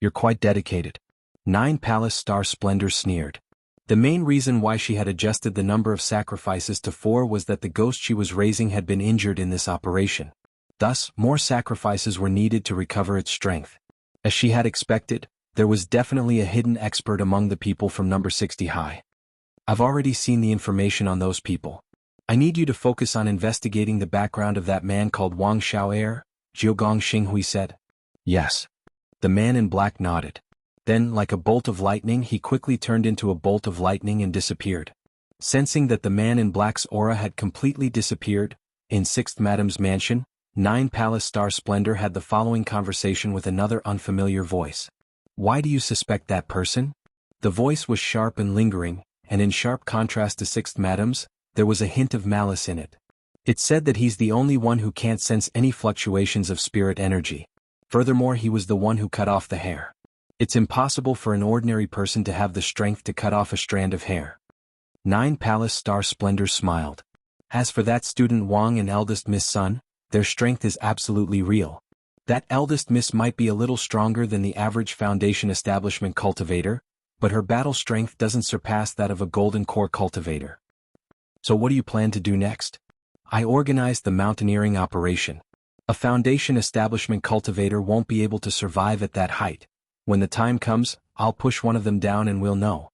"You're quite dedicated." 9 Palace Star Splendor sneered. The main reason why she had adjusted the number of sacrifices to 4 was that the ghost she was raising had been injured in this operation. Thus, more sacrifices were needed to recover its strength. As she had expected, there was definitely a hidden expert among the people from number 60 high. "I've already seen the information on those people. I need you to focus on investigating the background of that man called Wang Xiao'er," Jiugong Xinghui said. "Yes." The man in black nodded. Then, like a bolt of lightning, he quickly turned into a bolt of lightning and disappeared. Sensing that the man in black's aura had completely disappeared, in 6th Madam's mansion, 9 Palace Star Splendor had the following conversation with another unfamiliar voice. "Why do you suspect that person?" The voice was sharp and lingering, and in sharp contrast to 6th Madam's, there was a hint of malice in it. It said that he's the only one who can't sense any fluctuations of spirit energy. Furthermore, he was the one who cut off the hair. It's impossible for an ordinary person to have the strength to cut off a strand of hair. 9 Palace Star Splendor smiled. "As for that student Wang and eldest Miss Sun, their strength is absolutely real. That eldest Miss might be a little stronger than the average foundation establishment cultivator, but her battle strength doesn't surpass that of a golden core cultivator." "So what do you plan to do next?" "I organized the mountaineering operation. A foundation establishment cultivator won't be able to survive at that height. When the time comes, I'll push one of them down and we'll know."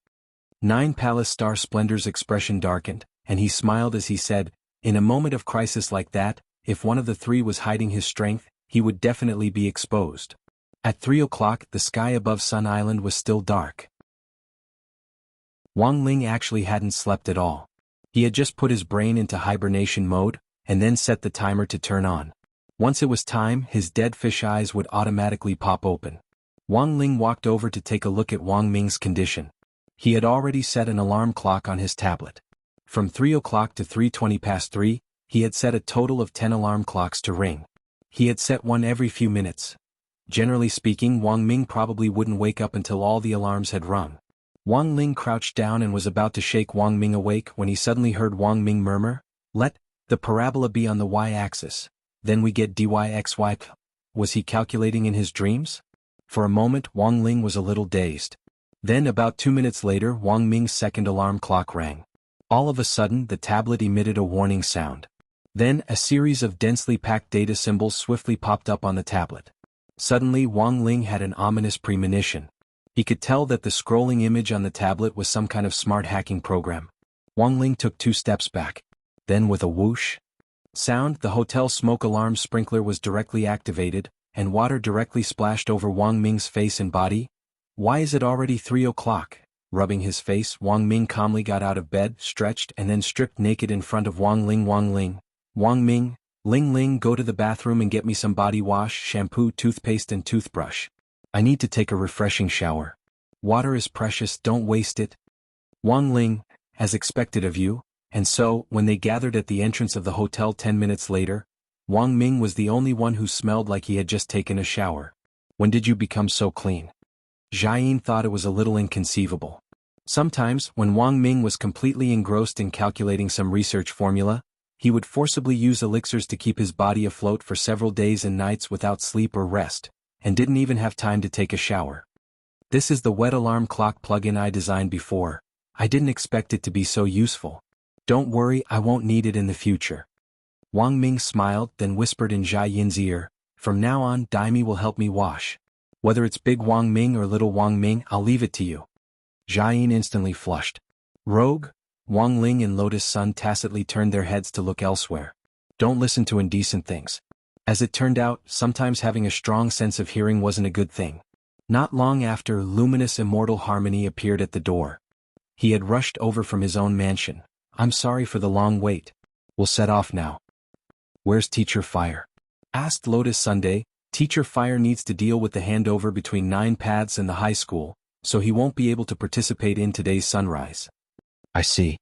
9 Palace Star Splendor's expression darkened, and he smiled as he said, "In a moment of crisis like that, if one of the 3 was hiding his strength, he would definitely be exposed." At 3 o'clock, the sky above Sun Island was still dark. Wang Ling actually hadn't slept at all. He had just put his brain into hibernation mode, and then set the timer to turn on. Once it was time, his dead fish eyes would automatically pop open. Wang Ling walked over to take a look at Wang Ming's condition. He had already set an alarm clock on his tablet. From 3 o'clock to 3:20 past 3, he had set a total of 10 alarm clocks to ring. He had set one every few minutes. Generally speaking, Wang Ming probably wouldn't wake up until all the alarms had rung. Wang Ling crouched down and was about to shake Wang Ming awake when he suddenly heard Wang Ming murmur, "Let the parabola be on the y-axis, then we get dyxy." Was he calculating in his dreams? For a moment Wang Ling was a little dazed. Then about 2 minutes later Wang Ming's second alarm clock rang. All of a sudden the tablet emitted a warning sound. Then a series of densely packed data symbols swiftly popped up on the tablet. Suddenly Wang Ling had an ominous premonition. He could tell that the scrolling image on the tablet was some kind of smart hacking program. Wang Ling took 2 steps back. Then with a whoosh sound, the hotel smoke alarm sprinkler was directly activated, and water directly splashed over Wang Ming's face and body. "Why is it already 3 o'clock? Rubbing his face, Wang Ming calmly got out of bed, stretched and then stripped naked in front of Wang Ling. "Wang Ling. Wang Ming, Ling Ling, go to the bathroom and get me some body wash, shampoo, toothpaste and toothbrush. I need to take a refreshing shower. Water is precious, don't waste it." Wang Ling, as expected of you. And so, when they gathered at the entrance of the hotel 10 minutes later, Wang Ming was the only one who smelled like he had just taken a shower. "When did you become so clean?" Jiayin thought it was a little inconceivable. Sometimes, when Wang Ming was completely engrossed in calculating some research formula, he would forcibly use elixirs to keep his body afloat for several days and nights without sleep or rest, and didn't even have time to take a shower. "This is the wet alarm clock plug-in I designed before. I didn't expect it to be so useful. Don't worry, I won't need it in the future." Wang Ming smiled, then whispered in Jiayin's ear, "From now on, Daimi will help me wash. Whether it's big Wang Ming or little Wang Ming, I'll leave it to you." Jiayin instantly flushed. "Rogue?" Wang Ling and Lotus Sun tacitly turned their heads to look elsewhere. "Don't listen to indecent things." As it turned out, sometimes having a strong sense of hearing wasn't a good thing. Not long after, luminous immortal Harmony appeared at the door. He had rushed over from his own mansion. "I'm sorry for the long wait. We'll set off now." "Where's Teacher Fire?" asked Lotus Sunday. "Teacher Fire needs to deal with the handover between 9 paths and the high school, so he won't be able to participate in today's sunrise." "I see.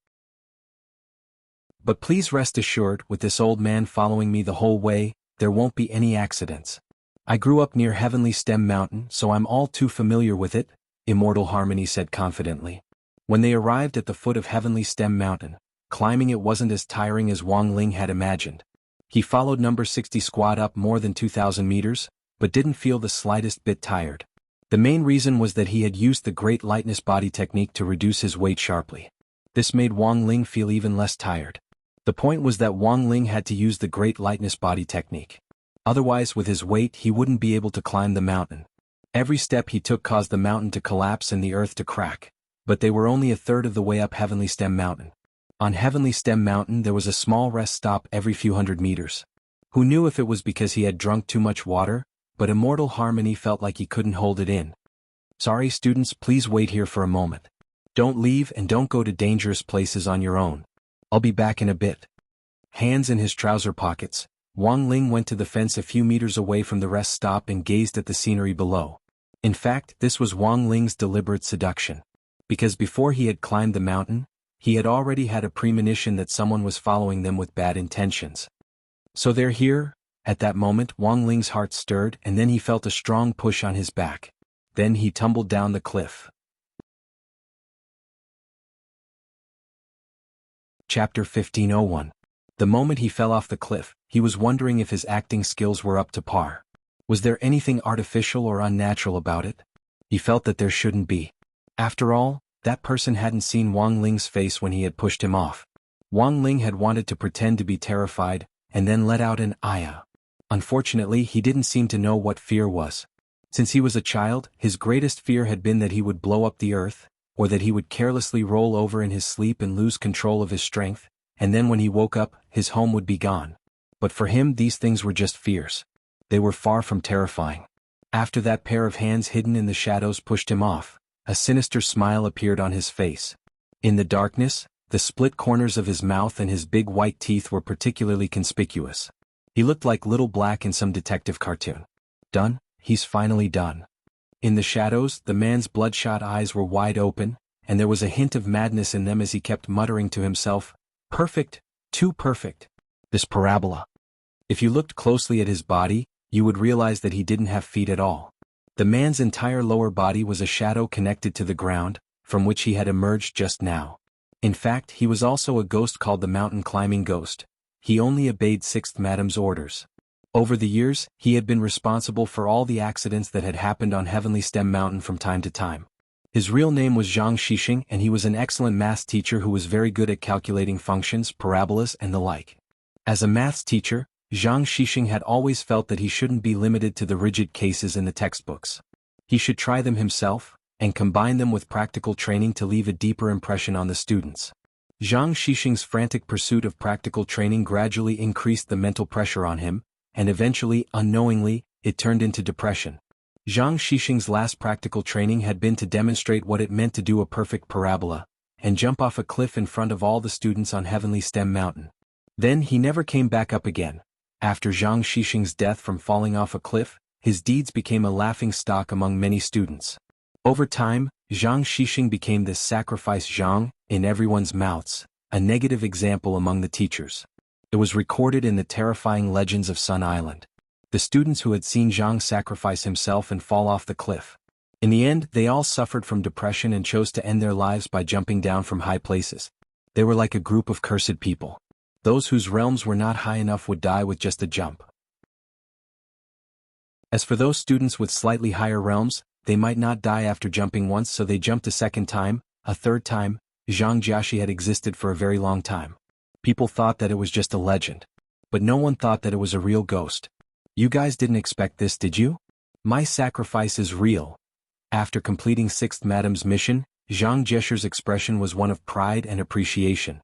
But please rest assured, with this old man following me the whole way, there won't be any accidents. I grew up near Heavenly Stem Mountain, so I'm all too familiar with it," Immortal Harmony said confidently. When they arrived at the foot of Heavenly Stem Mountain, climbing it wasn't as tiring as Wang Ling had imagined. He followed number 60 squad up more than 2,000 meters, but didn't feel the slightest bit tired. The main reason was that he had used the Great Lightness Body technique to reduce his weight sharply. This made Wang Ling feel even less tired. The point was that Wang Ling had to use the Great Lightness Body technique. Otherwise, with his weight, he wouldn't be able to climb the mountain. Every step he took caused the mountain to collapse and the earth to crack. But they were only a third of the way up Heavenly Stem Mountain. On Heavenly Stem Mountain there was a small rest stop every few hundred meters. Who knew if it was because he had drunk too much water, but Immortal Harmony felt like he couldn't hold it in. "Sorry students, please wait here for a moment. Don't leave and don't go to dangerous places on your own. I'll be back in a bit." Hands in his trouser pockets, Wang Ling went to the fence a few meters away from the rest stop and gazed at the scenery below. In fact, this was Wang Ling's deliberate seduction. Because before he had climbed the mountain, he had already had a premonition that someone was following them with bad intentions. "So they're here?" At that moment Wang Ling's heart stirred and then he felt a strong push on his back. Then he tumbled down the cliff. Chapter 1501. The moment he fell off the cliff, he was wondering if his acting skills were up to par. Was there anything artificial or unnatural about it? He felt that there shouldn't be. After all, that person hadn't seen Wang Ling's face when he had pushed him off. Wang Ling had wanted to pretend to be terrified, and then let out an "Aya." Unfortunately, he didn't seem to know what fear was. Since he was a child, his greatest fear had been that he would blow up the earth, or that he would carelessly roll over in his sleep and lose control of his strength, and then when he woke up, his home would be gone. But for him these things were just fears. They were far from terrifying. After that pair of hands hidden in the shadows pushed him off, a sinister smile appeared on his face. In the darkness, the split corners of his mouth and his big white teeth were particularly conspicuous. He looked like Little Black in some detective cartoon. Done? He's finally done. In the shadows, the man's bloodshot eyes were wide open, and there was a hint of madness in them as he kept muttering to himself, "Perfect, too perfect. This parabola." If you looked closely at his body, you would realize that he didn't have feet at all. The man's entire lower body was a shadow connected to the ground, from which he had emerged just now. In fact, he was also a ghost called the mountain climbing ghost. He only obeyed Sixth Madam's orders. Over the years, he had been responsible for all the accidents that had happened on Heavenly Stem Mountain from time to time. His real name was Zhang Xixing, and he was an excellent math teacher who was very good at calculating functions, parabolas, and the like. As a maths teacher, Zhang Xixing had always felt that he shouldn't be limited to the rigid cases in the textbooks. He should try them himself, and combine them with practical training to leave a deeper impression on the students. Zhang Xixing's frantic pursuit of practical training gradually increased the mental pressure on him, and eventually, unknowingly, it turned into depression. Zhang Xixing's last practical training had been to demonstrate what it meant to do a perfect parabola, and jump off a cliff in front of all the students on Heavenly Stem Mountain. Then he never came back up again. After Zhang Xixing's death from falling off a cliff, his deeds became a laughing stock among many students. Over time, Zhang Xixing became this sacrifice Zhang, in everyone's mouths, a negative example among the teachers. It was recorded in the terrifying legends of Sun Island. The students who had seen Zhang sacrifice himself and fall off the cliff. In the end, they all suffered from depression and chose to end their lives by jumping down from high places. They were like a group of cursed people. Those whose realms were not high enough would die with just a jump. As for those students with slightly higher realms, they might not die after jumping once, so they jumped a second time, a third time. Zhang Jiaxi had existed for a very long time. People thought that it was just a legend. But no one thought that it was a real ghost. You guys didn't expect this, did you? My sacrifice is real. After completing Sixth Madam's mission, Zhang Jiaxi's expression was one of pride and appreciation.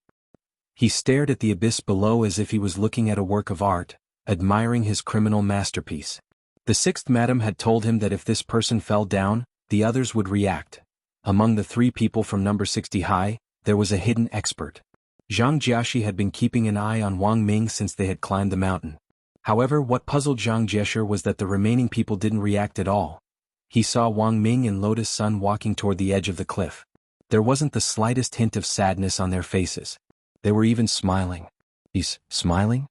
He stared at the abyss below as if he was looking at a work of art, admiring his criminal masterpiece. The Sixth Madam had told him that if this person fell down, the others would react. Among the 3 people from number 60 high, there was a hidden expert. Zhang Jiaxi had been keeping an eye on Wang Ming since they had climbed the mountain. However, what puzzled Zhang Jiaxi was that the remaining people didn't react at all. He saw Wang Ming and Lotus Sun walking toward the edge of the cliff. There wasn't the slightest hint of sadness on their faces. They were even smiling. He's smiling?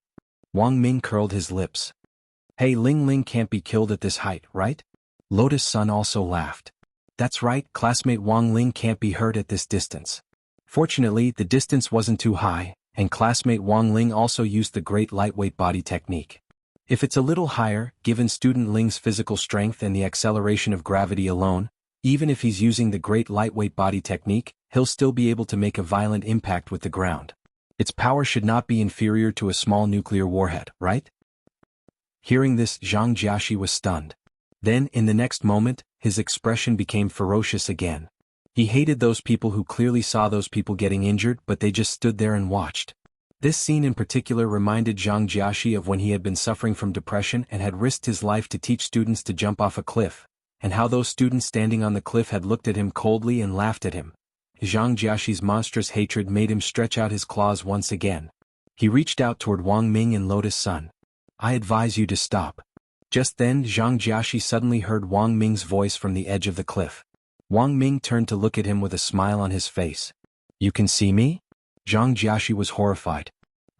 Wang Ming curled his lips. Hey, Ling Ling can't be killed at this height, right? Lotus Sun also laughed. That's right, classmate Wang Ling can't be hurt at this distance. Fortunately, the distance wasn't too high, and classmate Wang Ling also used the great lightweight body technique. If it's a little higher, given student Ling's physical strength and the acceleration of gravity alone, even if he's using the great lightweight body technique, he'll still be able to make a violent impact with the ground. Its power should not be inferior to a small nuclear warhead, right? Hearing this, Zhang Jiaxi was stunned. Then, in the next moment, his expression became ferocious again. He hated those people who clearly saw those people getting injured, but they just stood there and watched. This scene in particular reminded Zhang Jiaxi of when he had been suffering from depression and had risked his life to teach students to jump off a cliff, and how those students standing on the cliff had looked at him coldly and laughed at him. Zhang Jiaxi's monstrous hatred made him stretch out his claws once again. He reached out toward Wang Ming and Lotus Sun. I advise you to stop. Just then, Zhang Jiaxi suddenly heard Wang Ming's voice from the edge of the cliff. Wang Ming turned to look at him with a smile on his face. You can see me? Zhang Jiaxi was horrified.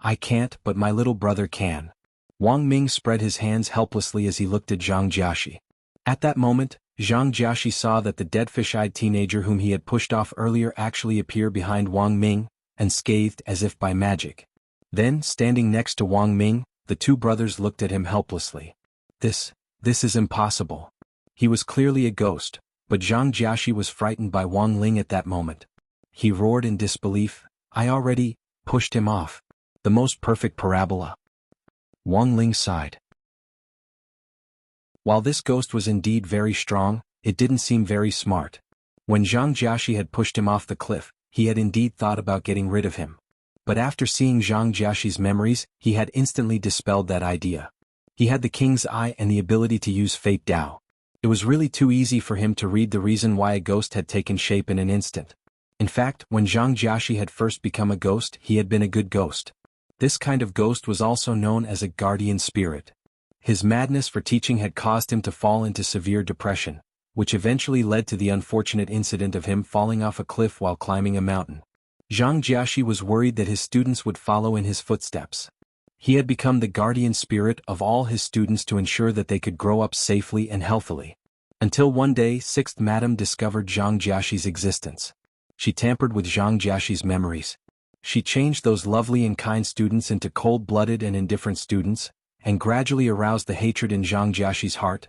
I can't, but my little brother can. Wang Ming spread his hands helplessly as he looked at Zhang Jiaxi. At that moment, Zhang Jiaxi saw that the dead fish-eyed teenager whom he had pushed off earlier actually appeared behind Wang Ming, unscathed as if by magic. Then, standing next to Wang Ming, the 2 brothers looked at him helplessly. This is impossible. He was clearly a ghost, but Zhang Jiaxi was frightened by Wang Ling at that moment. He roared in disbelief, I already pushed him off. The most perfect parabola. Wang Ling sighed. While this ghost was indeed very strong, it didn't seem very smart. When Zhang Jiaxi had pushed him off the cliff, he had indeed thought about getting rid of him. But after seeing Zhang Jiaxi's memories, he had instantly dispelled that idea. He had the king's eye and the ability to use Fate Dao. It was really too easy for him to read the reason why a ghost had taken shape in an instant. In fact, when Zhang Jiaxi had first become a ghost, he had been a good ghost. This kind of ghost was also known as a guardian spirit. His madness for teaching had caused him to fall into severe depression, which eventually led to the unfortunate incident of him falling off a cliff while climbing a mountain. Zhang Jiaxi was worried that his students would follow in his footsteps. He had become the guardian spirit of all his students to ensure that they could grow up safely and healthily. Until one day, 6th Madam discovered Zhang Jiaxi's existence. She tampered with Zhang Jiaxi's memories. She changed those lovely and kind students into cold-blooded and indifferent students, and gradually aroused the hatred in Zhang Jiaxi's heart.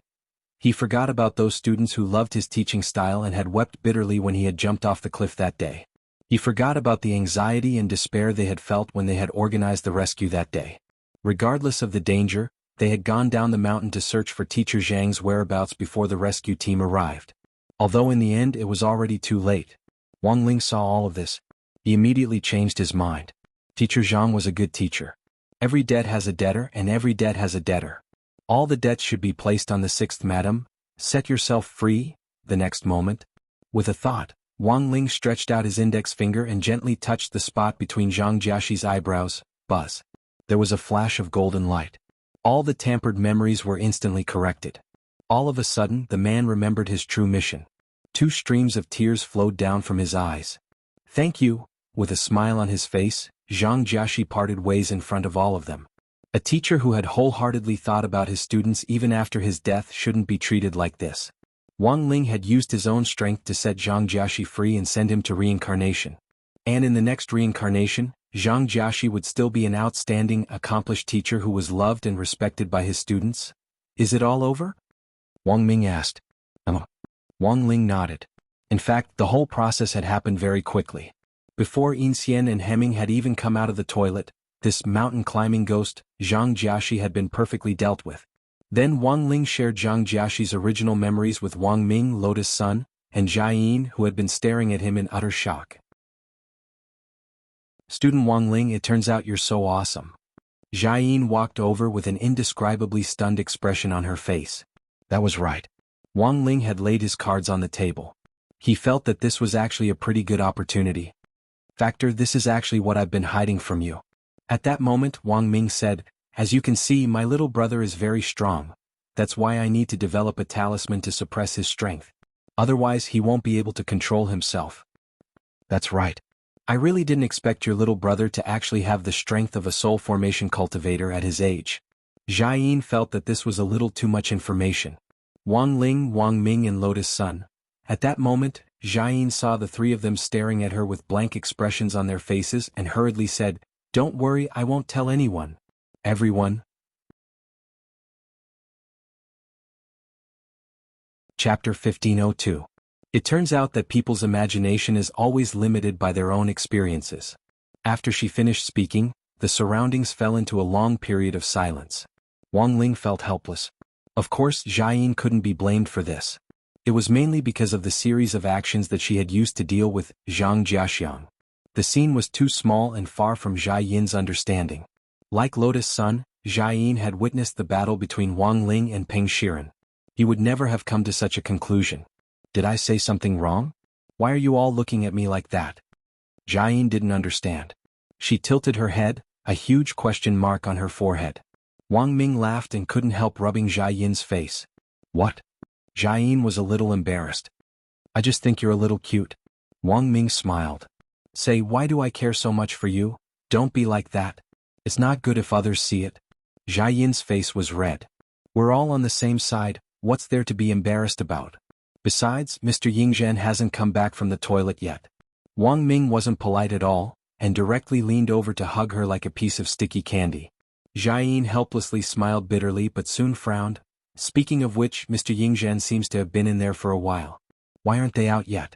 He forgot about those students who loved his teaching style and had wept bitterly when he had jumped off the cliff that day. He forgot about the anxiety and despair they had felt when they had organized the rescue that day. Regardless of the danger, they had gone down the mountain to search for Teacher Zhang's whereabouts before the rescue team arrived. Although in the end it was already too late. Wang Ling saw all of this. He immediately changed his mind. Teacher Zhang was a good teacher. Every debt has a debtor and every debt has a debtor. All the debts should be placed on the 6th Madam. Set yourself free. The next moment, with a thought, Wang Ling stretched out his index finger and gently touched the spot between Zhang Jiaxi's eyebrows. Buzz. There was a flash of golden light. All the tampered memories were instantly corrected. All of a sudden, the man remembered his true mission. 2 streams of tears flowed down from his eyes. Thank you. With a smile on his face, Zhang Jiaxi parted ways in front of all of them. A teacher who had wholeheartedly thought about his students even after his death shouldn't be treated like this. Wang Ling had used his own strength to set Zhang Jiaxi free and send him to reincarnation. And in the next reincarnation, Zhang Jiaxi would still be an outstanding, accomplished teacher who was loved and respected by his students. Is it all over? Wang Ming asked. Wang Ling nodded. In fact, the whole process had happened very quickly. Before Inxian and Hemming had even come out of the toilet, this mountain-climbing ghost, Zhang Jiaxi, had been perfectly dealt with. Then Wang Ling shared Zhang Jiaxi's original memories with Wang Ming, Lotus Sun, and Jia Yin, who had been staring at him in utter shock. Student Wang Ling, it turns out you're so awesome. Jia Yin walked over with an indescribably stunned expression on her face. That was right. Wang Ling had laid his cards on the table. He felt that this was actually a pretty good opportunity. Factor, this is actually what I've been hiding from you. At that moment, Wang Ming said, as you can see, my little brother is very strong. That's why I need to develop a talisman to suppress his strength. Otherwise, he won't be able to control himself. That's right. I really didn't expect your little brother to actually have the strength of a soul formation cultivator at his age. Jia Yin felt that this was a little too much information. Wang Ling, Wang Ming and Lotus Sun. At that moment, Jia Yin saw the 3 of them staring at her with blank expressions on their faces and hurriedly said, Don't worry, I won't tell anyone. Everyone. Chapter 1502. It turns out that people's imagination is always limited by their own experiences. After she finished speaking, the surroundings fell into a long period of silence. Wang Ling felt helpless. Of course, Jia Yin couldn't be blamed for this. It was mainly because of the series of actions that she had used to deal with Zhang Jiaxiang. The scene was too small and far from Jia Yin's understanding. Like Lotus Sun, Jia Yin had witnessed the battle between Wang Ling and Peng Shiren. He would never have come to such a conclusion. Did I say something wrong? Why are you all looking at me like that? Jia Yin didn't understand. She tilted her head, a huge question mark on her forehead. Wang Ming laughed and couldn't help rubbing Jia Yin's face. What? Jia Yin was a little embarrassed. I just think you're a little cute. Wang Ming smiled. Say, why do I care so much for you? Don't be like that. It's not good if others see it. Jia Yin's face was red. We're all on the same side, what's there to be embarrassed about? Besides, Mr. Yingzhen hasn't come back from the toilet yet. Wang Ming wasn't polite at all, and directly leaned over to hug her like a piece of sticky candy. Jia Yin helplessly smiled bitterly but soon frowned. Speaking of which, Mr. Yingzhen seems to have been in there for a while. Why aren't they out yet?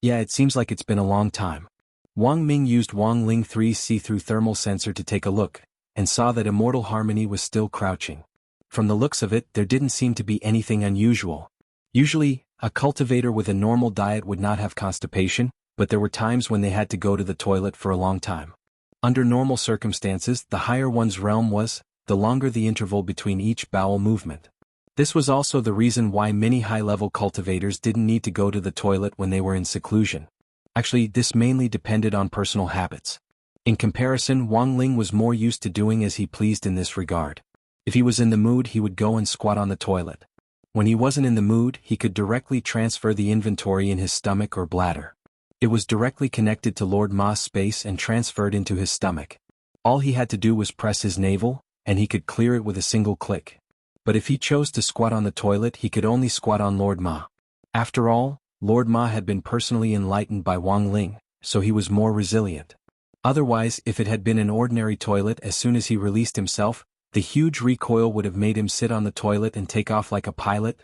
Yeah, it seems like it's been a long time. Wang Ming used Wang Ling 3's see-through thermal sensor to take a look, and saw that Immortal Harmony was still crouching. From the looks of it, there didn't seem to be anything unusual. Usually, a cultivator with a normal diet would not have constipation, but there were times when they had to go to the toilet for a long time. Under normal circumstances, the higher one's realm was, the longer the interval between each bowel movement. This was also the reason why many high-level cultivators didn't need to go to the toilet when they were in seclusion. Actually, this mainly depended on personal habits. In comparison, Wang Ling was more used to doing as he pleased in this regard. If he was in the mood, he would go and squat on the toilet. When he wasn't in the mood, he could directly transfer the inventory in his stomach or bladder. It was directly connected to Lord Ma's space and transferred into his stomach. All he had to do was press his navel, and he could clear it with a single click. But if he chose to squat on the toilet, he could only squat on Lord Ma. After all, Lord Ma had been personally enlightened by Wang Ling, so he was more resilient. Otherwise, if it had been an ordinary toilet, as soon as he released himself, the huge recoil would have made him sit on the toilet and take off like a pilot.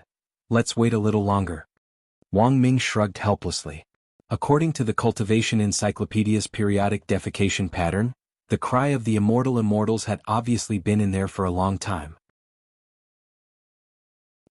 Let's wait a little longer. Wang Ming shrugged helplessly. According to the Cultivation Encyclopedia's periodic defecation pattern, the cry of the immortal immortals had obviously been in there for a long time.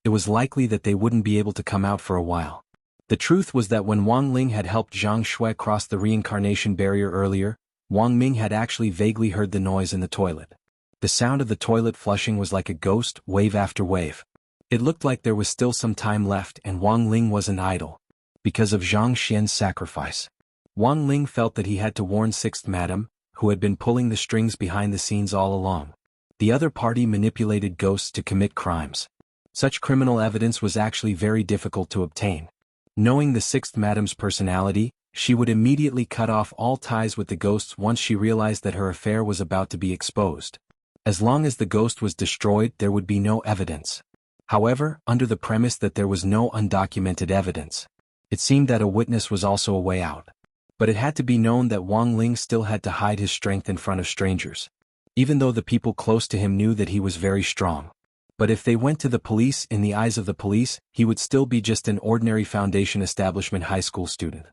It was likely that they wouldn't be able to come out for a while. The truth was that when Wang Ling had helped Zhang Shui cross the reincarnation barrier earlier, Wang Ming had actually vaguely heard the noise in the toilet. The sound of the toilet flushing was like a ghost, wave after wave. It looked like there was still some time left and Wang Ling wasn't idle. Because of Zhang Xian's sacrifice. Wang Ling felt that he had to warn Sixth Madam, who had been pulling the strings behind the scenes all along. The other party manipulated ghosts to commit crimes. Such criminal evidence was actually very difficult to obtain. Knowing the Sixth Madam's personality, she would immediately cut off all ties with the ghosts once she realized that her affair was about to be exposed. As long as the ghost was destroyed, there would be no evidence. However, under the premise that there was no undocumented evidence, it seemed that a witness was also a way out. But it had to be known that Wang Ling still had to hide his strength in front of strangers. Even though the people close to him knew that he was very strong. But if they went to the police, in the eyes of the police, he would still be just an ordinary foundation establishment high school student.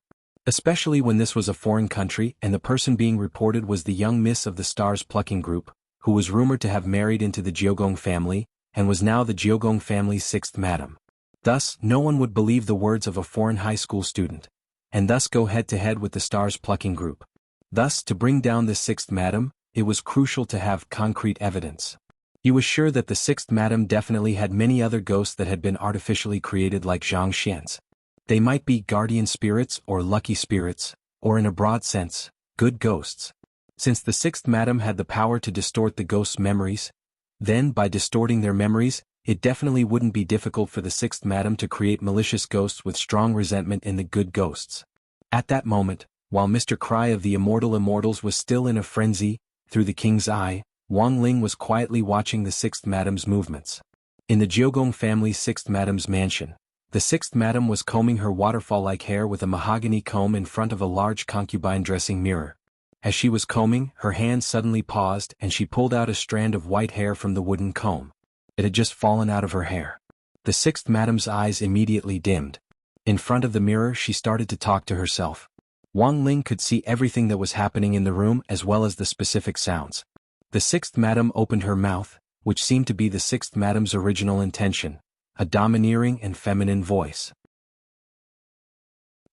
Especially when this was a foreign country and the person being reported was the young miss of the Stars Plucking Group, who was rumored to have married into the Jiogong family, and was now the Jiogong family's Sixth Madam. Thus, no one would believe the words of a foreign high school student, and thus go head-to-head with the Stars Plucking Group. Thus, to bring down the Sixth Madam, it was crucial to have concrete evidence. He was sure that the Sixth Madam definitely had many other ghosts that had been artificially created like Zhang Xian's. They might be guardian spirits or lucky spirits, or in a broad sense, good ghosts. Since the Sixth Madam had the power to distort the ghosts' memories, then by distorting their memories, it definitely wouldn't be difficult for the Sixth Madam to create malicious ghosts with strong resentment in the good ghosts. At that moment, while Mr. Cry of the Immortal Immortals was still in a frenzy, through the king's eye, Wang Ling was quietly watching the Sixth Madam's movements. In the Jiogong family's Sixth Madam's mansion, the Sixth Madam was combing her waterfall-like hair with a mahogany comb in front of a large concubine dressing mirror. As she was combing, her hand suddenly paused and she pulled out a strand of white hair from the wooden comb. It had just fallen out of her hair. The Sixth Madam's eyes immediately dimmed. In front of the mirror she started to talk to herself. Wang Ling could see everything that was happening in the room as well as the specific sounds. The Sixth Madam opened her mouth, which seemed to be the Sixth Madam's original intention, a domineering and feminine voice.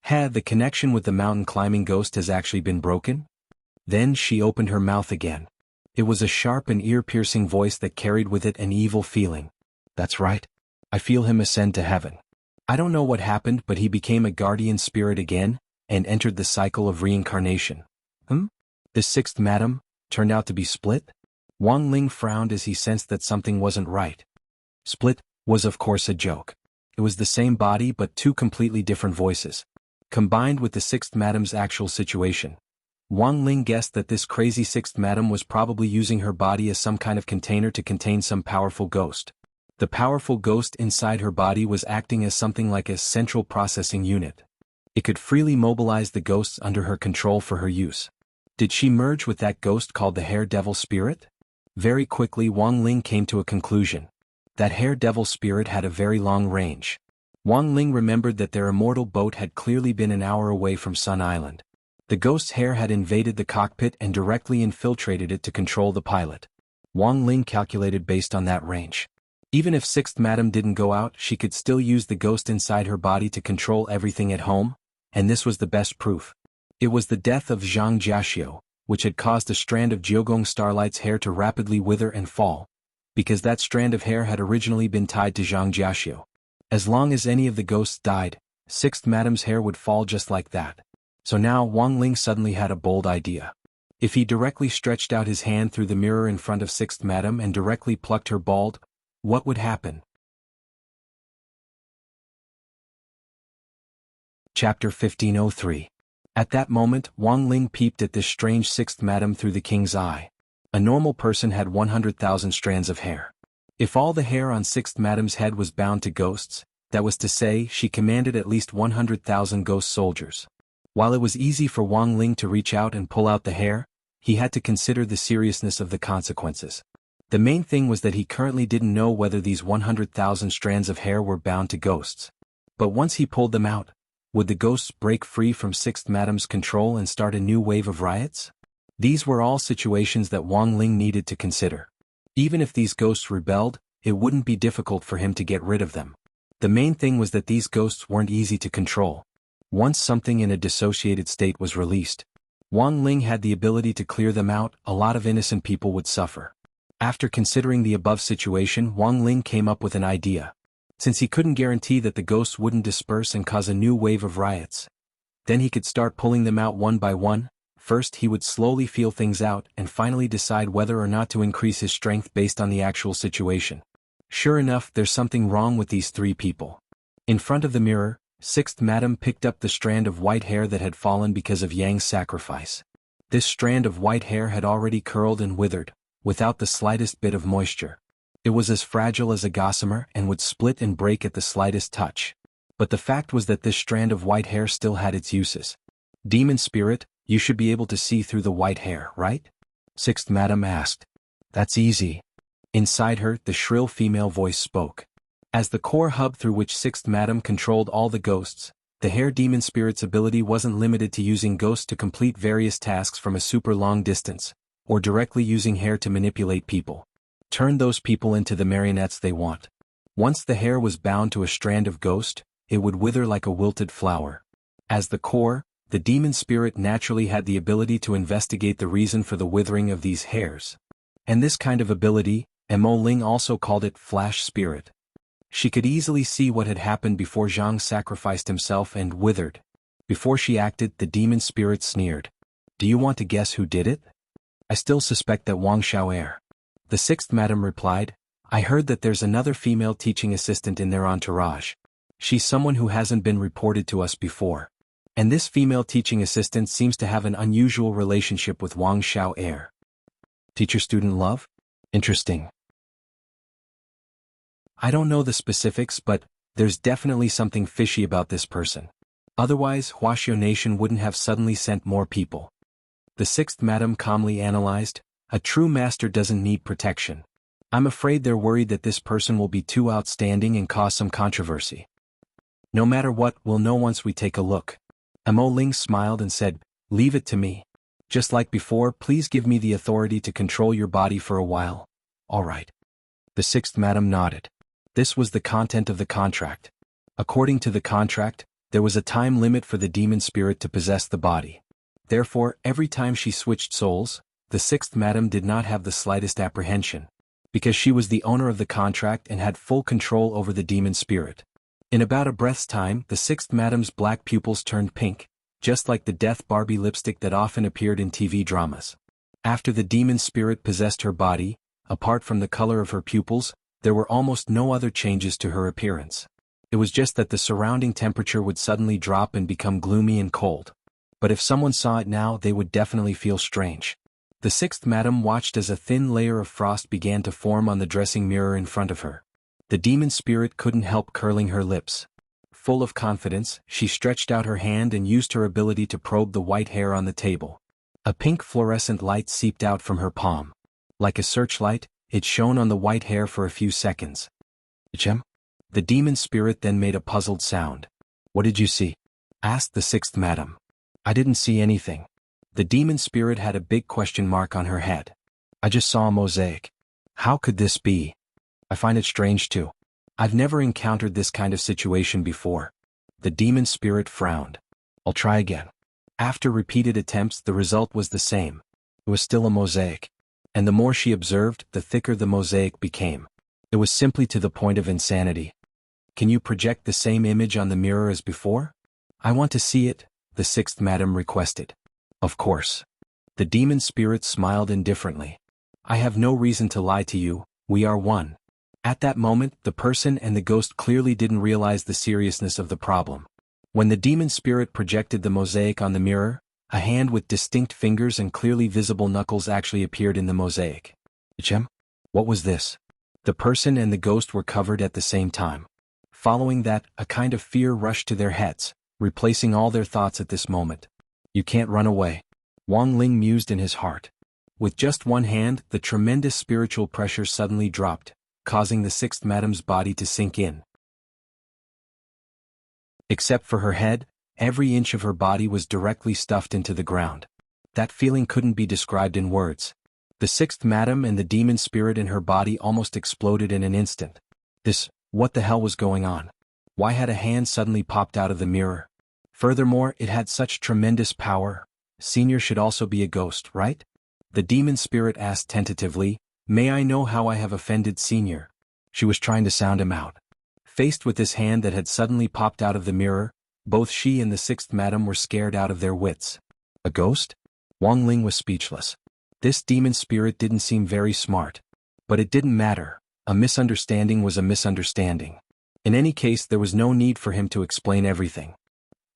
Had the connection with the mountain climbing ghost has actually been broken? Then she opened her mouth again. It was a sharp and ear-piercing voice that carried with it an evil feeling. That's right. I feel him ascend to heaven. I don't know what happened, but he became a guardian spirit again, and entered the cycle of reincarnation. This Sixth Madam turned out to be split? Wang Ling frowned as he sensed that something wasn't right. Split was of course a joke. It was the same body but two completely different voices. Combined with the Sixth Madam's actual situation, Wang Ling guessed that this crazy Sixth Madam was probably using her body as some kind of container to contain some powerful ghost. The powerful ghost inside her body was acting as something like a central processing unit. It could freely mobilize the ghosts under her control for her use. Did she merge with that ghost called the Hair Devil Spirit? Very quickly Wang Ling came to a conclusion. That Hair Devil Spirit had a very long range. Wang Ling remembered that their immortal boat had clearly been an hour away from Sun Island. The ghost's hair had invaded the cockpit and directly infiltrated it to control the pilot. Wang Ling calculated based on that range. Even if Sixth Madam didn't go out, she could still use the ghost inside her body to control everything at home, and this was the best proof. It was the death of Zhang Jiaxiu, which had caused a strand of Jiogong Starlight's hair to rapidly wither and fall, because that strand of hair had originally been tied to Zhang Jiaxiu. As long as any of the ghosts died, Sixth Madam's hair would fall just like that. So now Wang Ling suddenly had a bold idea. If he directly stretched out his hand through the mirror in front of Sixth Madam and directly plucked her bald, what would happen? Chapter 1503. At that moment, Wang Ling peeped at this strange Sixth Madam through the king's eye. A normal person had 100,000 strands of hair. If all the hair on Sixth Madam's head was bound to ghosts, that was to say, she commanded at least 100,000 ghost soldiers. While it was easy for Wang Ling to reach out and pull out the hair, he had to consider the seriousness of the consequences. The main thing was that he currently didn't know whether these 100,000 strands of hair were bound to ghosts. But once he pulled them out, would the ghosts break free from Sixth Madam's control and start a new wave of riots? These were all situations that Wang Ling needed to consider. Even if these ghosts rebelled, it wouldn't be difficult for him to get rid of them. The main thing was that these ghosts weren't easy to control. Once something in a dissociated state was released, Wang Ling had the ability to clear them out. A lot of innocent people would suffer. After considering the above situation, Wang Ling came up with an idea. Since he couldn't guarantee that the ghosts wouldn't disperse and cause a new wave of riots, then he could start pulling them out one by one. First he would slowly feel things out and finally decide whether or not to increase his strength based on the actual situation. Sure enough, there's something wrong with these three people. In front of the mirror, Sixth Madam picked up the strand of white hair that had fallen because of Yang's sacrifice. This strand of white hair had already curled and withered, without the slightest bit of moisture. It was as fragile as a gossamer and would split and break at the slightest touch. But the fact was that this strand of white hair still had its uses. Demon spirit, you should be able to see through the white hair, right? Sixth Madam asked. That's easy. Inside her, the shrill female voice spoke. As the core hub through which Sixth Madam controlled all the ghosts, the hair demon spirit's ability wasn't limited to using ghosts to complete various tasks from a super long distance, or directly using hair to manipulate people. Turn those people into the marionettes they want. Once the hair was bound to a strand of ghost, it would wither like a wilted flower. As the core, the demon spirit naturally had the ability to investigate the reason for the withering of these hairs. And this kind of ability, Mo Ling also called it flash spirit. She could easily see what had happened before Zhang sacrificed himself and withered. Before she acted, the demon spirit sneered. Do you want to guess who did it? I still suspect that Wang Xiao'er. The Sixth Madam replied, I heard that there's another female teaching assistant in their entourage. She's someone who hasn't been reported to us before. And this female teaching assistant seems to have an unusual relationship with Wang Xiao'er. Teacher-student love? Interesting. I don't know the specifics, but there's definitely something fishy about this person. Otherwise, Huaxiao Nation wouldn't have suddenly sent more people. The Sixth Madam calmly analyzed, a true master doesn't need protection. I'm afraid they're worried that this person will be too outstanding and cause some controversy. No matter what, we'll know once we take a look. Mo Ling smiled and said, leave it to me. Just like before, please give me the authority to control your body for a while. All right. The Sixth Madam nodded. This was the content of the contract. According to the contract, there was a time limit for the demon spirit to possess the body. Therefore, every time she switched souls, the Sixth Madam did not have the slightest apprehension, because she was the owner of the contract and had full control over the demon spirit. In about a breath's time, the Sixth Madam's black pupils turned pink, just like the Death Barbie lipstick that often appeared in TV dramas. After the demon spirit possessed her body, apart from the color of her pupils, there were almost no other changes to her appearance. It was just that the surrounding temperature would suddenly drop and become gloomy and cold. But if someone saw it now, they would definitely feel strange. The Sixth Madam watched as a thin layer of frost began to form on the dressing mirror in front of her. The demon spirit couldn't help curling her lips. Full of confidence, she stretched out her hand and used her ability to probe the white hair on the table. A pink fluorescent light seeped out from her palm. Like a searchlight, it shone on the white hair for a few seconds. Gem? The demon spirit then made a puzzled sound. What did you see? Asked the Sixth Madam. I didn't see anything. The demon spirit had a big question mark on her head. I just saw a mosaic. How could this be? I find it strange too. I've never encountered this kind of situation before. The demon spirit frowned. I'll try again. After repeated attempts, the result was the same. It was still a mosaic. And the more she observed, the thicker the mosaic became. It was simply to the point of insanity. Can you project the same image on the mirror as before? I want to see it, the Sixth Madam requested. Of course. The demon spirit smiled indifferently. I have no reason to lie to you, we are one. At that moment, the person and the ghost clearly didn't realize the seriousness of the problem. When the demon spirit projected the mosaic on the mirror, A hand with distinct fingers and clearly visible knuckles actually appeared in the mosaic. Gem? What was this? The person and the ghost were covered at the same time. Following that, a kind of fear rushed to their heads, replacing all their thoughts at this moment. You can't run away. Wang Ling mused in his heart. With just one hand, the tremendous spiritual pressure suddenly dropped, causing the sixth madam's body to sink in. Except for her head, every inch of her body was directly stuffed into the ground. That feeling couldn't be described in words. The sixth madam and the demon spirit in her body almost exploded in an instant. What the hell was going on? Why had a hand suddenly popped out of the mirror? Furthermore, it had such tremendous power. Senior should also be a ghost, right? The demon spirit asked tentatively, "May I know how I have offended Senior?" She was trying to sound him out. Faced with this hand that had suddenly popped out of the mirror, both she and the sixth madam were scared out of their wits. A ghost? Wang Ling was speechless. This demon spirit didn't seem very smart. But it didn't matter. A misunderstanding was a misunderstanding. In any case, there was no need for him to explain everything.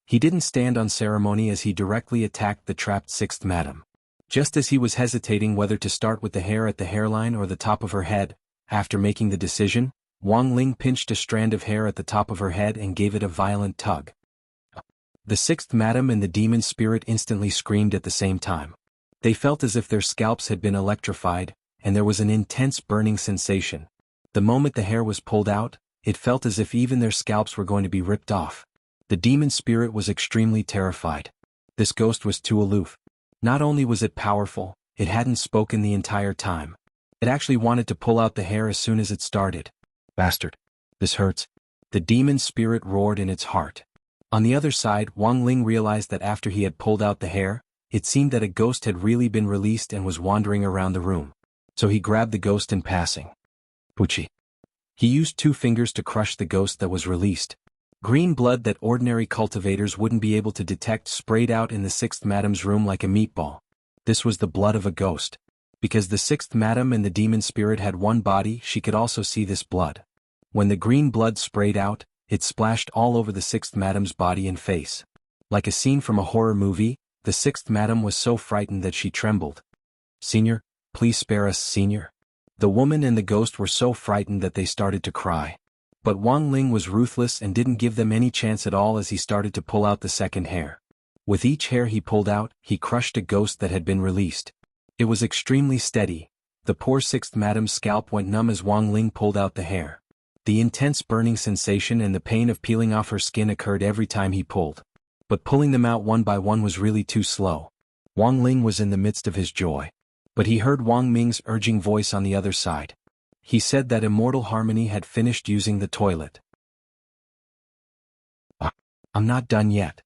He didn't stand on ceremony as he directly attacked the trapped sixth madam. Just as he was hesitating whether to start with the hair at the hairline or the top of her head, after making the decision, Wang Ling pinched a strand of hair at the top of her head and gave it a violent tug. The sixth madam and the demon spirit instantly screamed at the same time. They felt as if their scalps had been electrified, and there was an intense burning sensation. The moment the hair was pulled out, it felt as if even their scalps were going to be ripped off. The demon spirit was extremely terrified. This ghost was too aloof. Not only was it powerful, it hadn't spoken the entire time. It actually wanted to pull out the hair as soon as it started. Bastard. This hurts. The demon spirit roared in its heart. On the other side, Wang Ling realized that after he had pulled out the hair, it seemed that a ghost had really been released and was wandering around the room. So he grabbed the ghost in passing. Puchi. He used 2 fingers to crush the ghost that was released. Green blood that ordinary cultivators wouldn't be able to detect sprayed out in the sixth madam's room like a meatball. This was the blood of a ghost. Because the sixth madam and the demon spirit had one body, she could also see this blood. When the green blood sprayed out, it splashed all over the sixth madam's body and face. Like a scene from a horror movie, the sixth madam was so frightened that she trembled. "Senior, please spare us, Senior." The woman and the ghost were so frightened that they started to cry. But Wang Ling was ruthless and didn't give them any chance at all as he started to pull out the second hair. With each hair he pulled out, he crushed a ghost that had been released. It was extremely steady. The poor sixth madam's scalp went numb as Wang Ling pulled out the hair. The intense burning sensation and the pain of peeling off her skin occurred every time he pulled. But pulling them out one by one was really too slow. Wang Ling was in the midst of his joy. But he heard Wang Ming's urging voice on the other side. He said that Immortal Harmony had finished using the toilet. I'm not done yet.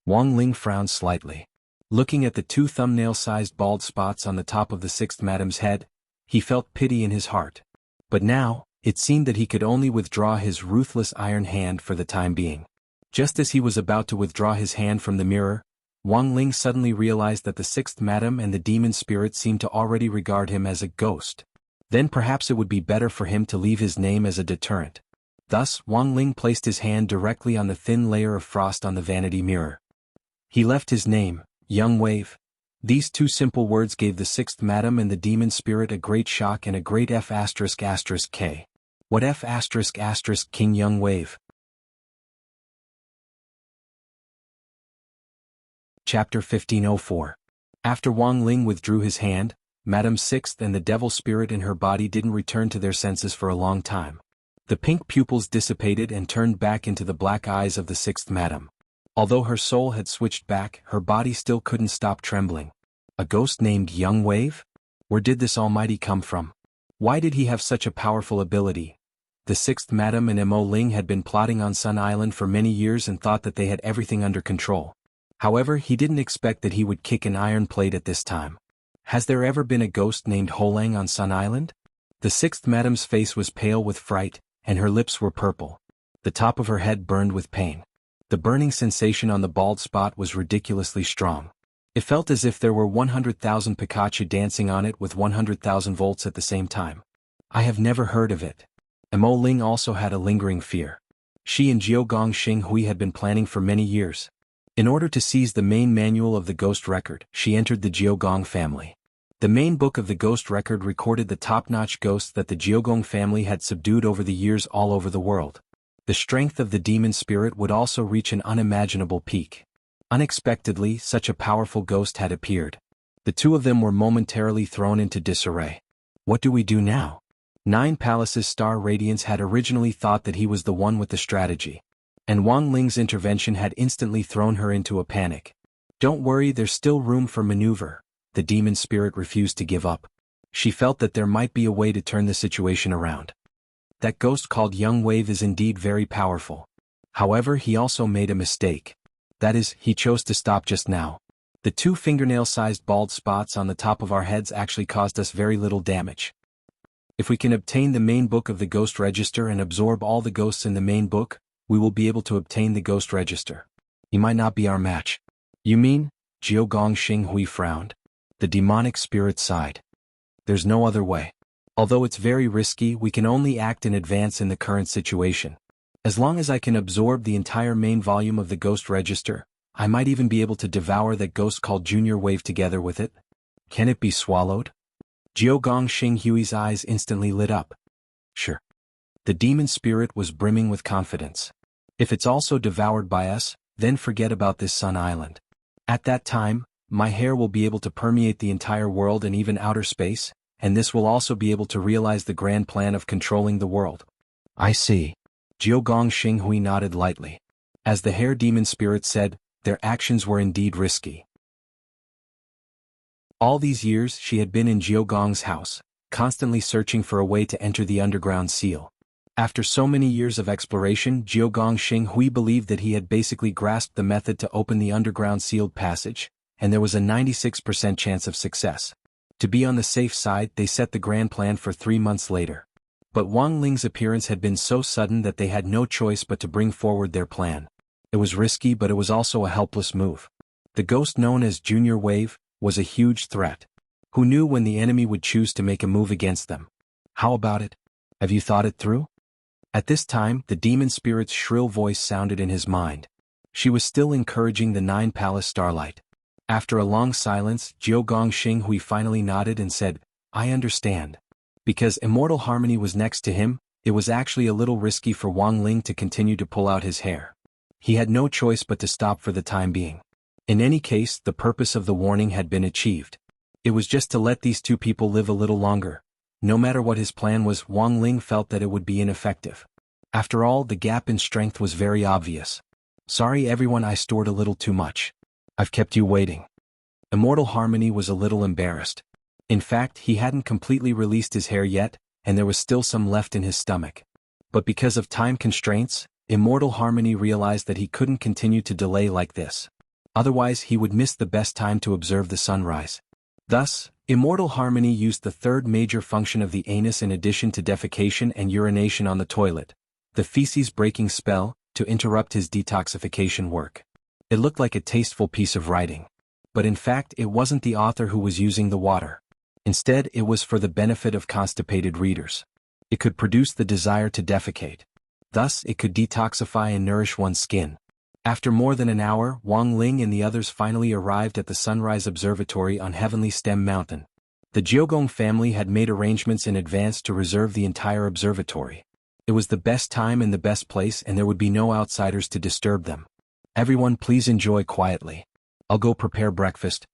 Wang Ling frowned slightly. Looking at the 2 thumbnail-sized bald spots on the top of the sixth madam's head, he felt pity in his heart. But now, it seemed that he could only withdraw his ruthless iron hand for the time being. Just as he was about to withdraw his hand from the mirror, Wang Ling suddenly realized that the sixth madam and the demon spirit seemed to already regard him as a ghost. Then perhaps it would be better for him to leave his name as a deterrent. Thus, Wang Ling placed his hand directly on the thin layer of frost on the vanity mirror. He left his name, Young Wave. These 2 simple words gave the sixth madam and the demon spirit a great shock and a great F***K. What F*** King Young Wave? Chapter 1504. After Wang Ling withdrew his hand, Madame Sixth and the devil spirit in her body didn't return to their senses for a long time. The pink pupils dissipated and turned back into the black eyes of the sixth madam. Although her soul had switched back, her body still couldn't stop trembling. A ghost named Young Wave? Where did this almighty come from? Why did he have such a powerful ability? The sixth madam and Mo Ling had been plotting on Sun Island for many years and thought that they had everything under control. However, he didn't expect that he would kick an iron plate at this time. Has there ever been a ghost named Holang on Sun Island? The sixth madam's face was pale with fright, and her lips were purple. The top of her head burned with pain. The burning sensation on the bald spot was ridiculously strong. It felt as if there were 100,000 Pikachu dancing on it with 100,000 volts at the same time. I have never heard of it. Mo Ling also had a lingering fear. She and Jiao Gong Xing Hui had been planning for many years. In order to seize the main manual of the ghost record, she entered the Jiogong family. The main book of the ghost record recorded the top-notch ghosts that the Jiogong family had subdued over the years all over the world. The strength of the demon spirit would also reach an unimaginable peak. Unexpectedly, such a powerful ghost had appeared. The two of them were momentarily thrown into disarray. What do we do now? Nine Palaces' star radiance had originally thought that he was the one with the strategy. And Wang Ling's intervention had instantly thrown her into a panic. Don't worry, there's still room for maneuver. The demon spirit refused to give up. She felt that there might be a way to turn the situation around. That ghost called Young Wave is indeed very powerful. However, he also made a mistake. That is, he chose to stop just now. The two fingernail-sized bald spots on the top of our heads actually caused us very little damage. If we can obtain the main book of the ghost register and absorb all the ghosts in the main book, we will be able to obtain the ghost register. He might not be our match. You mean? Jiogong Xinghui frowned. The demonic spirit sighed. There's no other way. Although it's very risky, we can only act in advance in the current situation. As long as I can absorb the entire main volume of the ghost register, I might even be able to devour that ghost called Junior Wave together with it. Can it be swallowed? Jiogong Xinghui's eyes instantly lit up. Sure. The demon spirit was brimming with confidence. If it's also devoured by us, then forget about this Sun Island. At that time, my hair will be able to permeate the entire world and even outer space, and this will also be able to realize the grand plan of controlling the world. I see. Jiogong Xinghui nodded lightly. As the hair demon spirit said, their actions were indeed risky. All these years she had been in Jiogong's house, constantly searching for a way to enter the underground seal. After so many years of exploration, Jiogong Xinghui believed that he had basically grasped the method to open the underground sealed passage, and there was a 96% chance of success. To be on the safe side, they set the grand plan for 3 months later. But Wang Ling's appearance had been so sudden that they had no choice but to bring forward their plan. It was risky, but it was also a helpless move. The ghost known as Junior Wave was a huge threat. Who knew when the enemy would choose to make a move against them? How about it? Have you thought it through? At this time, the demon spirit's shrill voice sounded in his mind. She was still encouraging the Nine Palace Starlight. After a long silence, Jiogong Xinghui finally nodded and said, I understand. Because Immortal Harmony was next to him, it was actually a little risky for Wang Ling to continue to pull out his hair. He had no choice but to stop for the time being. In any case, the purpose of the warning had been achieved. It was just to let these two people live a little longer. No matter what his plan was, Wang Ling felt that it would be ineffective. After all, the gap in strength was very obvious. Sorry everyone, I stored a little too much. I've kept you waiting. Immortal Harmony was a little embarrassed. In fact, he hadn't completely released his hair yet, and there was still some left in his stomach. But because of time constraints, Immortal Harmony realized that he couldn't continue to delay like this. Otherwise, he would miss the best time to observe the sunrise. Thus, Immortal Harmony used the third major function of the anus in addition to defecation and urination on the toilet, the feces-breaking spell, to interrupt his detoxification work. It looked like a tasteful piece of writing. But in fact, it wasn't the author who was using the water. Instead, it was for the benefit of constipated readers. It could produce the desire to defecate. Thus, it could detoxify and nourish one's skin. After more than an hour, Wang Ling and the others finally arrived at the Sunrise Observatory on Heavenly Stem Mountain. The Jiogong family had made arrangements in advance to reserve the entire observatory. It was the best time and the best place, and there would be no outsiders to disturb them. Everyone, please enjoy quietly. I'll go prepare breakfast.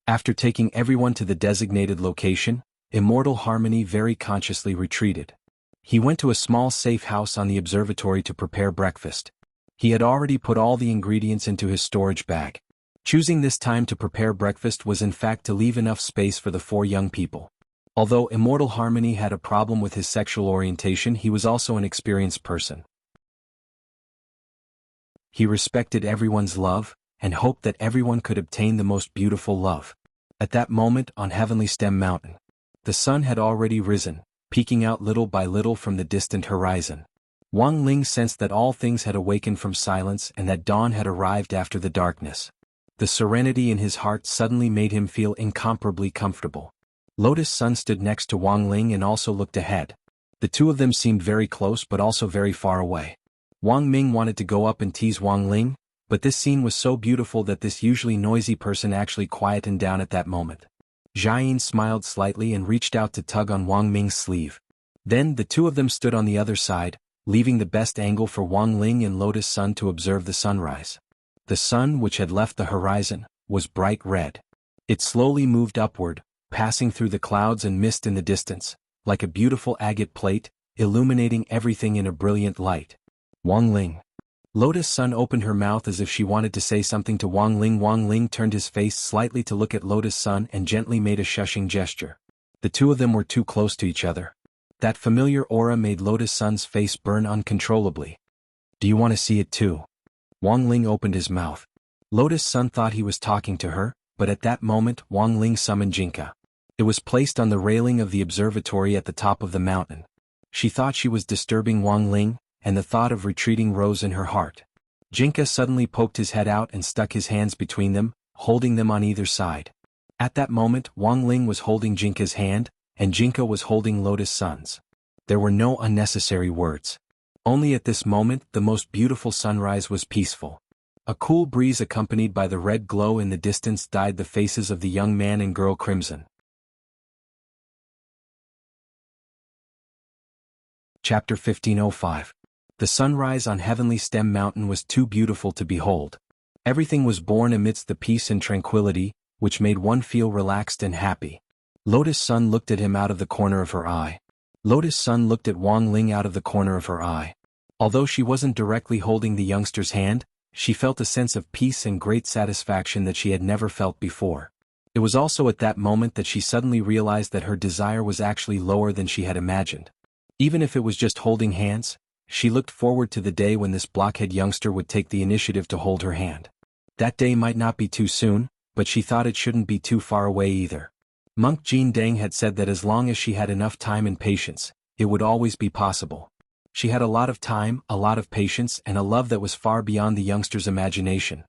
After taking everyone to the designated location, Immortal Harmony very consciously retreated. He went to a small safe house on the observatory to prepare breakfast. He had already put all the ingredients into his storage bag. Choosing this time to prepare breakfast was in fact to leave enough space for the 4 young people. Although Immortal Harmony had a problem with his sexual orientation, he was also an experienced person. He respected everyone's love, and hoped that everyone could obtain the most beautiful love. At that moment, on Heavenly Stem Mountain, the sun had already risen, peeking out little by little from the distant horizon. Wang Ling sensed that all things had awakened from silence and that dawn had arrived after the darkness. The serenity in his heart suddenly made him feel incomparably comfortable. Lotus Sun stood next to Wang Ling and also looked ahead. The two of them seemed very close but also very far away. Wang Ming wanted to go up and tease Wang Ling, but this scene was so beautiful that this usually noisy person actually quietened down at that moment. Jiayin smiled slightly and reached out to tug on Wang Ming's sleeve. Then the two of them stood on the other side, leaving the best angle for Wang Ling and Lotus Sun to observe the sunrise. The sun, which had left the horizon, was bright red. It slowly moved upward, passing through the clouds and mist in the distance, like a beautiful agate plate, illuminating everything in a brilliant light. Wang Ling. Lotus Sun opened her mouth as if she wanted to say something to Wang Ling. Wang Ling turned his face slightly to look at Lotus Sun and gently made a shushing gesture. The two of them were too close to each other. That familiar aura made Lotus Sun's face burn uncontrollably. Do you want to see it too? Wang Ling opened his mouth. Lotus Sun thought he was talking to her, but at that moment Wang Ling summoned Jinka. It was placed on the railing of the observatory at the top of the mountain. She thought she was disturbing Wang Ling, and the thought of retreating rose in her heart. Jinka suddenly poked his head out and stuck his hands between them, holding them on either side. At that moment Wang Ling was holding Jinka's hand, and Jinka was holding Lotus Sun's. There were no unnecessary words. Only at this moment the most beautiful sunrise was peaceful. A cool breeze accompanied by the red glow in the distance dyed the faces of the young man and girl crimson. Chapter 1505. The sunrise on Heavenly Stem Mountain was too beautiful to behold. Everything was born amidst the peace and tranquility, which made one feel relaxed and happy. Lotus Sun looked at him out of the corner of her eye. Lotus Sun looked at Wang Ling out of the corner of her eye. Although she wasn't directly holding the youngster's hand, she felt a sense of peace and great satisfaction that she had never felt before. It was also at that moment that she suddenly realized that her desire was actually lower than she had imagined. Even if it was just holding hands, she looked forward to the day when this blockhead youngster would take the initiative to hold her hand. That day might not be too soon, but she thought it shouldn't be too far away either. Monk Jin Dang had said that as long as she had enough time and patience, it would always be possible. She had a lot of time, a lot of patience, and a love that was far beyond the youngster's imagination.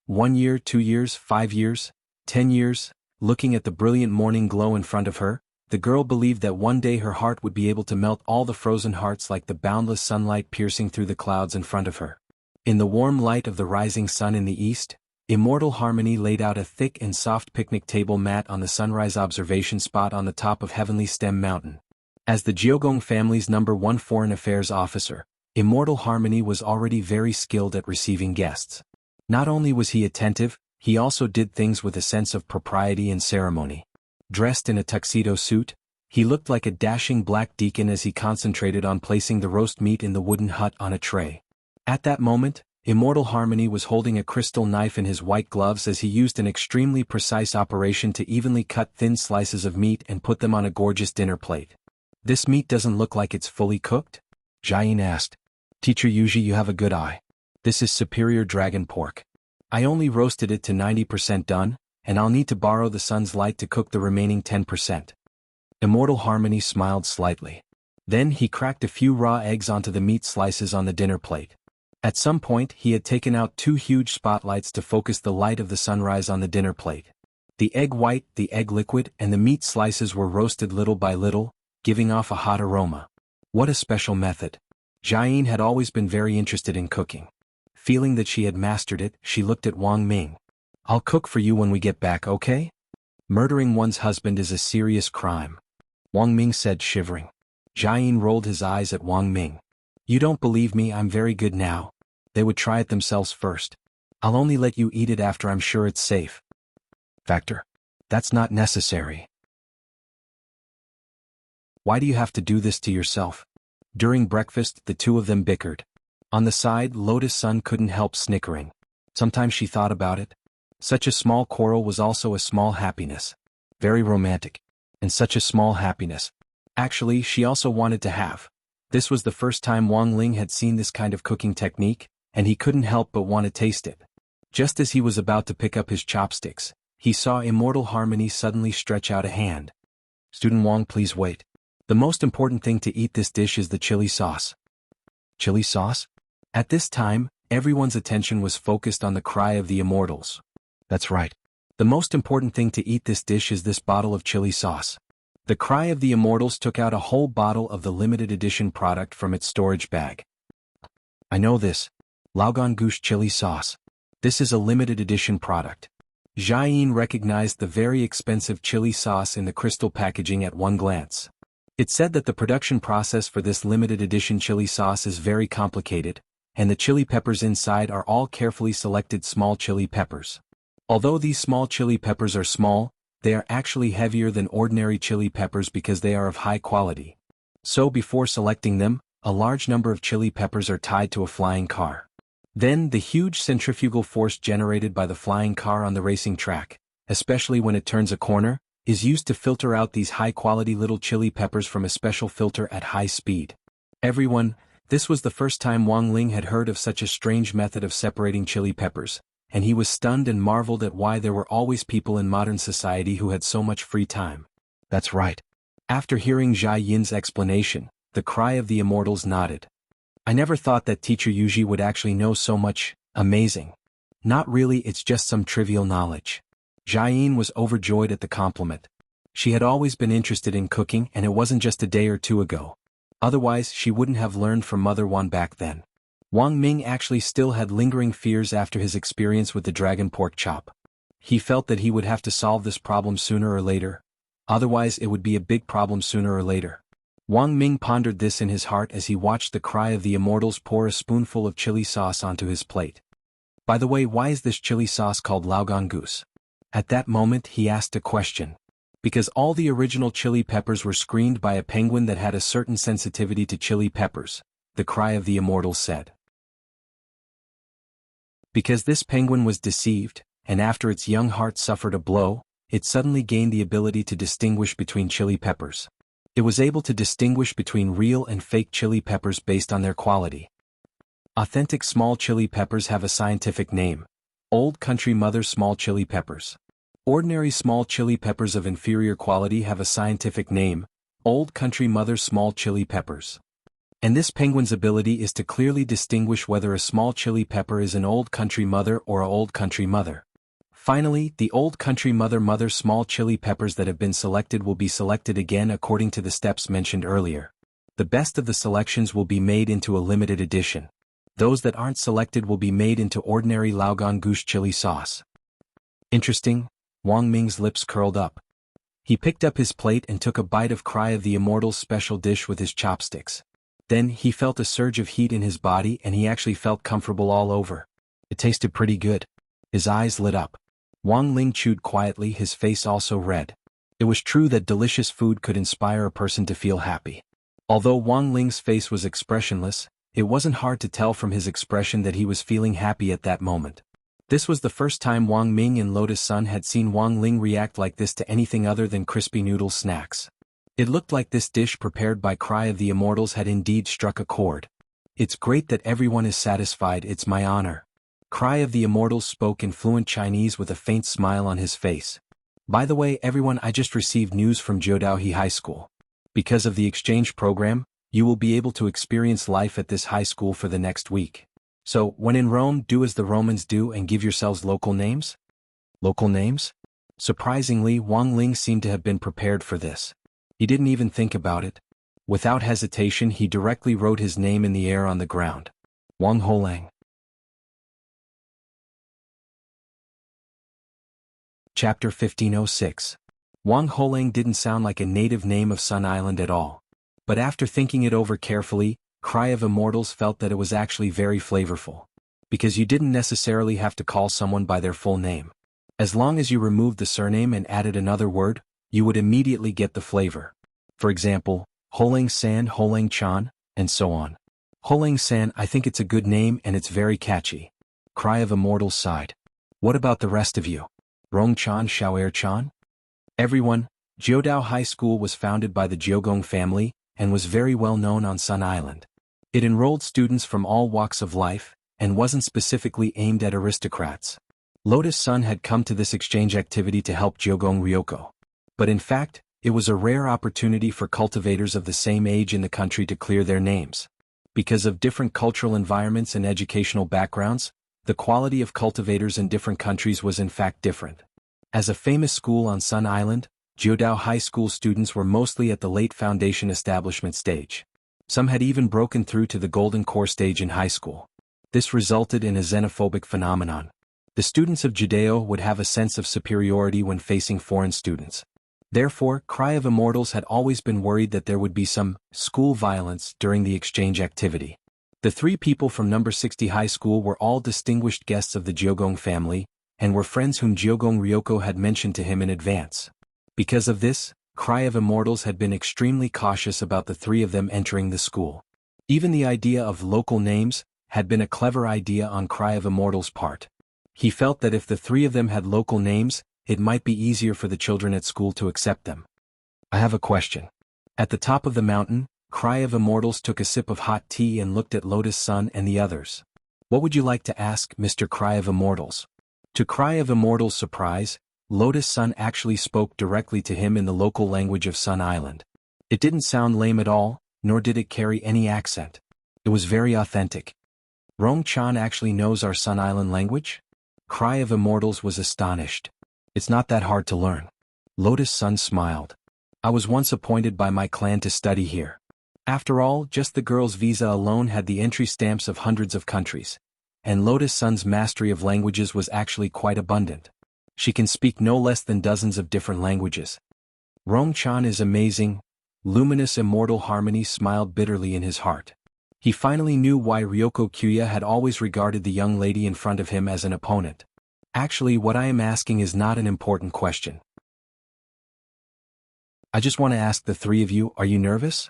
1 year, 2 years, 5 years, 10 years, looking at the brilliant morning glow in front of her, the girl believed that one day her heart would be able to melt all the frozen hearts like the boundless sunlight piercing through the clouds in front of her. In the warm light of the rising sun in the east, Immortal Harmony laid out a thick and soft picnic table mat on the sunrise observation spot on the top of Heavenly Stem Mountain. As the Jiogong family's #1 foreign affairs officer, Immortal Harmony was already very skilled at receiving guests. Not only was he attentive, he also did things with a sense of propriety and ceremony. Dressed in a tuxedo suit, he looked like a dashing black deacon as he concentrated on placing the roast meat in the wooden hut on a tray. At that moment, Immortal Harmony was holding a crystal knife in his white gloves as he used an extremely precise operation to evenly cut thin slices of meat and put them on a gorgeous dinner plate. This meat doesn't look like it's fully cooked? Jiayin asked. Teacher Yuji, you have a good eye. This is superior dragon pork. I only roasted it to 90% done, and I'll need to borrow the sun's light to cook the remaining 10%. Immortal Harmony smiled slightly. Then he cracked a few raw eggs onto the meat slices on the dinner plate. At some point he had taken out 2 huge spotlights to focus the light of the sunrise on the dinner plate. The egg white, the egg liquid, and the meat slices were roasted little by little, giving off a hot aroma. What a special method. Jiayin had always been very interested in cooking. Feeling that she had mastered it, she looked at Wang Ming. I'll cook for you when we get back, okay? Murdering one's husband is a serious crime. Wang Ming said, shivering. Jiayin rolled his eyes at Wang Ming. You don't believe me, I'm very good now. They would try it themselves first. I'll only let you eat it after I'm sure it's safe. Factor. That's not necessary. Why do you have to do this to yourself? During breakfast, the two of them bickered. On the side, Lotus Sun couldn't help snickering. Sometimes she thought about it. Such a small quarrel was also a small happiness. Very romantic. And such a small happiness. Actually, she also wanted to have. This was the first time Wang Ling had seen this kind of cooking technique, and he couldn't help but want to taste it. Just as he was about to pick up his chopsticks, he saw Immortal Harmony suddenly stretch out a hand. Student Wang, please wait. The most important thing to eat this dish is the chili sauce. Chili sauce? At this time, everyone's attention was focused on the cry of the immortals. That's right. The most important thing to eat this dish is this bottle of chili sauce. The cry of the immortals took out a whole bottle of the limited edition product from its storage bag. I know this. Laogan Gouche chili sauce. This is a limited edition product. Jiayin recognized the very expensive chili sauce in the crystal packaging at one glance. It said that the production process for this limited edition chili sauce is very complicated, and the chili peppers inside are all carefully selected small chili peppers. Although these small chili peppers are small, they are actually heavier than ordinary chili peppers because they are of high quality. So before selecting them, a large number of chili peppers are tied to a flying car. Then the huge centrifugal force generated by the flying car on the racing track, especially when it turns a corner, is used to filter out these high-quality little chili peppers from a special filter at high speed. This was the first time Wang Ling had heard of such a strange method of separating chili peppers, and he was stunned and marveled at why there were always people in modern society who had so much free time. That's right. After hearing Jia Yin's explanation, the cry of the immortals nodded. I never thought that teacher Yuji would actually know so much. Amazing. Not really, it's just some trivial knowledge. Jia Yin was overjoyed at the compliment. She had always been interested in cooking, and it wasn't just a day or two ago. Otherwise she wouldn't have learned from Mother Wan back then. Wang Ming actually still had lingering fears after his experience with the dragon pork chop. He felt that he would have to solve this problem sooner or later. Otherwise it would be a big problem sooner or later. Wang Ming pondered this in his heart as he watched the cry of the immortals pour a spoonful of chili sauce onto his plate. By the way, why is this chili sauce called Laogang goose? At that moment he asked a question. Because all the original chili peppers were screened by a penguin that had a certain sensitivity to chili peppers, the cry of the immortals said. Because this penguin was deceived, and after its young heart suffered a blow, it suddenly gained the ability to distinguish between chili peppers. It was able to distinguish between real and fake chili peppers based on their quality. Authentic small chili peppers have a scientific name: Old Country Mother small chili peppers. Ordinary small chili peppers of inferior quality have a scientific name: Old Country Mother small chili peppers. And this penguin's ability is to clearly distinguish whether a small chili pepper is an Old Country Mother or a Old Country Mother. Finally, the Old Country Mother small chili peppers that have been selected will be selected again according to the steps mentioned earlier. The best of the selections will be made into a limited edition. Those that aren't selected will be made into ordinary Laogang goose chili sauce. Interesting. Wang Ming's lips curled up. He picked up his plate and took a bite of Cry of the Immortals' special dish with his chopsticks. Then he felt a surge of heat in his body and he actually felt comfortable all over. It tasted pretty good. His eyes lit up. Wang Ling chewed quietly, his face also red. It was true that delicious food could inspire a person to feel happy. Although Wang Ling's face was expressionless, it wasn't hard to tell from his expression that he was feeling happy at that moment. This was the first time Wang Ming and Lotus Sun had seen Wang Ling react like this to anything other than crispy noodle snacks. It looked like this dish prepared by Cry of the Immortals had indeed struck a chord. It's great that everyone is satisfied, it's my honor. Cry of the Immortals spoke in fluent Chinese with a faint smile on his face. By the way, everyone, I just received news from Jiudaohe High School. Because of the exchange program, you will be able to experience life at this high school for the next week. So, when in Rome, do as the Romans do and give yourselves local names? Local names? Surprisingly, Wang Ling seemed to have been prepared for this. He didn't even think about it. Without hesitation, he directly wrote his name in the air on the ground. Wang Holang. Chapter 1506. Wang Holang didn't sound like a native name of Sun Island at all. But after thinking it over carefully, Cry of Immortals felt that it was actually very flavorful. Because you didn't necessarily have to call someone by their full name. As long as you removed the surname and added another word, you would immediately get the flavor. For example, Holang San, Holang Chan, and so on. Holang San, I think it's a good name and it's very catchy. Cry of Immortals sighed. What about the rest of you? Rong Chan, Xiaoer Chan? Everyone, Jiudao High School was founded by the Jiogong family, and was very well known on Sun Island. It enrolled students from all walks of life, and wasn't specifically aimed at aristocrats. Lotus Sun had come to this exchange activity to help Jiogong Ryoko. But in fact, it was a rare opportunity for cultivators of the same age in the country to clear their names. Because of different cultural environments and educational backgrounds, the quality of cultivators in different countries was in fact different. As a famous school on Sun Island, Jiudao High School students were mostly at the late foundation establishment stage. Some had even broken through to the golden core stage in high school. This resulted in a xenophobic phenomenon. The students of Judeo would have a sense of superiority when facing foreign students. Therefore, Cry of Immortals had always been worried that there would be some school violence during the exchange activity. The three people from number 60 high school were all distinguished guests of the Jiogong family, and were friends whom Jiogong Ryoko had mentioned to him in advance. Because of this, Cry of Immortals had been extremely cautious about the three of them entering the school. Even the idea of local names had been a clever idea on Cry of Immortals' part. He felt that if the three of them had local names, it might be easier for the children at school to accept them. I have a question. At the top of the mountain, Cry of Immortals took a sip of hot tea and looked at Lotus Sun and the others. What would you like to ask, Mr. Cry of Immortals? To Cry of Immortals' surprise, Lotus Sun actually spoke directly to him in the local language of Sun Island. It didn't sound lame at all, nor did it carry any accent. It was very authentic. Rong-chan actually knows our Sun Island language? Cry of Immortals was astonished. It's not that hard to learn. Lotus Sun smiled. I was once appointed by my clan to study here. After all, just the girl's visa alone had the entry stamps of hundreds of countries, and Lotus Sun's mastery of languages was actually quite abundant. She can speak no less than dozens of different languages. Rong-chan is amazing. Luminous Immortal Harmony smiled bitterly in his heart. He finally knew why Ryoko Kyuya had always regarded the young lady in front of him as an opponent. Actually, what I am asking is not an important question. I just want to ask the three of you, are you nervous?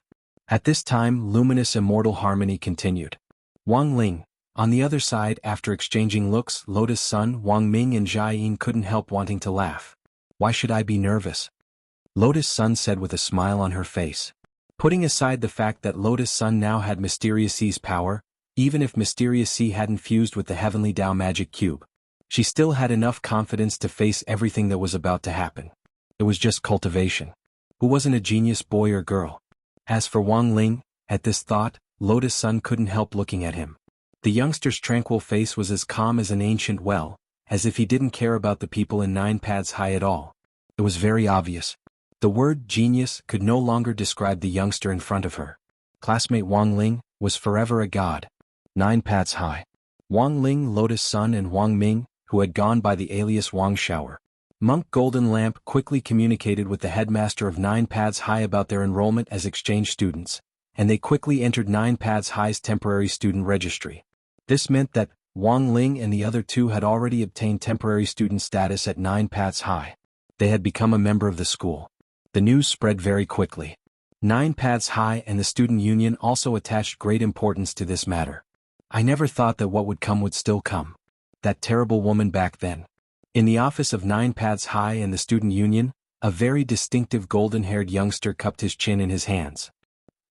At this time, Luminous Immortal Harmony continued. Wang Ling. On the other side, after exchanging looks, Lotus Sun, Wang Ming and Jia Yin couldn't help wanting to laugh. Why should I be nervous? Lotus Sun said with a smile on her face. Putting aside the fact that Lotus Sun now had Mysterious Sea's power, even if Mysterious Sea hadn't fused with the Heavenly Tao Magic Cube, she still had enough confidence to face everything that was about to happen. It was just cultivation. Who wasn't a genius boy or girl? As for Wang Ling, at this thought, Lotus Sun couldn't help looking at him. The youngster's tranquil face was as calm as an ancient well, as if he didn't care about the people in 9 pads high at all. It was very obvious. The word genius could no longer describe the youngster in front of her. Classmate Wang Ling was forever a god. 9 pads high. Wang Ling, Lotus Sun and Wang Ming, who had gone by the alias Wang Shower. Monk Golden Lamp quickly communicated with the headmaster of 9 pads high about their enrollment as exchange students, and they quickly entered 9 pads high's temporary student registry. This meant that Wang Ling and the other two had already obtained temporary student status at 9 pads high. They had become a member of the school. The news spread very quickly. 9 pads high and the student union also attached great importance to this matter. I never thought that what would come would still come. That terrible woman back then. In the office of 9 pads high and the student union, a very distinctive golden-haired youngster cupped his chin in his hands.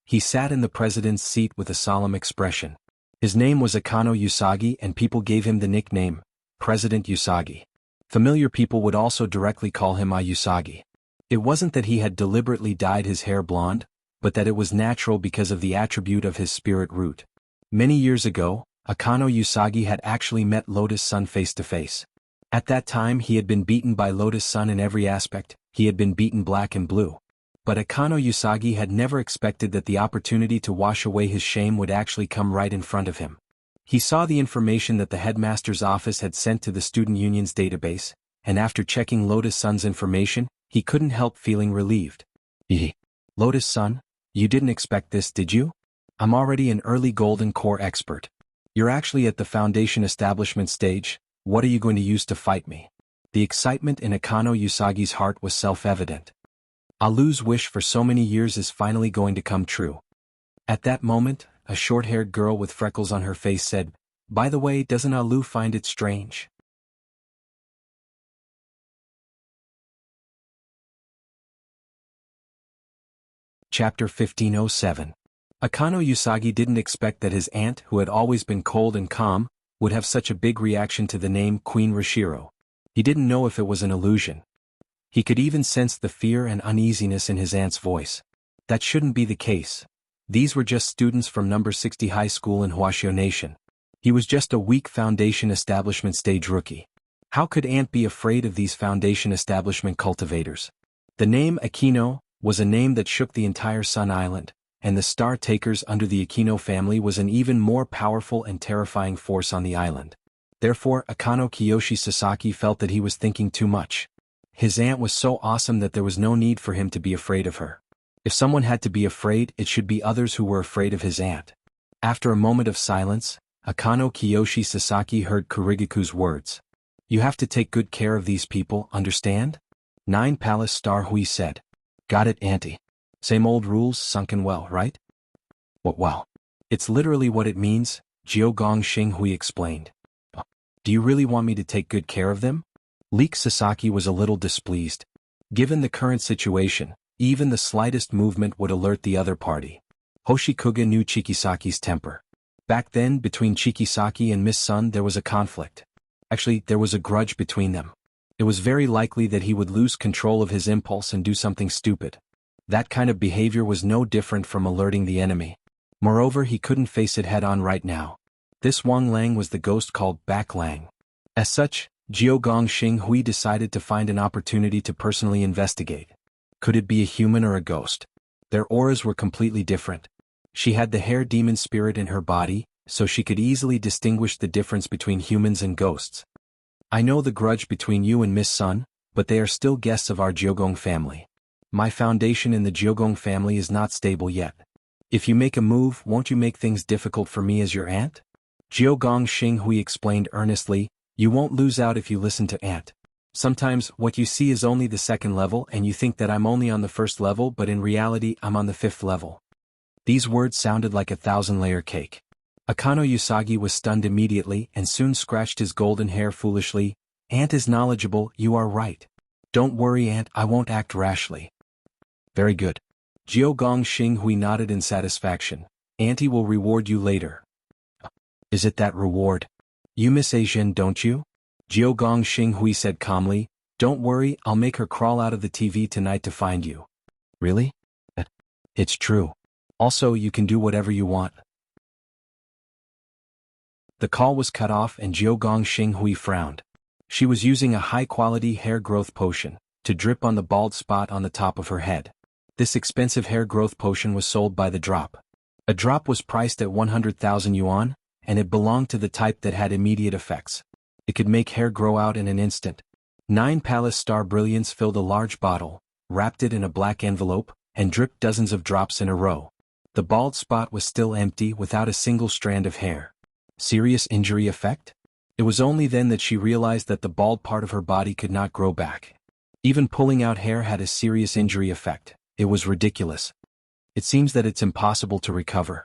He sat in the president's seat with a solemn expression. His name was Akano Usagi and people gave him the nickname, President Usagi. Familiar people would also directly call him Usagi. It wasn't that he had deliberately dyed his hair blonde, but that it was natural because of the attribute of his spirit root. Many years ago, Akano Usagi had actually met Lotus Sun face to face. At that time he had been beaten by Lotus Sun in every aspect, he had been beaten black and blue. But Akano Usagi had never expected that the opportunity to wash away his shame would actually come right in front of him. He saw the information that the headmaster's office had sent to the student union's database, and after checking Lotus Sun's information, he couldn't help feeling relieved. Lotus Sun, you didn't expect this, did you? I'm already an early golden core expert. You're actually at the foundation establishment stage. What are you going to use to fight me? The excitement in Akano Usagi's heart was self-evident. Alu's wish for so many years is finally going to come true. At that moment, a short-haired girl with freckles on her face said, "By the way, doesn't Alu find it strange?" Chapter 1507. Akano Usagi didn't expect that his aunt, who had always been cold and calm, would have such a big reaction to the name Queen Rashiro. He didn't know if it was an illusion. He could even sense the fear and uneasiness in his aunt's voice. That shouldn't be the case. These were just students from number 60 high school in Huashio Nation. He was just a weak foundation establishment stage rookie. How could Aunt be afraid of these foundation establishment cultivators? The name Aquino was a name that shook the entire Sun Island, and the Star Takers under the Aquino family was an even more powerful and terrifying force on the island. Therefore, Akano Kiyoshi Sasaki felt that he was thinking too much. His aunt was so awesome that there was no need for him to be afraid of her. If someone had to be afraid, it should be others who were afraid of his aunt. After a moment of silence, Akano Kiyoshi Sasaki heard Kurigiku's words. You have to take good care of these people, understand? 9 Palace Star Hui said. Got it, auntie. Same old rules sunken well, right? What well? It's literally what it means, Jiogong Xinghui explained. Do you really want me to take good care of them? Leek Sasaki was a little displeased. Given the current situation, even the slightest movement would alert the other party. Hoshikuga knew Chikisaki's temper. Back then, between Chikisaki and Miss Sun there was a conflict. Actually, there was a grudge between them. It was very likely that he would lose control of his impulse and do something stupid. That kind of behavior was no different from alerting the enemy. Moreover, he couldn't face it head-on right now. This Wang Lang was the ghost called Back Lang. As such, Jiogong Xinghui decided to find an opportunity to personally investigate. Could it be a human or a ghost? Their auras were completely different. She had the hair demon spirit in her body, so she could easily distinguish the difference between humans and ghosts. I know the grudge between you and Miss Sun, but they are still guests of our Jiogong family. My foundation in the Jiogong family is not stable yet. If you make a move, won't you make things difficult for me as your aunt? Jiogong Xinghui explained earnestly, you won't lose out if you listen to aunt. Sometimes, what you see is only the 2nd level and you think that I'm only on the 1st level, but in reality I'm on the 5th level. These words sounded like a 1,000-layer cake. Akano Usagi was stunned immediately and soon scratched his golden hair foolishly. Aunt is knowledgeable, you are right. Don't worry, aunt, I won't act rashly. Very good. Jiogong Xinghui nodded in satisfaction. Auntie will reward you later. Is it that reward? You miss Asian, don't you? Jiogong Xinghui said calmly. Don't worry, I'll make her crawl out of the TV tonight to find you. Really? It's true. Also, you can do whatever you want. The call was cut off and Jiogong Xinghui frowned. She was using a high-quality hair growth potion to drip on the bald spot on the top of her head. This expensive hair growth potion was sold by the drop. A drop was priced at 100,000 yuan, and it belonged to the type that had immediate effects. It could make hair grow out in an instant. 9 Palace Star Brilliance filled a large bottle, wrapped it in a black envelope, and dripped dozens of drops in a row. The bald spot was still empty without a single strand of hair. Serious injury effect? It was only then that she realized that the bald part of her body could not grow back. Even pulling out hair had a serious injury effect. It was ridiculous. It seems that it's impossible to recover.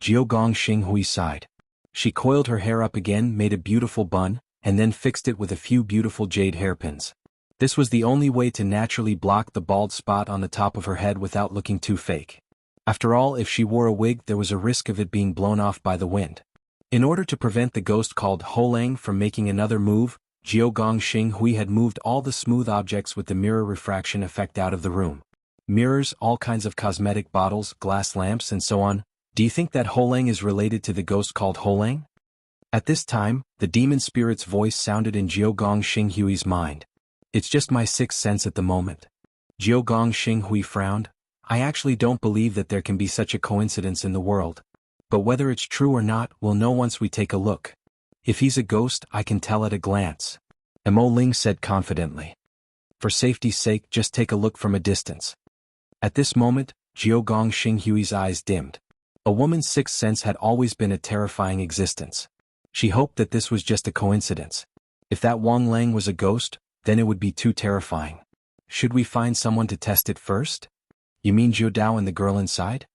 Jiogong Xinghui sighed. She coiled her hair up again, made a beautiful bun, and then fixed it with a few beautiful jade hairpins. This was the only way to naturally block the bald spot on the top of her head without looking too fake. After all, if she wore a wig there was a risk of it being blown off by the wind. In order to prevent the ghost called Holang from making another move, Jiogong Xinghui had moved all the smooth objects with the mirror refraction effect out of the room. Mirrors, all kinds of cosmetic bottles, glass lamps and so on. Do you think that Holang is related to the ghost called Holang? At this time, the demon spirit's voice sounded in Jiogong Xinghui's mind. It's just my 6th sense at the moment. Jiogong Xinghui frowned. I actually don't believe that there can be such a coincidence in the world. But whether it's true or not, we'll know once we take a look. If he's a ghost, I can tell at a glance. Mo Ling said confidently. For safety's sake, just take a look from a distance. At this moment, Jiogong Xinghui's eyes dimmed. A woman's 6th sense had always been a terrifying existence. She hoped that this was just a coincidence. If that Wang Lang was a ghost, then it would be too terrifying. Should we find someone to test it first? You mean Jiu Dao and the girl inside?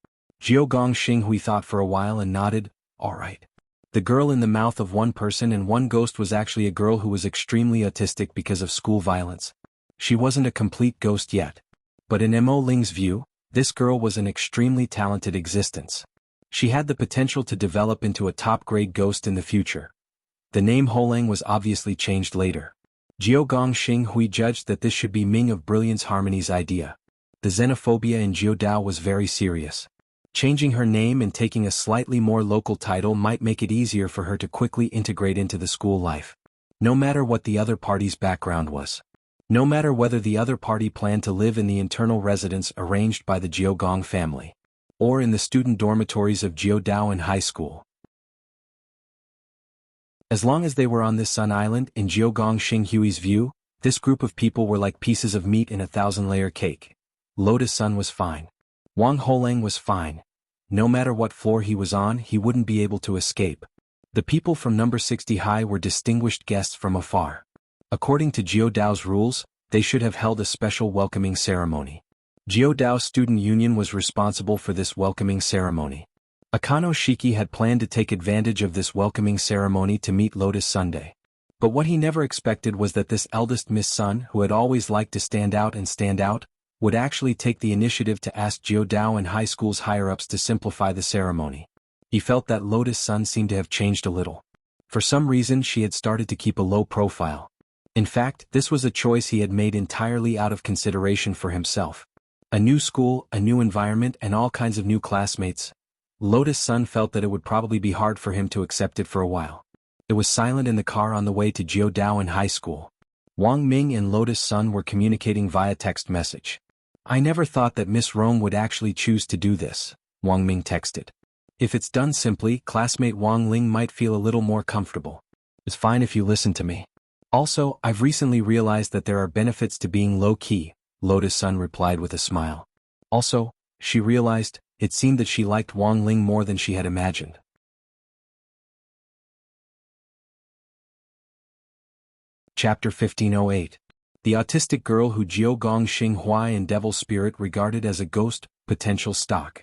Jiogong Xinghui thought for a while and nodded. All right. The girl in the mouth of one person and one ghost was actually a girl who was extremely autistic because of school violence. She wasn't a complete ghost yet. But in Mo Ling's view, this girl was an extremely talented existence. She had the potential to develop into a top-grade ghost in the future. The name Holang was obviously changed later. Jiogong Xinghui judged that this should be Ming of Brilliance Harmony's idea. The xenophobia in Jiu Dao was very serious. Changing her name and taking a slightly more local title might make it easier for her to quickly integrate into the school life. No matter what the other party's background was. No matter whether the other party planned to live in the internal residence arranged by the Jiogong family, or in the student dormitories of Jiu Dao and high school. As long as they were on this Sun Island in Jiogong Xinghui's view, this group of people were like pieces of meat in a 1,000-layer cake. Lotus Sun was fine. Wang Holeng was fine. No matter what floor he was on, he wouldn't be able to escape. The people from number 60 high were distinguished guests from afar. According to Jiu Dao's rules, they should have held a special welcoming ceremony. Jiu Dao Student Union was responsible for this welcoming ceremony. Akano Shiki had planned to take advantage of this welcoming ceremony to meet Lotus Sunday. But what he never expected was that this eldest Miss Sun, who had always liked to stand out, would actually take the initiative to ask Jiu Dao and high school's higher-ups to simplify the ceremony. He felt that Lotus Sun seemed to have changed a little. For some reason she had started to keep a low profile. In fact, this was a choice he had made entirely out of consideration for himself. A new school, a new environment, and all kinds of new classmates. Lotus Sun felt that it would probably be hard for him to accept it for a while. It was silent in the car on the way to Jiu Dao and high school. Wang Ming and Lotus Sun were communicating via text message. "I never thought that Miss Rome would actually choose to do this," Wang Ming texted. "If it's done simply, classmate Wang Ling might feel a little more comfortable. It's fine if you listen to me. Also, I've recently realized that there are benefits to being low-key," Lotus Sun replied with a smile. Also, she realized, it seemed that she liked Wang Ling more than she had imagined. Chapter 1508. The autistic girl who Jiogong Xinghua and Devil Spirit regarded as a ghost, potential stock.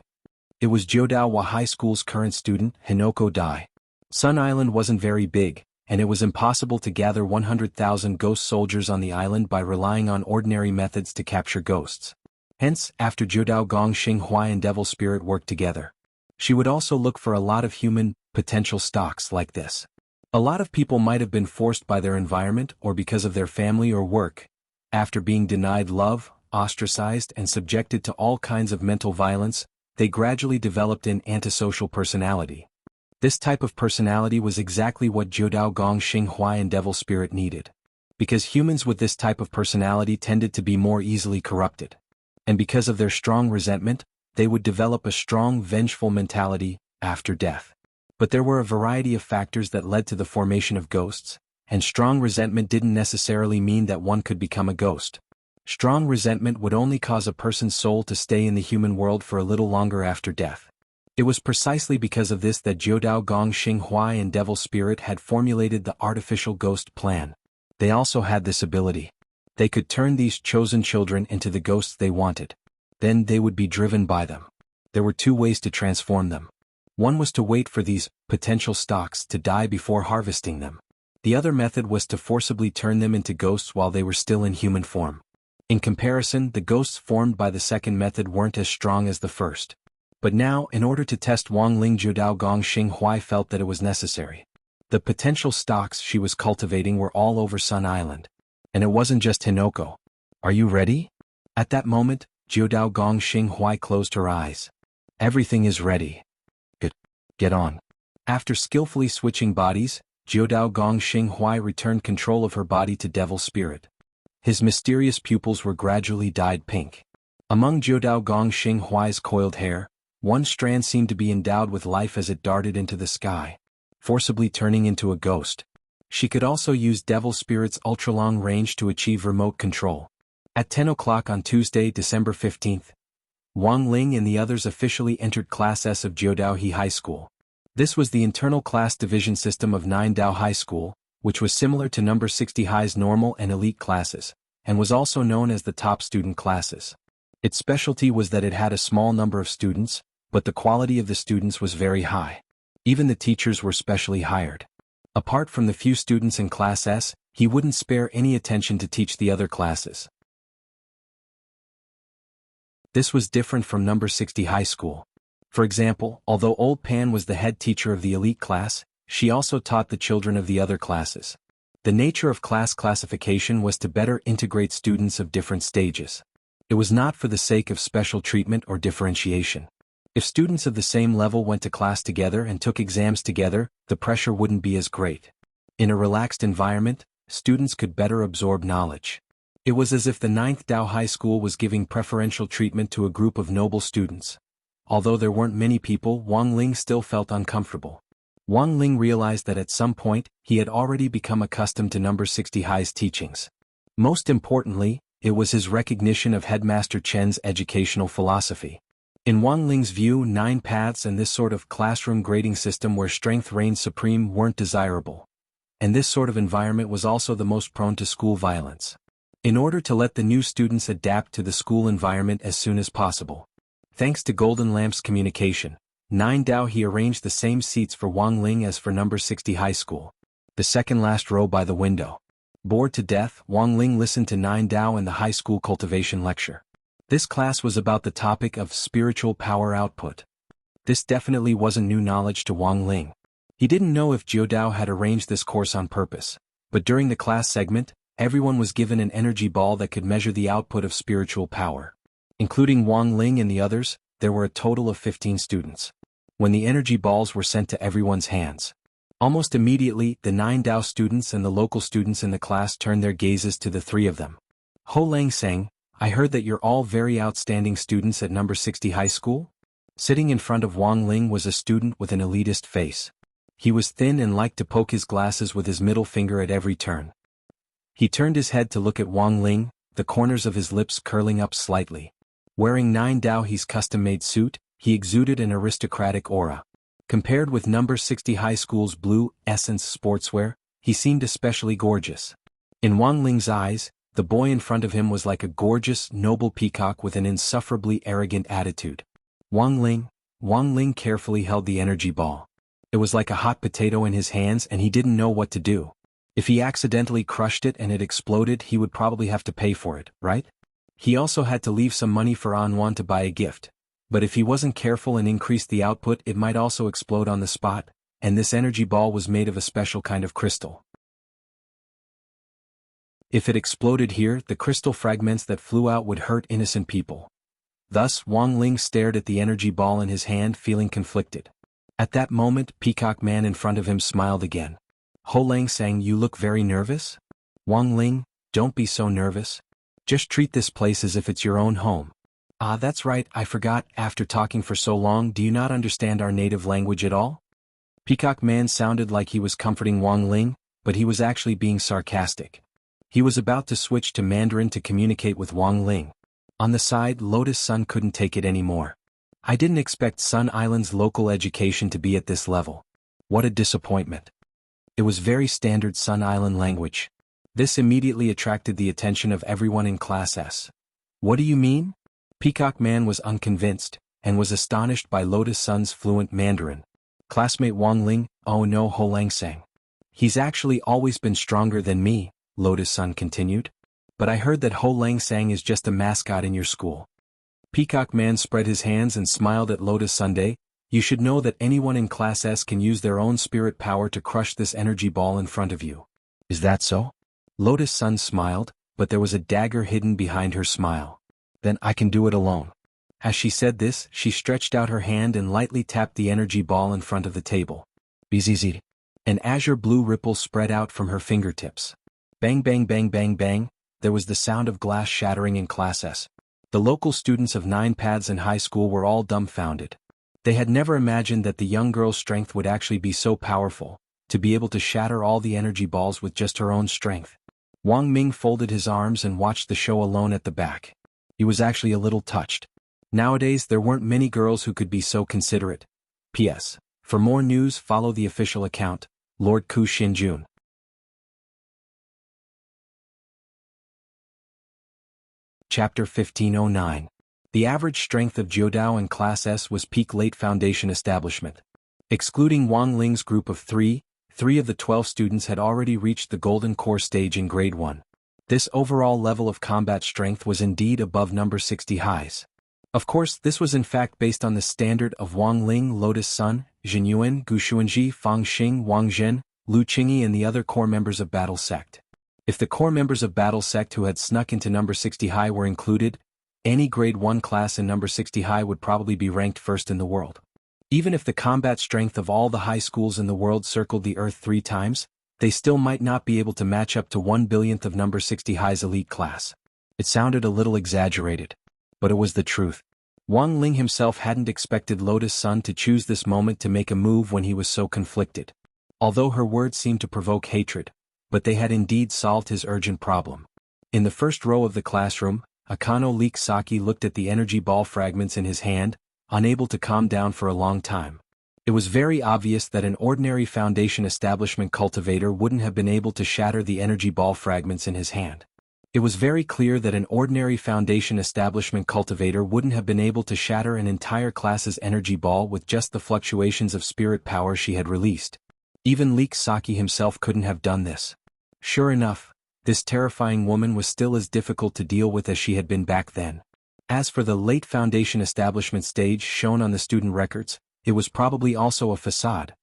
It was Jiudaohua High School's current student, Hinoko Dai. Sun Island wasn't very big, and it was impossible to gather 100,000 ghost soldiers on the island by relying on ordinary methods to capture ghosts. Hence, after Jiudaogong Xinghua and Devil Spirit worked together, she would also look for a lot of human, potential stocks like this. A lot of people might have been forced by their environment or because of their family or work. After being denied love, ostracized and subjected to all kinds of mental violence, they gradually developed an antisocial personality. This type of personality was exactly what Jiudaogong Xinghua and Devil Spirit needed. Because humans with this type of personality tended to be more easily corrupted. And because of their strong resentment, they would develop a strong vengeful mentality after death. But there were a variety of factors that led to the formation of ghosts, and strong resentment didn't necessarily mean that one could become a ghost. Strong resentment would only cause a person's soul to stay in the human world for a little longer after death. It was precisely because of this that Jiudaogong Xinghua and Devil Spirit had formulated the artificial ghost plan. They also had this ability. They could turn these chosen children into the ghosts they wanted. Then they would be driven by them. There were two ways to transform them. One was to wait for these potential stocks to die before harvesting them. The other method was to forcibly turn them into ghosts while they were still in human form. In comparison, the ghosts formed by the second method weren't as strong as the first. But now, in order to test Wang Ling, Jiudaogong Xinghua felt that it was necessary. The potential stocks she was cultivating were all over Sun Island. And it wasn't just Hinoko. "Are you ready?" At that moment, Jiudaogong Xinghua closed her eyes. "Everything is ready. Good. Get on." After skillfully switching bodies, Jiudaogong Xinghua returned control of her body to Devil Spirit. His mysterious pupils were gradually dyed pink. Among Jiudaogong Xinghua's coiled hair, one strand seemed to be endowed with life as it darted into the sky, forcibly turning into a ghost. She could also use Devil Spirit's ultra-long range to achieve remote control. At 10 o'clock on Tuesday, December 15th, Wang Ling and the others officially entered Class S of Jiudaohe High School. This was the internal class division system of 9 Dao High School, which was similar to number 60 High's normal and elite classes, and was also known as the top student classes. Its specialty was that it had a small number of students, but the quality of the students was very high. Even the teachers were specially hired. Apart from the few students in Class S, he wouldn't spare any attention to teach the other classes. This was different from number 60 High School. For example, although Old Pan was the head teacher of the elite class, she also taught the children of the other classes. The nature of class classification was to better integrate students of different stages. It was not for the sake of special treatment or differentiation. If students of the same level went to class together and took exams together, the pressure wouldn't be as great. In a relaxed environment, students could better absorb knowledge. It was as if the 9th Dao High School was giving preferential treatment to a group of noble students. Although there weren't many people, Wang Ling still felt uncomfortable. Wang Ling realized that at some point, he had already become accustomed to number 60 High's teachings. Most importantly, it was his recognition of Headmaster Chen's educational philosophy. In Wang Ling's view, 9 paths and this sort of classroom grading system where strength reigned supreme weren't desirable. And this sort of environment was also the most prone to school violence. In order to let the new students adapt to the school environment as soon as possible. Thanks to Golden Lamp's communication, 9 Dao he arranged the same seats for Wang Ling as for number 60 high school. The second last row by the window. Bored to death, Wang Ling listened to 9 Dao in the high school cultivation lecture. This class was about the topic of spiritual power output. This definitely wasn't new knowledge to Wang Ling. He didn't know if Jiu Dao had arranged this course on purpose, but during the class segment, everyone was given an energy ball that could measure the output of spiritual power. Including Wang Ling and the others, there were a total of 15 students. When the energy balls were sent to everyone's hands, almost immediately, the 9 Dao students and the local students in the class turned their gazes to the 3 of them. Ho Lang sang, "I heard that you're all very outstanding students at number 60 high school?" Sitting in front of Wang Ling was a student with an elitist face. He was thin and liked to poke his glasses with his middle finger at every turn. He turned his head to look at Wang Ling, the corners of his lips curling up slightly. Wearing 9 Dao He's custom-made suit, he exuded an aristocratic aura. Compared with number 60 high school's blue essence sportswear, he seemed especially gorgeous. In Wang Ling's eyes, the boy in front of him was like a gorgeous, noble peacock with an insufferably arrogant attitude. Wang Ling carefully held the energy ball. It was like a hot potato in his hands and he didn't know what to do. If he accidentally crushed it and it exploded, he would probably have to pay for it, right? He also had to leave some money for Anwan to buy a gift. But if he wasn't careful and increased the output, it might also explode on the spot, and this energy ball was made of a special kind of crystal. If it exploded here, the crystal fragments that flew out would hurt innocent people. Thus, Wang Ling stared at the energy ball in his hand, feeling conflicted. At that moment, Peacock Man in front of him smiled again. Ho Lang sang, "You look very nervous?" Wang Ling, "Don't be so nervous. Just treat this place as if it's your own home." "Ah, that's right, I forgot, after talking for so long, do you not understand our native language at all?" Peacock Man sounded like he was comforting Wang Ling, but he was actually being sarcastic. He was about to switch to Mandarin to communicate with Wang Ling. On the side, Lotus Sun couldn't take it anymore. "I didn't expect Sun Island's local education to be at this level. What a disappointment." It was very standard Sun Island language. This immediately attracted the attention of everyone in Class S. "What do you mean?" Peacock Man was unconvinced, and was astonished by Lotus Sun's fluent Mandarin. Classmate Wang Ling, "Oh no," Ho Lang sang. "He's actually always been stronger than me," Lotus Sun continued. "But I heard that Ho Lang sang is just a mascot in your school." Peacock Man spread his hands and smiled at Lotus Sunday. "You should know that anyone in Class S can use their own spirit power to crush this energy ball in front of you." "Is that so?" Lotus Sun smiled, but there was a dagger hidden behind her smile. "Then I can do it alone." As she said this, she stretched out her hand and lightly tapped the energy ball in front of the table. Bzzz. An azure blue ripple spread out from her fingertips. Bang bang bang bang bang, there was the sound of glass shattering in Class S. The local students of 9 paths in high school were all dumbfounded. They had never imagined that the young girl's strength would actually be so powerful, to be able to shatter all the energy balls with just her own strength. Wang Ming folded his arms and watched the show alone at the back. He was actually a little touched. Nowadays there weren't many girls who could be so considerate. P.S. For more news, follow the official account, Lord Ku Xinjun. Chapter 1509. The average strength of Jiudao in Class S was peak late foundation establishment. Excluding Wang Ling's group of 3 of the 12 students had already reached the Golden Core stage in Grade 1. This overall level of combat strength was indeed above number 60 highs. Of course, this was in fact based on the standard of Wang Ling, Lotus Sun, Jin Yuan, Gu Xuanji, Fang Xing, Wang Zhen, Lu Qingyi and the other core members of Battle Sect. If the core members of Battle Sect who had snuck into number 60 high were included, any Grade 1 class in number 60 high would probably be ranked first in the world. Even if the combat strength of all the high schools in the world circled the Earth 3 times, they still might not be able to match up to 1/1000th of number 60 high's elite class. It sounded a little exaggerated, but it was the truth. Wang Ling himself hadn't expected Lotus Sun to choose this moment to make a move when he was so conflicted. Although her words seemed to provoke hatred, but they had indeed solved his urgent problem. In the first row of the classroom, Akano Leak Saki looked at the energy ball fragments in his hand, unable to calm down for a long time. It was very obvious that an ordinary Foundation establishment cultivator wouldn't have been able to shatter the energy ball fragments in his hand. It was very clear that an ordinary Foundation establishment cultivator wouldn't have been able to shatter an entire class's energy ball with just the fluctuations of spirit power she had released. Even Leak Saki himself couldn't have done this. Sure enough, this terrifying woman was still as difficult to deal with as she had been back then. As for the late Foundation establishment stage shown on the student records, it was probably also a facade.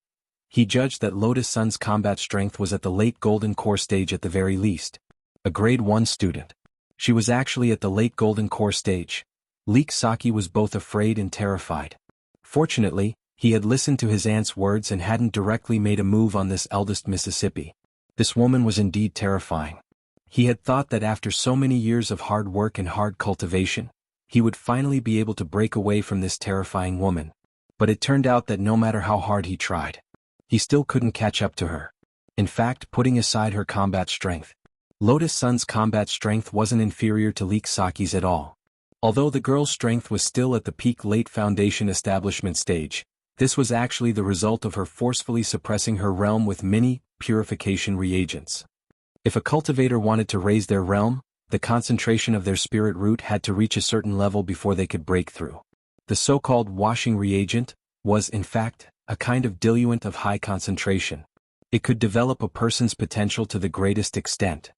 He judged that Lotus Sun's combat strength was at the late Golden Core stage at the very least. A grade 1 student. She was actually at the late Golden Core stage. Leak Saki was both afraid and terrified. Fortunately, he had listened to his aunt's words and hadn't directly made a move on this eldest Mississippi. This woman was indeed terrifying. He had thought that after so many years of hard work and hard cultivation, he would finally be able to break away from this terrifying woman. But it turned out that no matter how hard he tried, he still couldn't catch up to her. In fact, putting aside her combat strength, Lotus Sun's combat strength wasn't inferior to Leak Saki's at all. Although the girl's strength was still at the peak late Foundation establishment stage, this was actually the result of her forcefully suppressing her realm with many purification reagents. If a cultivator wanted to raise their realm, the concentration of their spirit root had to reach a certain level before they could break through. The so-called washing reagent was, in fact, a kind of diluent of high concentration. It could develop a person's potential to the greatest extent.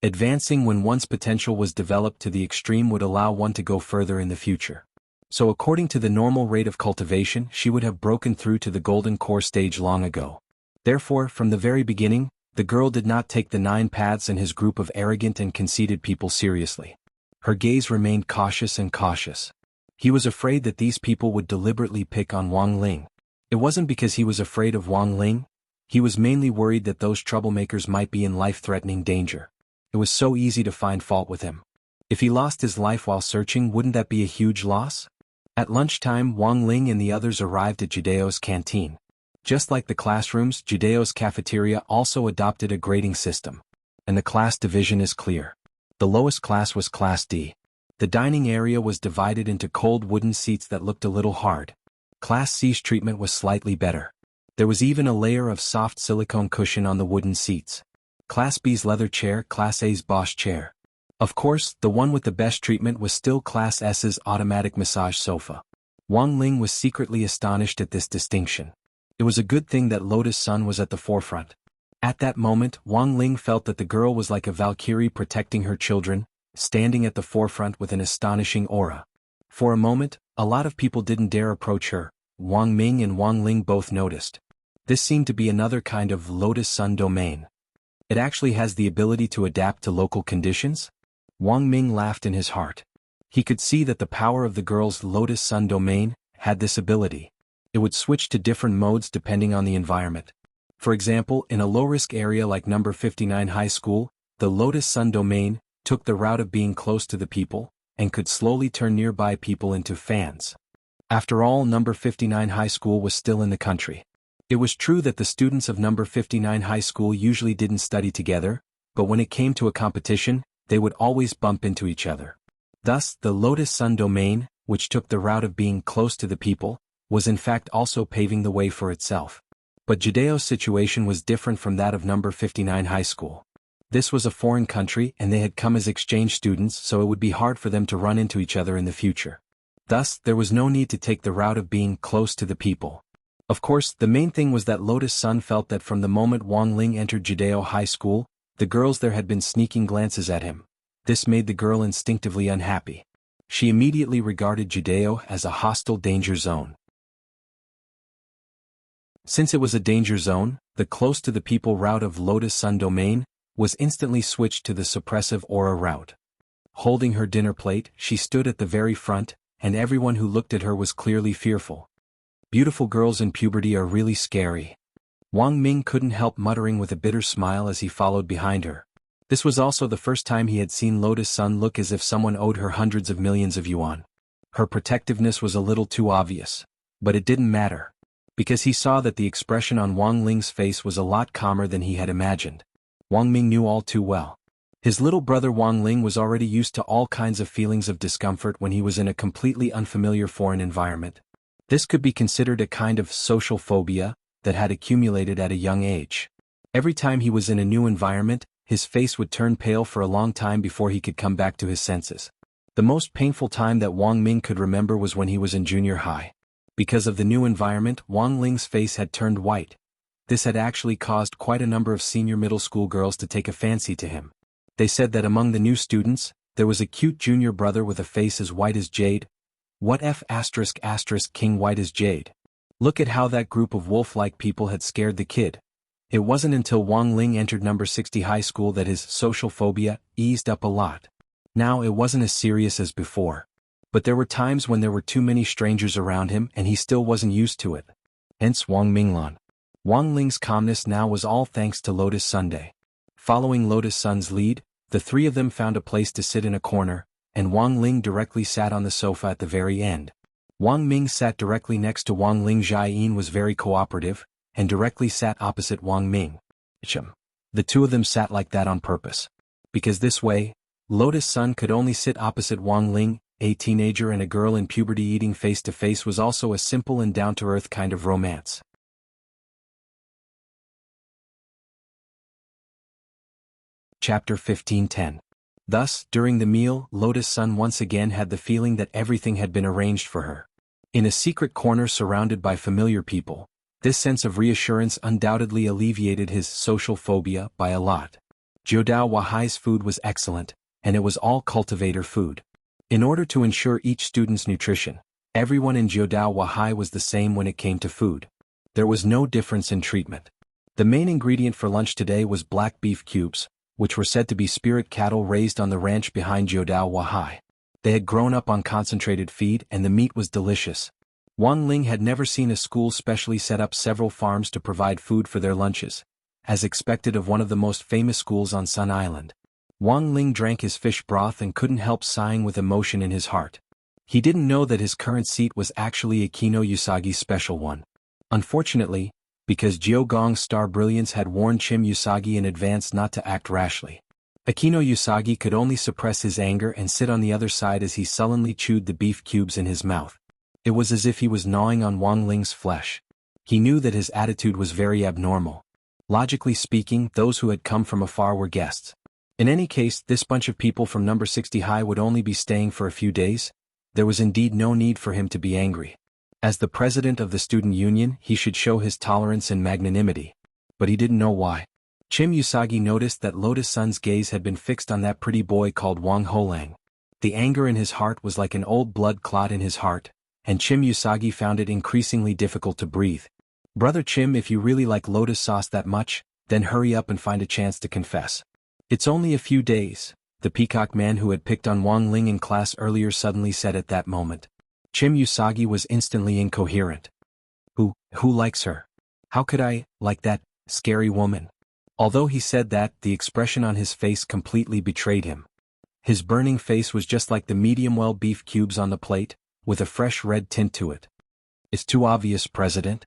Advancing when one's potential was developed to the extreme would allow one to go further in the future. So according to the normal rate of cultivation, she would have broken through to the Golden Core stage long ago. Therefore, from the very beginning, the girl did not take the 9 paths and his group of arrogant and conceited people seriously. Her gaze remained cautious and cautious. He was afraid that these people would deliberately pick on Wang Ling. It wasn't because he was afraid of Wang Ling. He was mainly worried that those troublemakers might be in life-threatening danger. It was so easy to find fault with him. If he lost his life while searching, wouldn't that be a huge loss? At lunchtime, Wang Ling and the others arrived at Judeo's canteen. Just like the classrooms, Judeo's cafeteria also adopted a grading system. And the class division is clear. The lowest class was Class D. The dining area was divided into cold wooden seats that looked a little hard. Class C's treatment was slightly better. There was even a layer of soft silicone cushion on the wooden seats. Class B's leather chair, Class A's Bosch chair. Of course, the one with the best treatment was still Class S's automatic massage sofa. Wang Ling was secretly astonished at this distinction. It was a good thing that Lotus Sun was at the forefront. At that moment, Wang Ling felt that the girl was like a Valkyrie protecting her children, standing at the forefront with an astonishing aura. For a moment, a lot of people didn't dare approach her. Wang Ming and Wang Ling both noticed. This seemed to be another kind of Lotus Sun domain. It actually has the ability to adapt to local conditions? Wang Ming laughed in his heart. He could see that the power of the girl's Lotus Sun domain had this ability. It would switch to different modes depending on the environment. For example, in a low-risk area like number 59 high school, the Lotus Sun domain took the route of being close to the people, and could slowly turn nearby people into fans. After all, number 59 high school was still in the country. It was true that the students of number 59 high school usually didn't study together, but when it came to a competition, they would always bump into each other. Thus, the Lotus Sun domain, which took the route of being close to the people, was in fact also paving the way for itself. But Judeo's situation was different from that of number 59 high school. This was a foreign country and they had come as exchange students, so it would be hard for them to run into each other in the future. Thus, there was no need to take the route of being close to the people. Of course, the main thing was that Lotus Sun felt that from the moment Wang Ling entered Judeo High School, the girls there had been sneaking glances at him. This made the girl instinctively unhappy. She immediately regarded Judeo as a hostile danger zone. Since it was a danger zone, the close to the people route of Lotus Sun domain was instantly switched to the suppressive aura route. Holding her dinner plate, she stood at the very front, and everyone who looked at her was clearly fearful. Beautiful girls in puberty are really scary. Wang Ming couldn't help muttering with a bitter smile as he followed behind her. This was also the first time he had seen Lotus Sun look as if someone owed her hundreds of millions of yuan. Her protectiveness was a little too obvious. But it didn't matter. Because he saw that the expression on Wang Ling's face was a lot calmer than he had imagined. Wang Ming knew all too well. His little brother Wang Ling was already used to all kinds of feelings of discomfort when he was in a completely unfamiliar foreign environment. This could be considered a kind of social phobia that had accumulated at a young age. Every time he was in a new environment, his face would turn pale for a long time before he could come back to his senses. The most painful time that Wang Ming could remember was when he was in junior high. Because of the new environment, Wang Ling's face had turned white. This had actually caused quite a number of senior middle school girls to take a fancy to him. They said that among the new students, there was a cute junior brother with a face as white as jade. What F*** king white as jade? Look at how that group of wolf-like people had scared the kid. It wasn't until Wang Ling entered number 60 high school that his social phobia eased up a lot. Now it wasn't as serious as before. But there were times when there were too many strangers around him and he still wasn't used to it. Hence Wang Minglan. Wang Ling's calmness now was all thanks to Lotus Sunday. Following Lotus Sun's lead, the three of them found a place to sit in a corner, and Wang Ling directly sat on the sofa at the very end. Wang Ming sat directly next to Wang Ling. Jiayin was very cooperative, and directly sat opposite Wang Ming. The two of them sat like that on purpose. Because this way, Lotus Sun could only sit opposite Wang Ling. A teenager and a girl in puberty eating face to face was also a simple and down-to-earth kind of romance. Chapter 15:10. Thus, during the meal, Lotus Sun once again had the feeling that everything had been arranged for her. In a secret corner surrounded by familiar people, this sense of reassurance undoubtedly alleviated his social phobia by a lot. Jiudao Wahai's food was excellent, and it was all cultivator food. In order to ensure each student's nutrition, everyone in Jiudao Wahai was the same when it came to food. There was no difference in treatment. The main ingredient for lunch today was black beef cubes, which were said to be spirit cattle raised on the ranch behind Jiudao Wahai. They had grown up on concentrated feed and the meat was delicious. Wang Ling had never seen a school specially set up several farms to provide food for their lunches, as expected of one of the most famous schools on Sun Island. Wang Ling drank his fish broth and couldn't help sighing with emotion in his heart. He didn't know that his current seat was actually Akino Usagi's special one. Unfortunately, because Jiogong's star brilliance had warned Chim Usagi in advance not to act rashly, Akino Usagi could only suppress his anger and sit on the other side as he sullenly chewed the beef cubes in his mouth. It was as if he was gnawing on Wang Ling's flesh. He knew that his attitude was very abnormal. Logically speaking, those who had come from afar were guests. In any case, this bunch of people from number 60 high would only be staying for a few days. There was indeed no need for him to be angry. As the president of the student union, he should show his tolerance and magnanimity. But he didn't know why. Chim Usagi noticed that Lotus Sun's gaze had been fixed on that pretty boy called Wang Holang. The anger in his heart was like an old blood clot in his heart, and Chim Usagi found it increasingly difficult to breathe. Brother Chim, if you really like lotus sauce that much, then hurry up and find a chance to confess. It's only a few days, the peacock man who had picked on Wang Ling in class earlier suddenly said at that moment. Chim Usagi was instantly incoherent. Who likes her? How could I like that scary woman? Although he said that, the expression on his face completely betrayed him. His burning face was just like the medium-well beef cubes on the plate, with a fresh red tint to it. It's too obvious, President.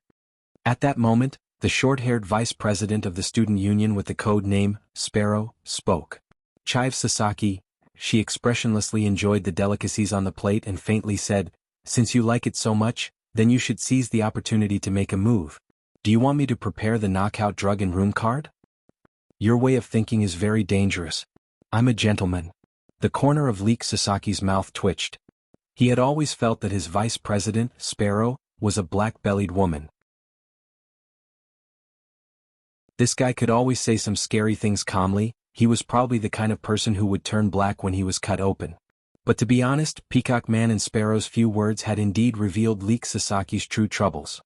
At that moment, the short-haired vice president of the student union with the code name, Sparrow, spoke. Chive Sasaki, she expressionlessly enjoyed the delicacies on the plate and faintly said, "Since you like it so much, then you should seize the opportunity to make a move. Do you want me to prepare the knockout drug and room card? Your way of thinking is very dangerous. I'm a gentleman." The corner of Leek Sasaki's mouth twitched. He had always felt that his vice president, Sparrow, was a black-bellied woman. This guy could always say some scary things calmly. He was probably the kind of person who would turn black when he was cut open. But to be honest, Peacock Man and Sparrow's few words had indeed revealed Leek Sasaki's true troubles.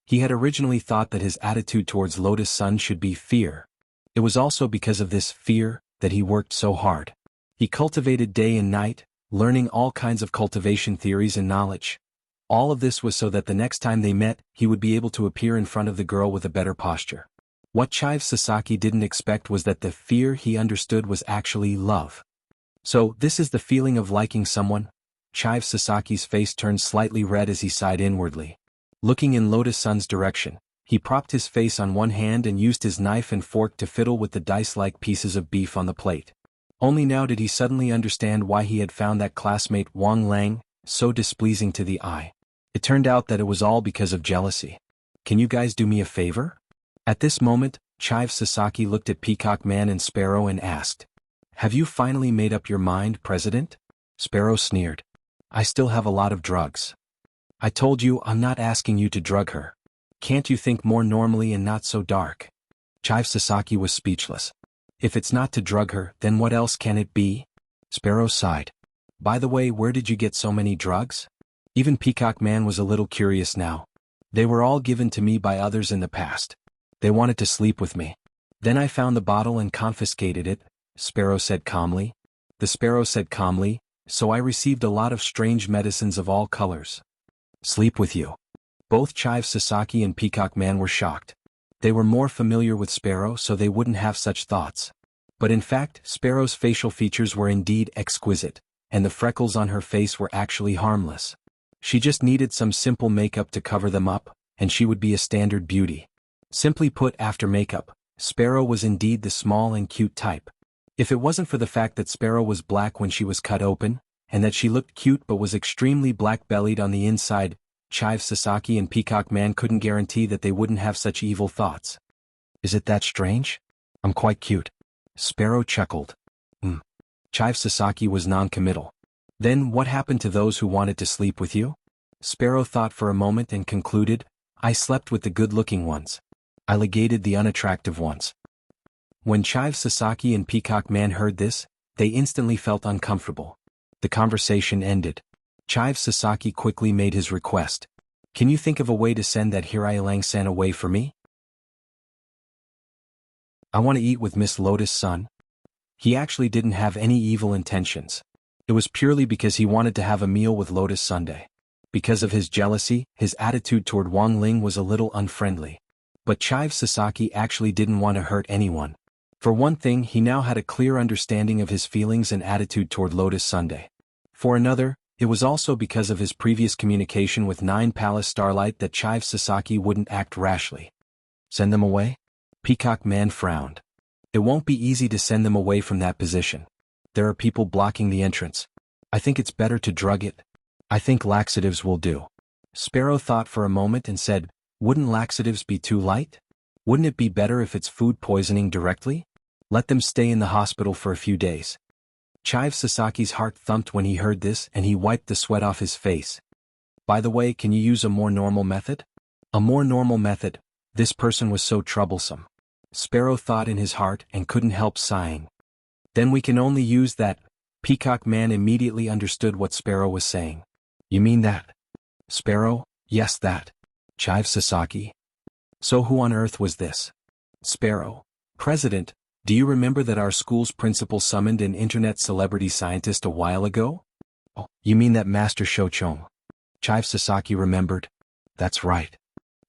He had originally thought that his attitude towards Lotus Sun should be fear. It was also because of this fear that he worked so hard. He cultivated day and night, learning all kinds of cultivation theories and knowledge. All of this was so that the next time they met, he would be able to appear in front of the girl with a better posture. What Chive Sasaki didn't expect was that the fear he understood was actually love. So, this is the feeling of liking someone? Chive Sasaki's face turned slightly red as he sighed inwardly. Looking in Lotus Sun's direction, he propped his face on one hand and used his knife and fork to fiddle with the dice-like pieces of beef on the plate. Only now did he suddenly understand why he had found that classmate Wang Lang so displeasing to the eye. It turned out that it was all because of jealousy. Can you guys do me a favor? At this moment, Chive Sasaki looked at Peacock Man and Sparrow and asked, "Have you finally made up your mind, President?" Sparrow sneered. "I still have a lot of drugs." "I told you I'm not asking you to drug her. Can't you think more normally and not so dark?" Chive Sasaki was speechless. "If it's not to drug her, then what else can it be?" Sparrow sighed. "By the way, where did you get so many drugs?" Even Peacock Man was a little curious now. "They were all given to me by others in the past. They wanted to sleep with me. Then I found the bottle and confiscated it," Sparrow said calmly. The Sparrow said calmly, "So I received a lot of strange medicines of all colors." "Sleep with you?" Both Chive Sasaki and Peacock Man were shocked. They were more familiar with Sparrow, so they wouldn't have such thoughts. But in fact, Sparrow's facial features were indeed exquisite, and the freckles on her face were actually harmless. She just needed some simple makeup to cover them up, and she would be a standard beauty. Simply put, after makeup, Sparrow was indeed the small and cute type. If it wasn't for the fact that Sparrow was black when she was cut open, and that she looked cute but was extremely black-bellied on the inside, Chive Sasaki and Peacock Man couldn't guarantee that they wouldn't have such evil thoughts. "Is it that strange? I'm quite cute." Sparrow chuckled. Chive Sasaki was non-committal. "Then what happened to those who wanted to sleep with you?" Sparrow thought for a moment and concluded, "I slept with the good-looking ones. I legated the unattractive ones." When Chive Sasaki and Peacock Man heard this, they instantly felt uncomfortable. The conversation ended. Chive Sasaki quickly made his request. "Can you think of a way to send that Hirai Lang-san away for me? I want to eat with Miss Lotus Sun." He actually didn't have any evil intentions. It was purely because he wanted to have a meal with Lotus Sunday. Because of his jealousy, his attitude toward Wang Ling was a little unfriendly. But Chive Sasaki actually didn't want to hurt anyone. For one thing, he now had a clear understanding of his feelings and attitude toward Lotus Sunday. For another, it was also because of his previous communication with Nine Palace Starlight that Chive Sasaki wouldn't act rashly. "Send them away?" Peacock Man frowned. "It won't be easy to send them away from that position. There are people blocking the entrance. I think it's better to drug it. I think laxatives will do." Sparrow thought for a moment and said, "Wouldn't laxatives be too light? Wouldn't it be better if it's food poisoning directly? Let them stay in the hospital for a few days." Chive Sasaki's heart thumped when he heard this, and he wiped the sweat off his face. "By the way, can you use a more normal method?" "A more normal method? This person was so troublesome." Sparrow thought in his heart and couldn't help sighing. "Then we can only use that." Peacock Man immediately understood what Sparrow was saying. "You mean that?" Sparrow, "Yes, that." Chive Sasaki. "So who on earth was this?" Sparrow, "President, do you remember that our school's principal summoned an internet celebrity scientist a while ago?" "Oh, you mean that Master Shochong?" Chive Sasaki remembered. "That's right."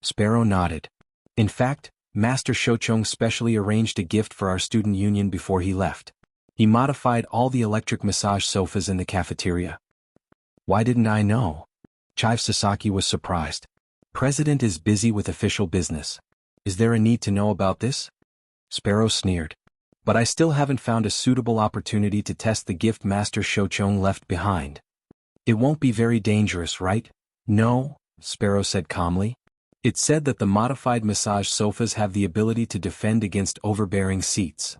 Sparrow nodded. "In fact, Master Shochong specially arranged a gift for our student union before he left. He modified all the electric massage sofas in the cafeteria." "Why didn't I know?" Chive Sasaki was surprised. "President is busy with official business. Is there a need to know about this?" Sparrow sneered. "But I still haven't found a suitable opportunity to test the gift Master Shochong left behind." "It won't be very dangerous, right?" "No," Sparrow said calmly. "It's said that the modified massage sofas have the ability to defend against overbearing seats."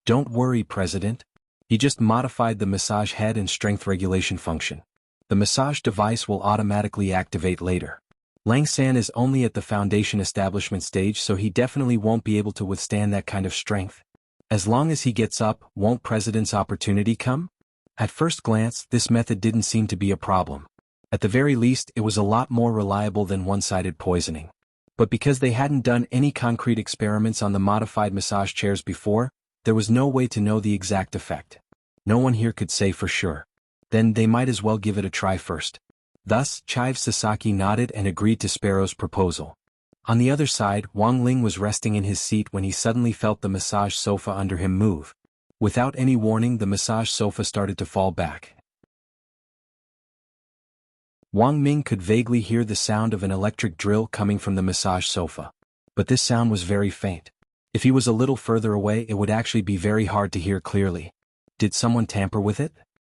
"Don't worry, President. He just modified the massage head and strength regulation function. The massage device will automatically activate later. Lang-san is only at the foundation establishment stage, so he definitely won't be able to withstand that kind of strength. As long as he gets up, won't President's opportunity come?" At first glance, this method didn't seem to be a problem. At the very least, it was a lot more reliable than one-sided poisoning. But because they hadn't done any concrete experiments on the modified massage chairs before, there was no way to know the exact effect. No one here could say for sure. Then they might as well give it a try first. Thus, Chive Sasaki nodded and agreed to Sparrow's proposal. On the other side, Wang Ling was resting in his seat when he suddenly felt the massage sofa under him move. Without any warning, the massage sofa started to fall back. Wang Ming could vaguely hear the sound of an electric drill coming from the massage sofa. But this sound was very faint. If he was a little further away, it would actually be very hard to hear clearly. Did someone tamper with it?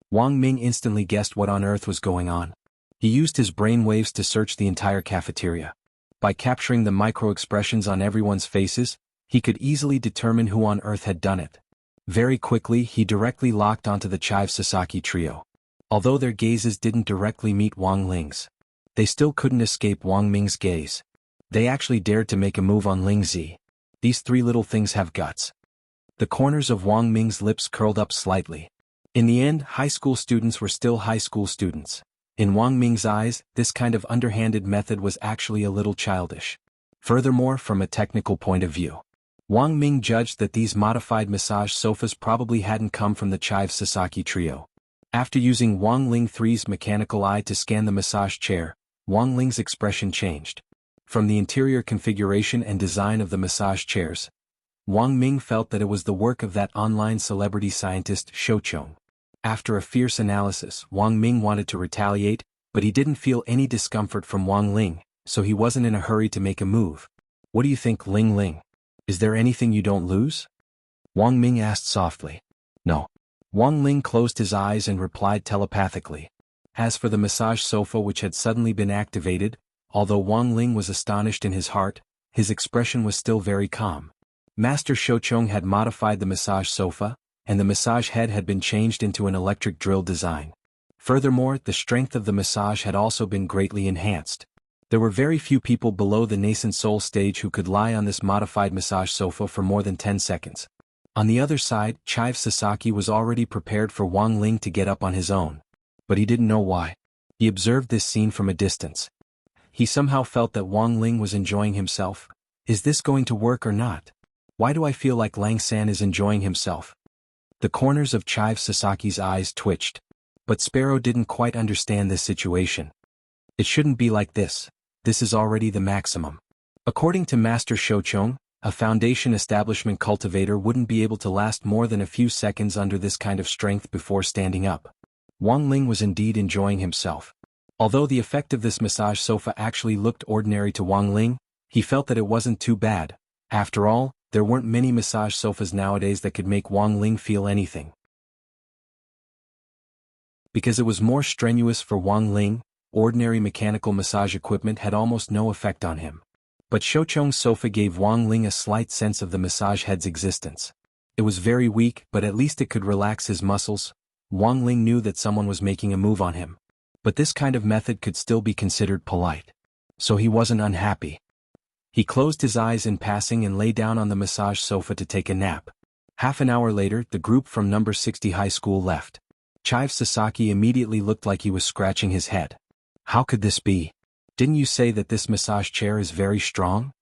Wang Ming instantly guessed what on earth was going on. He used his brain waves to search the entire cafeteria. By capturing the micro-expressions on everyone's faces, he could easily determine who on earth had done it. Very quickly, he directly locked onto the Chive Sasaki trio. Although their gazes didn't directly meet Wang Ling's, they still couldn't escape Wang Ming's gaze. They actually dared to make a move on Ling Zi. These three little things have guts. The corners of Wang Ming's lips curled up slightly. In the end, high school students were still high school students. In Wang Ming's eyes, this kind of underhanded method was actually a little childish. Furthermore, from a technical point of view, Wang Ming judged that these modified massage sofas probably hadn't come from the Chive Sasaki trio. After using Wang Ling 3's mechanical eye to scan the massage chair, Wang Ling's expression changed. From the interior configuration and design of the massage chairs, Wang Ming felt that it was the work of that online celebrity scientist Shouchong. After a fierce analysis, Wang Ming wanted to retaliate, but he didn't feel any discomfort from Wang Ling, so he wasn't in a hurry to make a move. What do you think, Ling Ling? Is there anything you don't lose? Wang Ming asked softly. No. Wang Ling closed his eyes and replied telepathically. As for the massage sofa which had suddenly been activated, although Wang Ling was astonished in his heart, his expression was still very calm. Master Shouchong had modified the massage sofa, and the massage head had been changed into an electric drill design. Furthermore, the strength of the massage had also been greatly enhanced. There were very few people below the nascent soul stage who could lie on this modified massage sofa for more than 10 seconds. On the other side, Chive Sasaki was already prepared for Wang Ling to get up on his own. But he didn't know why. He observed this scene from a distance. He somehow felt that Wang Ling was enjoying himself. Is this going to work or not? Why do I feel like Lang San is enjoying himself? The corners of Chive Sasaki's eyes twitched. But Sparrow didn't quite understand this situation. It shouldn't be like this. This is already the maximum. According to Master Shouchong, a foundation establishment cultivator wouldn't be able to last more than a few seconds under this kind of strength before standing up. Wang Ling was indeed enjoying himself. Although the effect of this massage sofa actually looked ordinary to Wang Ling, he felt that it wasn't too bad. After all, there weren't many massage sofas nowadays that could make Wang Ling feel anything. Because it was more strenuous for Wang Ling, ordinary mechanical massage equipment had almost no effect on him. But Shouchong's sofa gave Wang Ling a slight sense of the massage head's existence. It was very weak, but at least it could relax his muscles. Wang Ling knew that someone was making a move on him. But this kind of method could still be considered polite. So he wasn't unhappy. He closed his eyes in passing and lay down on the massage sofa to take a nap. Half an hour later, the group from number 60 high school left. Chive Sasaki immediately looked like he was scratching his head. How could this be? Didn't you say that this massage chair is very strong?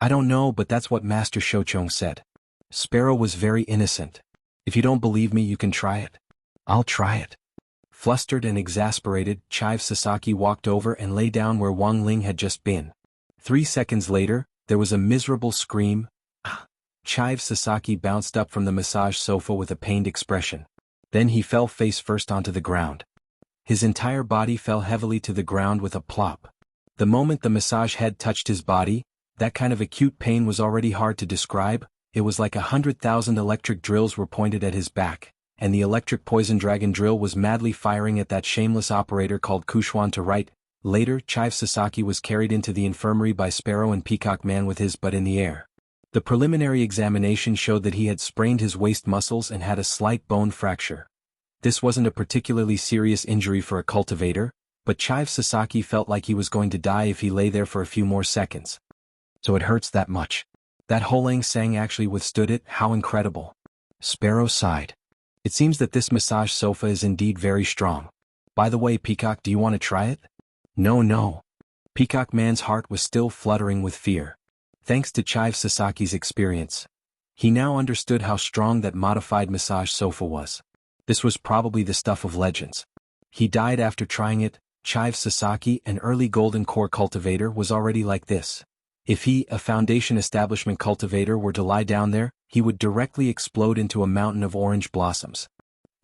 I don't know, but that's what Master Shouchong said. Sparrow was very innocent. If you don't believe me, you can try it. I'll try it. Flustered and exasperated, Chive Sasaki walked over and lay down where Wang Ling had just been. 3 seconds later, there was a miserable scream. Chive Sasaki bounced up from the massage sofa with a pained expression. Then he fell face first onto the ground. His entire body fell heavily to the ground with a plop. The moment the massage head touched his body, that kind of acute pain was already hard to describe. It was like 100,000 electric drills were pointed at his back, and the electric poison dragon drill was madly firing at that shameless operator called Kushuan to right. Later, Chive Sasaki was carried into the infirmary by Sparrow and Peacock Man with his butt in the air. The preliminary examination showed that he had sprained his waist muscles and had a slight bone fracture. This wasn't a particularly serious injury for a cultivator, but Chive Sasaki felt like he was going to die if he lay there for a few more seconds. So it hurts that much. That Holang Sang actually withstood it, how incredible. Sparrow sighed. It seems that this massage sofa is indeed very strong. By the way, Peacock, do you want to try it? No. Peacock Man's heart was still fluttering with fear. Thanks to Chive Sasaki's experience, he now understood how strong that modified massage sofa was. This was probably the stuff of legends. He died after trying it. Chive Sasaki, an early golden core cultivator, was already like this. If he, a Foundation establishment cultivator, were to lie down there, he would directly explode into a mountain of orange blossoms.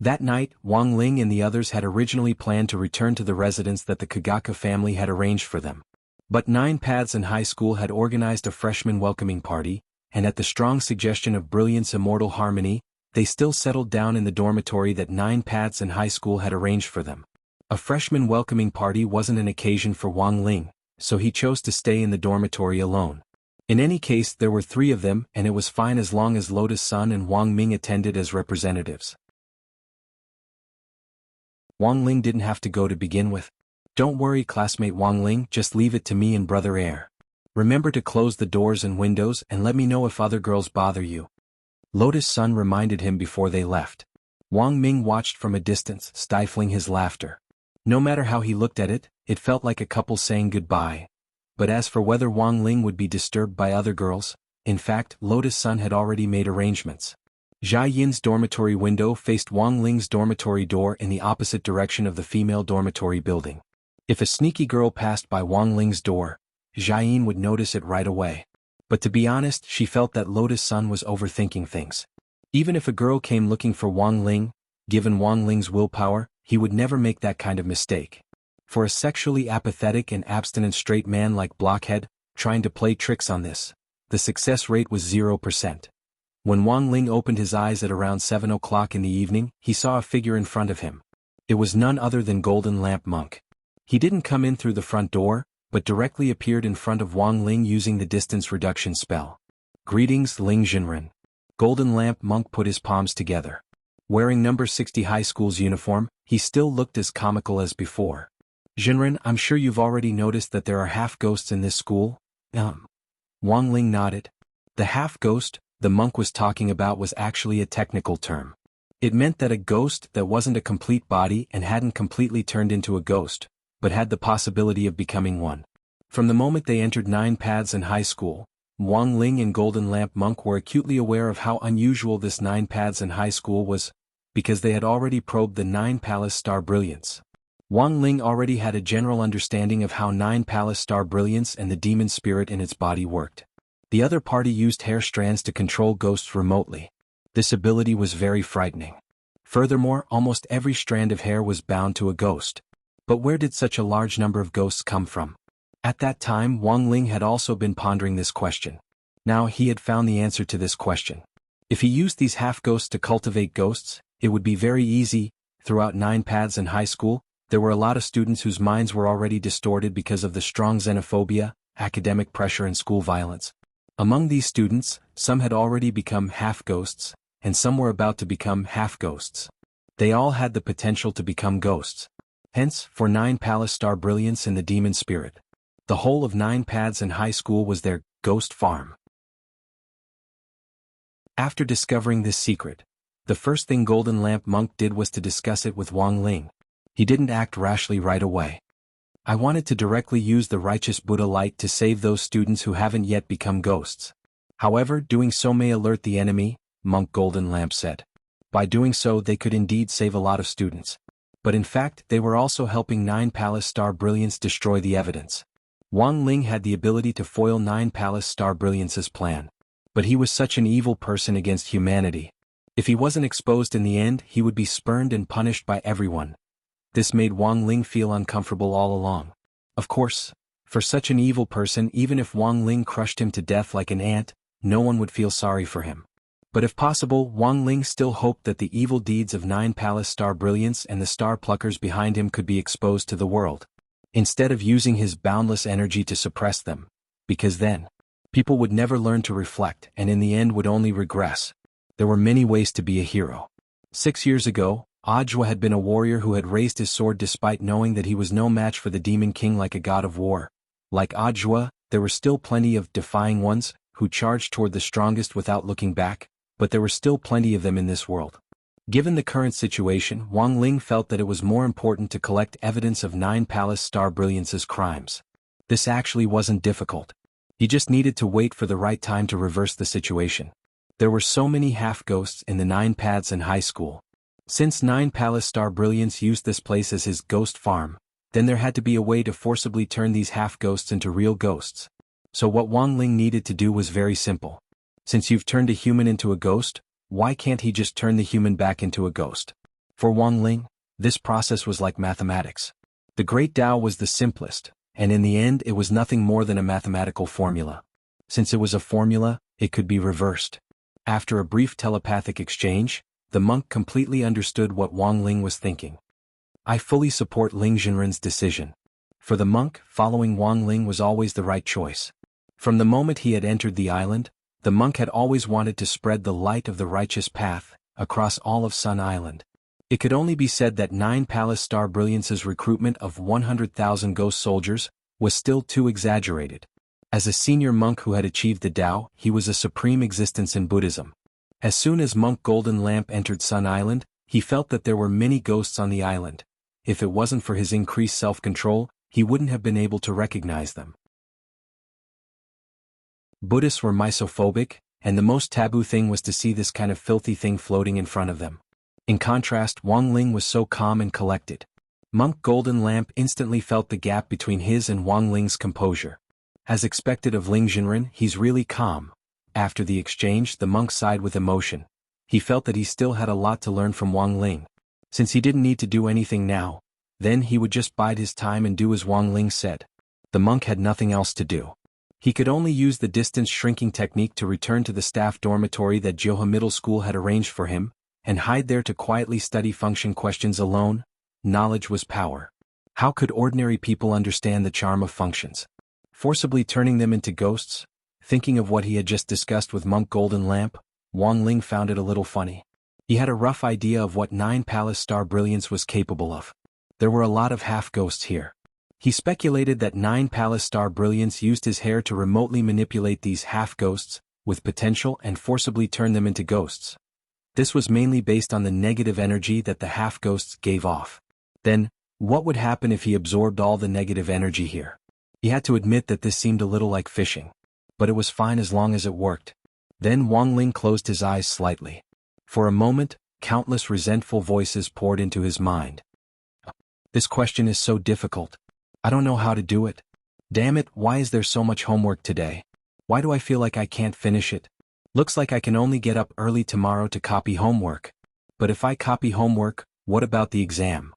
That night, Wang Ling and the others had originally planned to return to the residence that the Kagaka family had arranged for them. But Nine Paths and High School had organized a freshman welcoming party, and at the strong suggestion of Brilliant's immortal harmony, they still settled down in the dormitory that Nine Paths and High School had arranged for them. A freshman welcoming party wasn't an occasion for Wang Ling, so he chose to stay in the dormitory alone. In any case, there were 3 of them, and it was fine as long as Lotus Sun and Wang Ming attended as representatives. Wang Ling didn't have to go to begin with. Don't worry, classmate Wang Ling, just leave it to me and Brother Air. Remember to close the doors and windows and let me know if other girls bother you. Lotus Sun reminded him before they left. Wang Ming watched from a distance, stifling his laughter. No matter how he looked at it, it felt like a couple saying goodbye. But as for whether Wang Ling would be disturbed by other girls, in fact, Lotus Sun had already made arrangements. Jia Yin's dormitory window faced Wang Ling's dormitory door in the opposite direction of the female dormitory building. If a sneaky girl passed by Wang Ling's door, Jia Yin would notice it right away. But to be honest, she felt that Lotus Sun was overthinking things. Even if a girl came looking for Wang Ling, given Wang Ling's willpower, he would never make that kind of mistake. For a sexually apathetic and abstinent straight man like Blockhead, trying to play tricks on this, the success rate was 0%. When Wang Ling opened his eyes at around 7 o'clock in the evening, he saw a figure in front of him. It was none other than Golden Lamp Monk. He didn't come in through the front door, but directly appeared in front of Wang Ling using the distance reduction spell. Greetings, Ling Jinren. Golden Lamp Monk put his palms together. Wearing number 60 high school's uniform, he still looked as comical as before. Jinren, I'm sure you've already noticed that there are half-ghosts in this school? Wang Ling nodded. The half-ghost the monk was talking about was actually a technical term. It meant that a ghost that wasn't a complete body and hadn't completely turned into a ghost, but had the possibility of becoming one. From the moment they entered Nine Paths and High School, Wang Ling and Golden Lamp Monk were acutely aware of how unusual this Nine Paths and High School was, because they had already probed the Nine Palace Star Brilliance. Wang Ling already had a general understanding of how Nine Palace Star Brilliance and the demon spirit in its body worked. The other party used hair strands to control ghosts remotely. This ability was very frightening. Furthermore, almost every strand of hair was bound to a ghost. But where did such a large number of ghosts come from? At that time, Wang Ling had also been pondering this question. Now he had found the answer to this question. If he used these half-ghosts to cultivate ghosts, it would be very easy. Throughout Nine Paths and High School, there were a lot of students whose minds were already distorted because of the strong xenophobia, academic pressure and school violence. Among these students, some had already become half-ghosts, and some were about to become half-ghosts. They all had the potential to become ghosts. Hence, for Nine Palace Star Brilliance and the Demon Spirit, the whole of Nine Paths and High School was their ghost farm. After discovering this secret, the first thing Golden Lamp Monk did was to discuss it with Wang Ling. He didn't act rashly right away. I wanted to directly use the righteous Buddha light to save those students who haven't yet become ghosts. However, doing so may alert the enemy, Monk Golden Lamp said. By doing so they could indeed save a lot of students. But in fact they were also helping Nine Palace Star Brilliance destroy the evidence. Wang Ling had the ability to foil Nine Palace Star Brilliance's plan. But he was such an evil person against humanity. If he wasn't exposed in the end, he would be spurned and punished by everyone. This made Wang Ling feel uncomfortable all along. Of course, for such an evil person, even if Wang Ling crushed him to death like an ant, no one would feel sorry for him. But if possible, Wang Ling still hoped that the evil deeds of Nine Palace Star Brilliance and the Star Pluckers behind him could be exposed to the world, instead of using his boundless energy to suppress them, because then, people would never learn to reflect and in the end would only regress. There were many ways to be a hero. 6 years ago, Ajwa had been a warrior who had raised his sword despite knowing that he was no match for the Demon King like a god of war. Like Ajwa, there were still plenty of defying ones, who charged toward the strongest without looking back, but there were still plenty of them in this world. Given the current situation, Wang Ling felt that it was more important to collect evidence of Nine Palace Star Brilliance's crimes. This actually wasn't difficult. He just needed to wait for the right time to reverse the situation. There were so many half-ghosts in the Nine Paths and High School. Since Nine Palace Star Brilliance used this place as his ghost farm, then there had to be a way to forcibly turn these half-ghosts into real ghosts. So what Wang Ling needed to do was very simple. Since you've turned a human into a ghost, why can't he just turn the human back into a ghost? For Wang Ling, this process was like mathematics. The Great Tao was the simplest, and in the end it was nothing more than a mathematical formula. Since it was a formula, it could be reversed. After a brief telepathic exchange, the monk completely understood what Wang Ling was thinking. I fully support Ling Jinren's decision. For the monk, following Wang Ling was always the right choice. From the moment he had entered the island, the monk had always wanted to spread the light of the righteous path across all of Sun Island. It could only be said that 9 Palace Star Brilliance's recruitment of 100,000 ghost soldiers was still too exaggerated. As a senior monk who had achieved the Tao, he was a supreme existence in Buddhism. As soon as Monk Golden Lamp entered Sun Island, he felt that there were many ghosts on the island. If it wasn't for his increased self-control, he wouldn't have been able to recognize them. Buddhists were misophobic, and the most taboo thing was to see this kind of filthy thing floating in front of them. In contrast, Wang Ling was so calm and collected. Monk Golden Lamp instantly felt the gap between his and Wang Ling's composure. As expected of Ling Jinren, he's really calm. After the exchange, the monk sighed with emotion. He felt that he still had a lot to learn from Wang Ling. Since he didn't need to do anything now, then he would just bide his time and do as Wang Ling said. The monk had nothing else to do. He could only use the distance shrinking technique to return to the staff dormitory that Joha Middle School had arranged for him, and hide there to quietly study function questions alone. Knowledge was power. How could ordinary people understand the charm of functions? Forcibly turning them into ghosts? Thinking of what he had just discussed with Monk Golden Lamp, Wang Ling found it a little funny. He had a rough idea of what 9 Palace Star Brilliance was capable of. There were a lot of half-ghosts here. He speculated that 9 Palace Star Brilliance used his hair to remotely manipulate these half-ghosts, with potential, and forcibly turn them into ghosts. This was mainly based on the negative energy that the half-ghosts gave off. Then, what would happen if he absorbed all the negative energy here? He had to admit that this seemed a little like fishing. But it was fine as long as it worked. Then Wang Ling closed his eyes slightly. For a moment, countless resentful voices poured into his mind. This question is so difficult. I don't know how to do it. Damn it, why is there so much homework today? Why do I feel like I can't finish it? Looks like I can only get up early tomorrow to copy homework. But if I copy homework, what about the exam?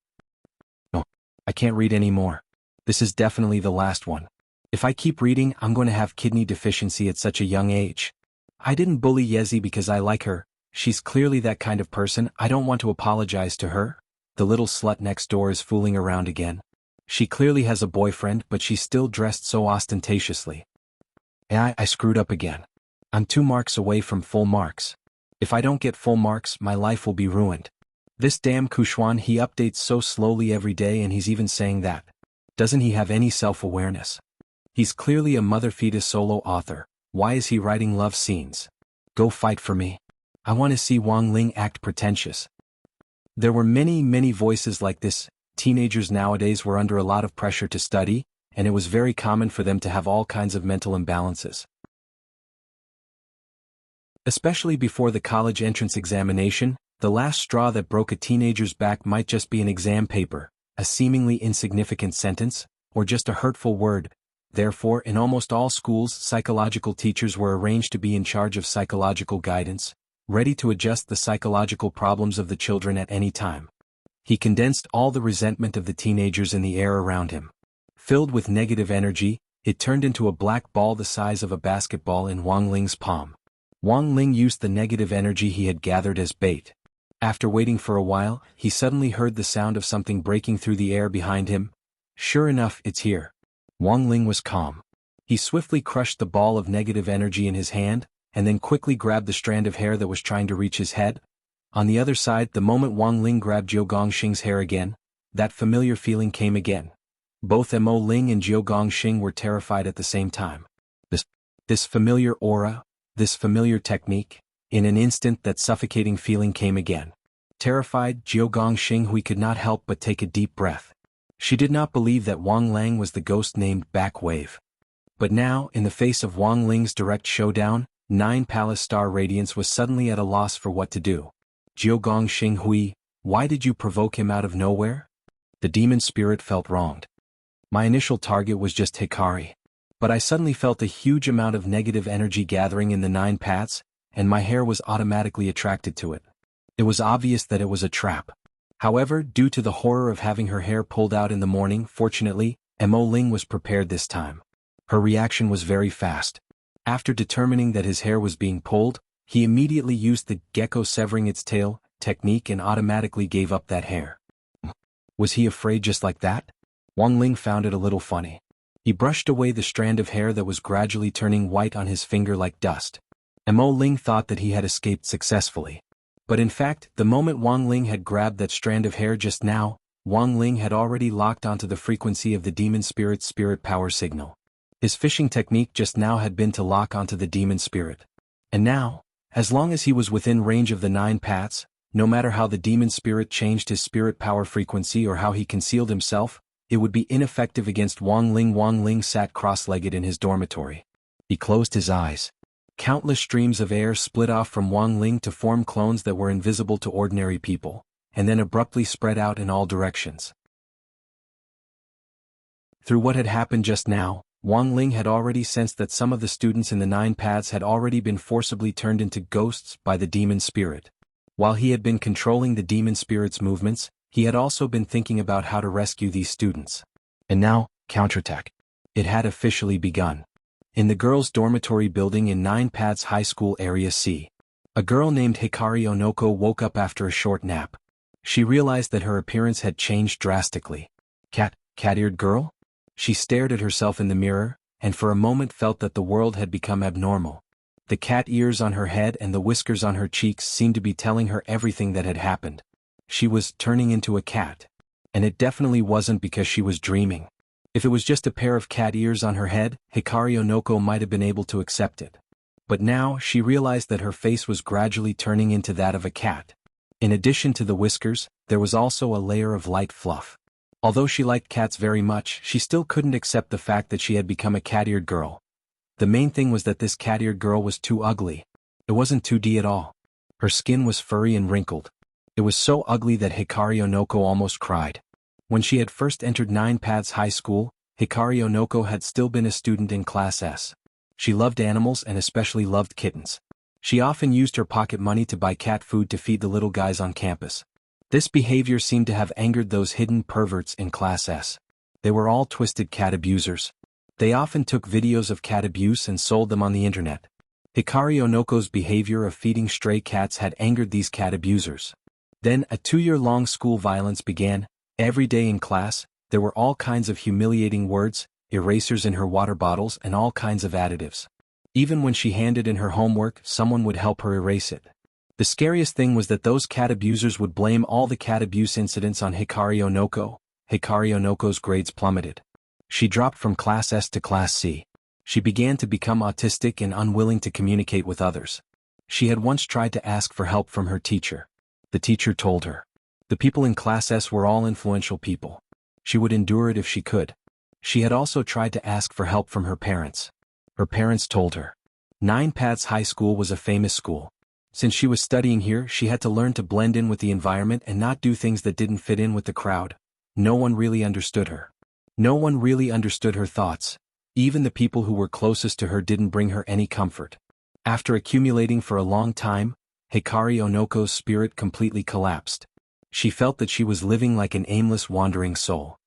No, I can't read anymore. This is definitely the last one. If I keep reading, I'm going to have kidney deficiency at such a young age. I didn't bully Yezi because I like her. She's clearly that kind of person. I don't want to apologize to her. The little slut next door is fooling around again. She clearly has a boyfriend, but she's still dressed so ostentatiously. I screwed up again. I'm 2 marks away from full marks. If I don't get full marks, my life will be ruined. This damn Kushuan, he updates so slowly every day, and he's even saying that. Doesn't he have any self-awareness? He's clearly a mother-fetus solo author. Why is he writing love scenes? Go fight for me. I want to see Wang Ling act pretentious. There were many voices like this. Teenagers nowadays were under a lot of pressure to study, and it was very common for them to have all kinds of mental imbalances. Especially before the college entrance examination, the last straw that broke a teenager's back might just be an exam paper, a seemingly insignificant sentence, or just a hurtful word. Therefore, in almost all schools, psychological teachers were arranged to be in charge of psychological guidance, ready to adjust the psychological problems of the children at any time. He condensed all the resentment of the teenagers in the air around him. Filled with negative energy, it turned into a black ball the size of a basketball in Wang Ling's palm. Wang Ling used the negative energy he had gathered as bait. After waiting for a while, he suddenly heard the sound of something breaking through the air behind him. Sure enough, it's here. Wang Ling was calm. He swiftly crushed the ball of negative energy in his hand, and then quickly grabbed the strand of hair that was trying to reach his head. On the other side, the moment Wang Ling grabbed Jiu Gongxing's hair again, that familiar feeling came again. Both Mo Ling and Jiu Gongxing were terrified at the same time. This familiar aura, this familiar technique, in an instant that suffocating feeling came again. Terrified, Jiu Gongxing Hui could not help but take a deep breath. She did not believe that Wang Lang was the ghost named Back Wave. But now, in the face of Wang Ling's direct showdown, 9 Palace Star Radiance was suddenly at a loss for what to do. Jiu Gongxing Hui, why did you provoke him out of nowhere? The demon spirit felt wronged. My initial target was just Hikari. But I suddenly felt a huge amount of negative energy gathering in the 9 paths, and my hair was automatically attracted to it. It was obvious that it was a trap. However, due to the horror of having her hair pulled out in the morning, fortunately, Mo Ling was prepared this time. Her reaction was very fast. After determining that his hair was being pulled, he immediately used the gecko severing its tail technique and automatically gave up that hair. Was he afraid just like that? Wang Ling found it a little funny. He brushed away the strand of hair that was gradually turning white on his finger like dust. Mo Ling thought that he had escaped successfully. But in fact, the moment Wang Ling had grabbed that strand of hair just now, Wang Ling had already locked onto the frequency of the demon spirit's spirit power signal. His fishing technique just now had been to lock onto the demon spirit. And now, as long as he was within range of the 9 paths, no matter how the demon spirit changed his spirit power frequency or how he concealed himself, it would be ineffective against Wang Ling. Wang Ling sat cross-legged in his dormitory. He closed his eyes. Countless streams of air split off from Wang Ling to form clones that were invisible to ordinary people, and then abruptly spread out in all directions. Through what had happened just now, Wang Ling had already sensed that some of the students in the 9 paths had already been forcibly turned into ghosts by the demon spirit. While he had been controlling the demon spirit's movements, he had also been thinking about how to rescue these students. And now, counterattack. It had officially begun. In the girls' dormitory building in 9 Paths High School Area C, a girl named Hikari Onoko woke up after a short nap. She realized that her appearance had changed drastically. Cat-eared girl? She stared at herself in the mirror, and for a moment felt that the world had become abnormal. The cat ears on her head and the whiskers on her cheeks seemed to be telling her everything that had happened. She was turning into a cat. And it definitely wasn't because she was dreaming. If it was just a pair of cat ears on her head, Hikari Onoko might have been able to accept it. But now she realized that her face was gradually turning into that of a cat. In addition to the whiskers, there was also a layer of light fluff. Although she liked cats very much, she still couldn't accept the fact that she had become a cat-eared girl. The main thing was that this cat-eared girl was too ugly. It wasn't 2D at all. Her skin was furry and wrinkled. It was so ugly that Hikari Onoko almost cried. When she had first entered 9 Paths High School, Hikari Onoko had still been a student in Class S. She loved animals and especially loved kittens. She often used her pocket money to buy cat food to feed the little guys on campus. This behavior seemed to have angered those hidden perverts in Class S. They were all twisted cat abusers. They often took videos of cat abuse and sold them on the internet. Hikari Onoko's behavior of feeding stray cats had angered these cat abusers. Then a 2-year-long school violence began. Every day in class, there were all kinds of humiliating words, erasers in her water bottles and all kinds of additives. Even when she handed in her homework, someone would help her erase it. The scariest thing was that those cat abusers would blame all the cat abuse incidents on Hikari Onoko. Hikari Onoko's grades plummeted. She dropped from Class S to Class C. She began to become autistic and unwilling to communicate with others. She had once tried to ask for help from her teacher. The teacher told her. The people in Class S were all influential people. She would endure it if she could. She had also tried to ask for help from her parents. Her parents told her. 9 Paths High School was a famous school. Since she was studying here, she had to learn to blend in with the environment and not do things that didn't fit in with the crowd. No one really understood her. No one really understood her thoughts. Even the people who were closest to her didn't bring her any comfort. After accumulating for a long time, Hikari Onoko's spirit completely collapsed. She felt that she was living like an aimless wandering soul.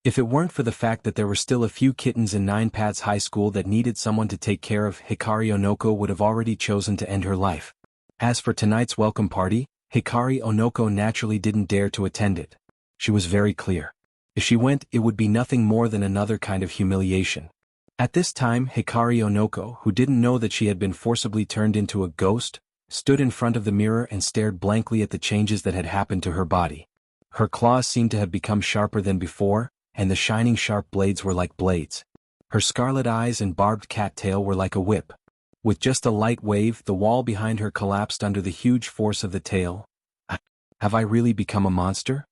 If it weren't for the fact that there were still a few kittens in 9 Paths High School that needed someone to take care of, Hikari Onoko would have already chosen to end her life. As for tonight's welcome party, Hikari Onoko naturally didn't dare to attend it. She was very clear. If she went, it would be nothing more than another kind of humiliation. At this time, Hikari Onoko, who didn't know that she had been forcibly turned into a ghost, stood in front of the mirror and stared blankly at the changes that had happened to her body. Her claws seemed to have become sharper than before, and the shining sharp blades were like blades. Her scarlet eyes and barbed cat tail were like a whip. With just a light wave, the wall behind her collapsed under the huge force of the tail. Have I really become a monster?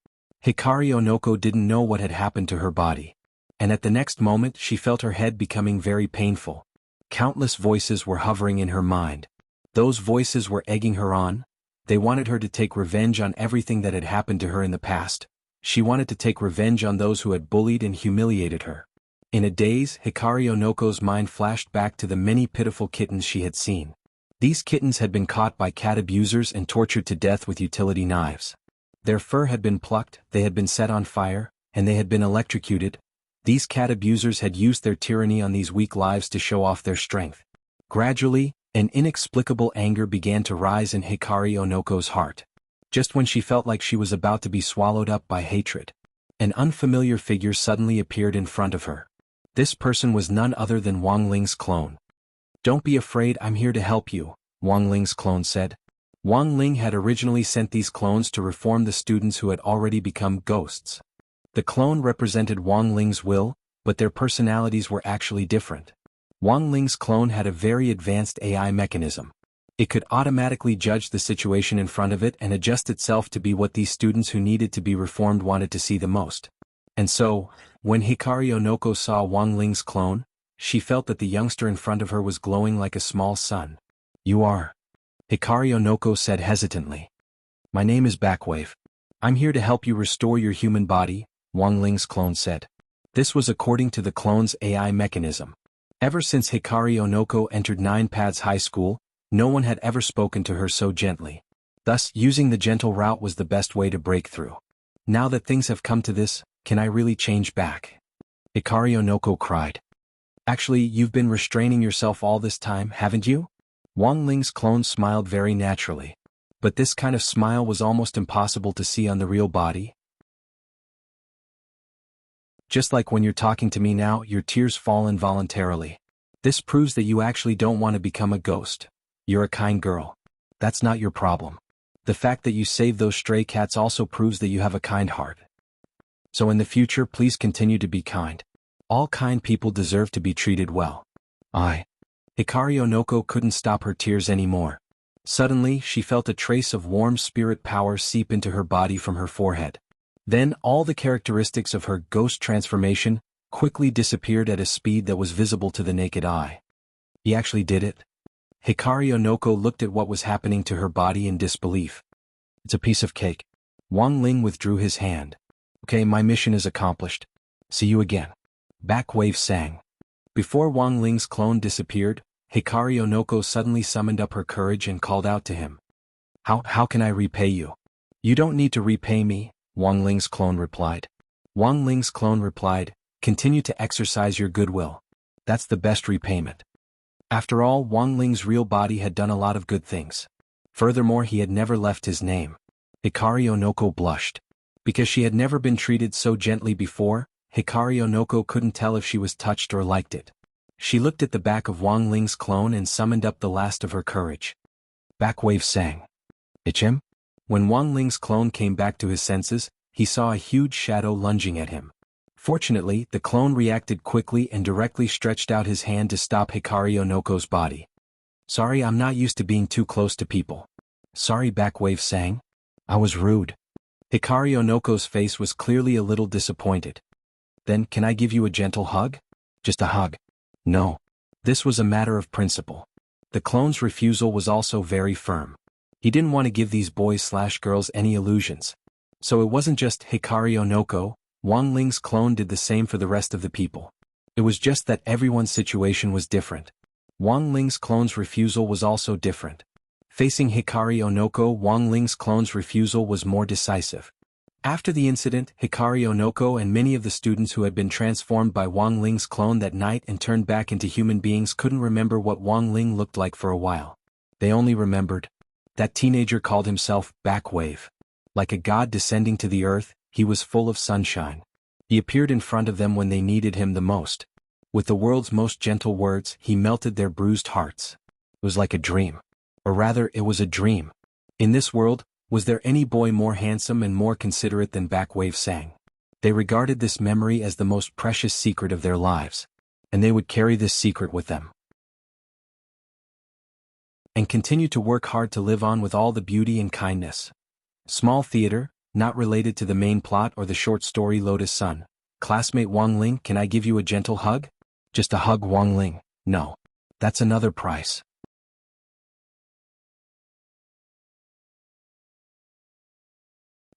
Hikari Onoko didn't know what had happened to her body. And at the next moment she felt her head becoming very painful. Countless voices were hovering in her mind. Those voices were egging her on. They wanted her to take revenge on everything that had happened to her in the past. She wanted to take revenge on those who had bullied and humiliated her. In a daze, Hikari Onoko's mind flashed back to the many pitiful kittens she had seen. These kittens had been caught by cat abusers and tortured to death with utility knives. Their fur had been plucked, they had been set on fire, and they had been electrocuted. These cat abusers had used their tyranny on these weak lives to show off their strength. Gradually, an inexplicable anger began to rise in Hikari Onoko's heart. Just when she felt like she was about to be swallowed up by hatred, an unfamiliar figure suddenly appeared in front of her. This person was none other than Wang Ling's clone. "Don't be afraid, I'm here to help you," Wang Ling's clone said. Wang Ling had originally sent these clones to reform the students who had already become ghosts. The clone represented Wang Ling's will, but their personalities were actually different. Wang Ling's clone had a very advanced AI mechanism. It could automatically judge the situation in front of it and adjust itself to be what these students who needed to be reformed wanted to see the most. And so, when Hikari Onoko saw Wang Ling's clone, she felt that the youngster in front of her was glowing like a small sun. "You are?" Hikari Onoko said hesitantly. "My name is Backwave. I'm here to help you restore your human body," Wang Ling's clone said. This was according to the clone's AI mechanism. Ever since Hikari Onoko entered Nine Paths High School, no one had ever spoken to her so gently. Thus, using the gentle route was the best way to break through. "Now that things have come to this, can I really change back?" Hikari Onoko cried. "Actually, you've been restraining yourself all this time, haven't you?" Wang Ling's clone smiled very naturally. But this kind of smile was almost impossible to see on the real body. "Just like when you're talking to me now, your tears fall involuntarily. This proves that you actually don't want to become a ghost. You're a kind girl. That's not your problem. The fact that you saved those stray cats also proves that you have a kind heart. So in the future, please continue to be kind. All kind people deserve to be treated well." Hikari Onoko couldn't stop her tears anymore. Suddenly, she felt a trace of warm spirit power seep into her body from her forehead. Then all the characteristics of her ghost transformation quickly disappeared at a speed that was visible to the naked eye. He actually did it? Hikari Onoko looked at what was happening to her body in disbelief. "It's a piece of cake." Wang Ling withdrew his hand. "Okay, my mission is accomplished. See you again." Backwave sang. Before Wang Ling's clone disappeared, Hikari Onoko suddenly summoned up her courage and called out to him. How can I repay you?" "You don't need to repay me," Wang Ling's clone replied. Wang Ling's clone replied, "Continue to exercise your goodwill. That's the best repayment." After all, Wang Ling's real body had done a lot of good things. Furthermore, he had never left his name. Hikari Onoko blushed. Because she had never been treated so gently before, Hikari Onoko couldn't tell if she was touched or liked it. She looked at the back of Wang Ling's clone and summoned up the last of her courage. Backwave sang. "It's him?" When Wang Ling's clone came back to his senses, he saw a huge shadow lunging at him. Fortunately, the clone reacted quickly and directly stretched out his hand to stop Hikari Onoko's body. "Sorry, I'm not used to being too close to people." "Sorry," Backwave sang. "I was rude." Hikari Onoko's face was clearly a little disappointed. "Then, can I give you a gentle hug?" "Just a hug." "No." This was a matter of principle. The clone's refusal was also very firm. He didn't want to give these boys/girls any illusions. So it wasn't just Hikari Onoko, Wang Ling's clone did the same for the rest of the people. It was just that everyone's situation was different. Wang Ling's clone's refusal was also different. Facing Hikari Onoko, Wang Ling's clone's refusal was more decisive. After the incident, Hikari Onoko and many of the students who had been transformed by Wang Ling's clone that night and turned back into human beings couldn't remember what Wang Ling looked like for a while. They only remembered. That teenager called himself Backwave. Like a god descending to the earth, he was full of sunshine. He appeared in front of them when they needed him the most. With the world's most gentle words, he melted their bruised hearts. It was like a dream. Or rather, it was a dream. In this world, was there any boy more handsome and more considerate than Backwave sang? They regarded this memory as the most precious secret of their lives. And they would carry this secret with them. And continue to work hard to live on with all the beauty and kindness. Small theater, not related to the main plot or the short story Lotus Sun. Classmate Wang Ling, can I give you a gentle hug? Just a hug, Wang Ling. No. That's another price.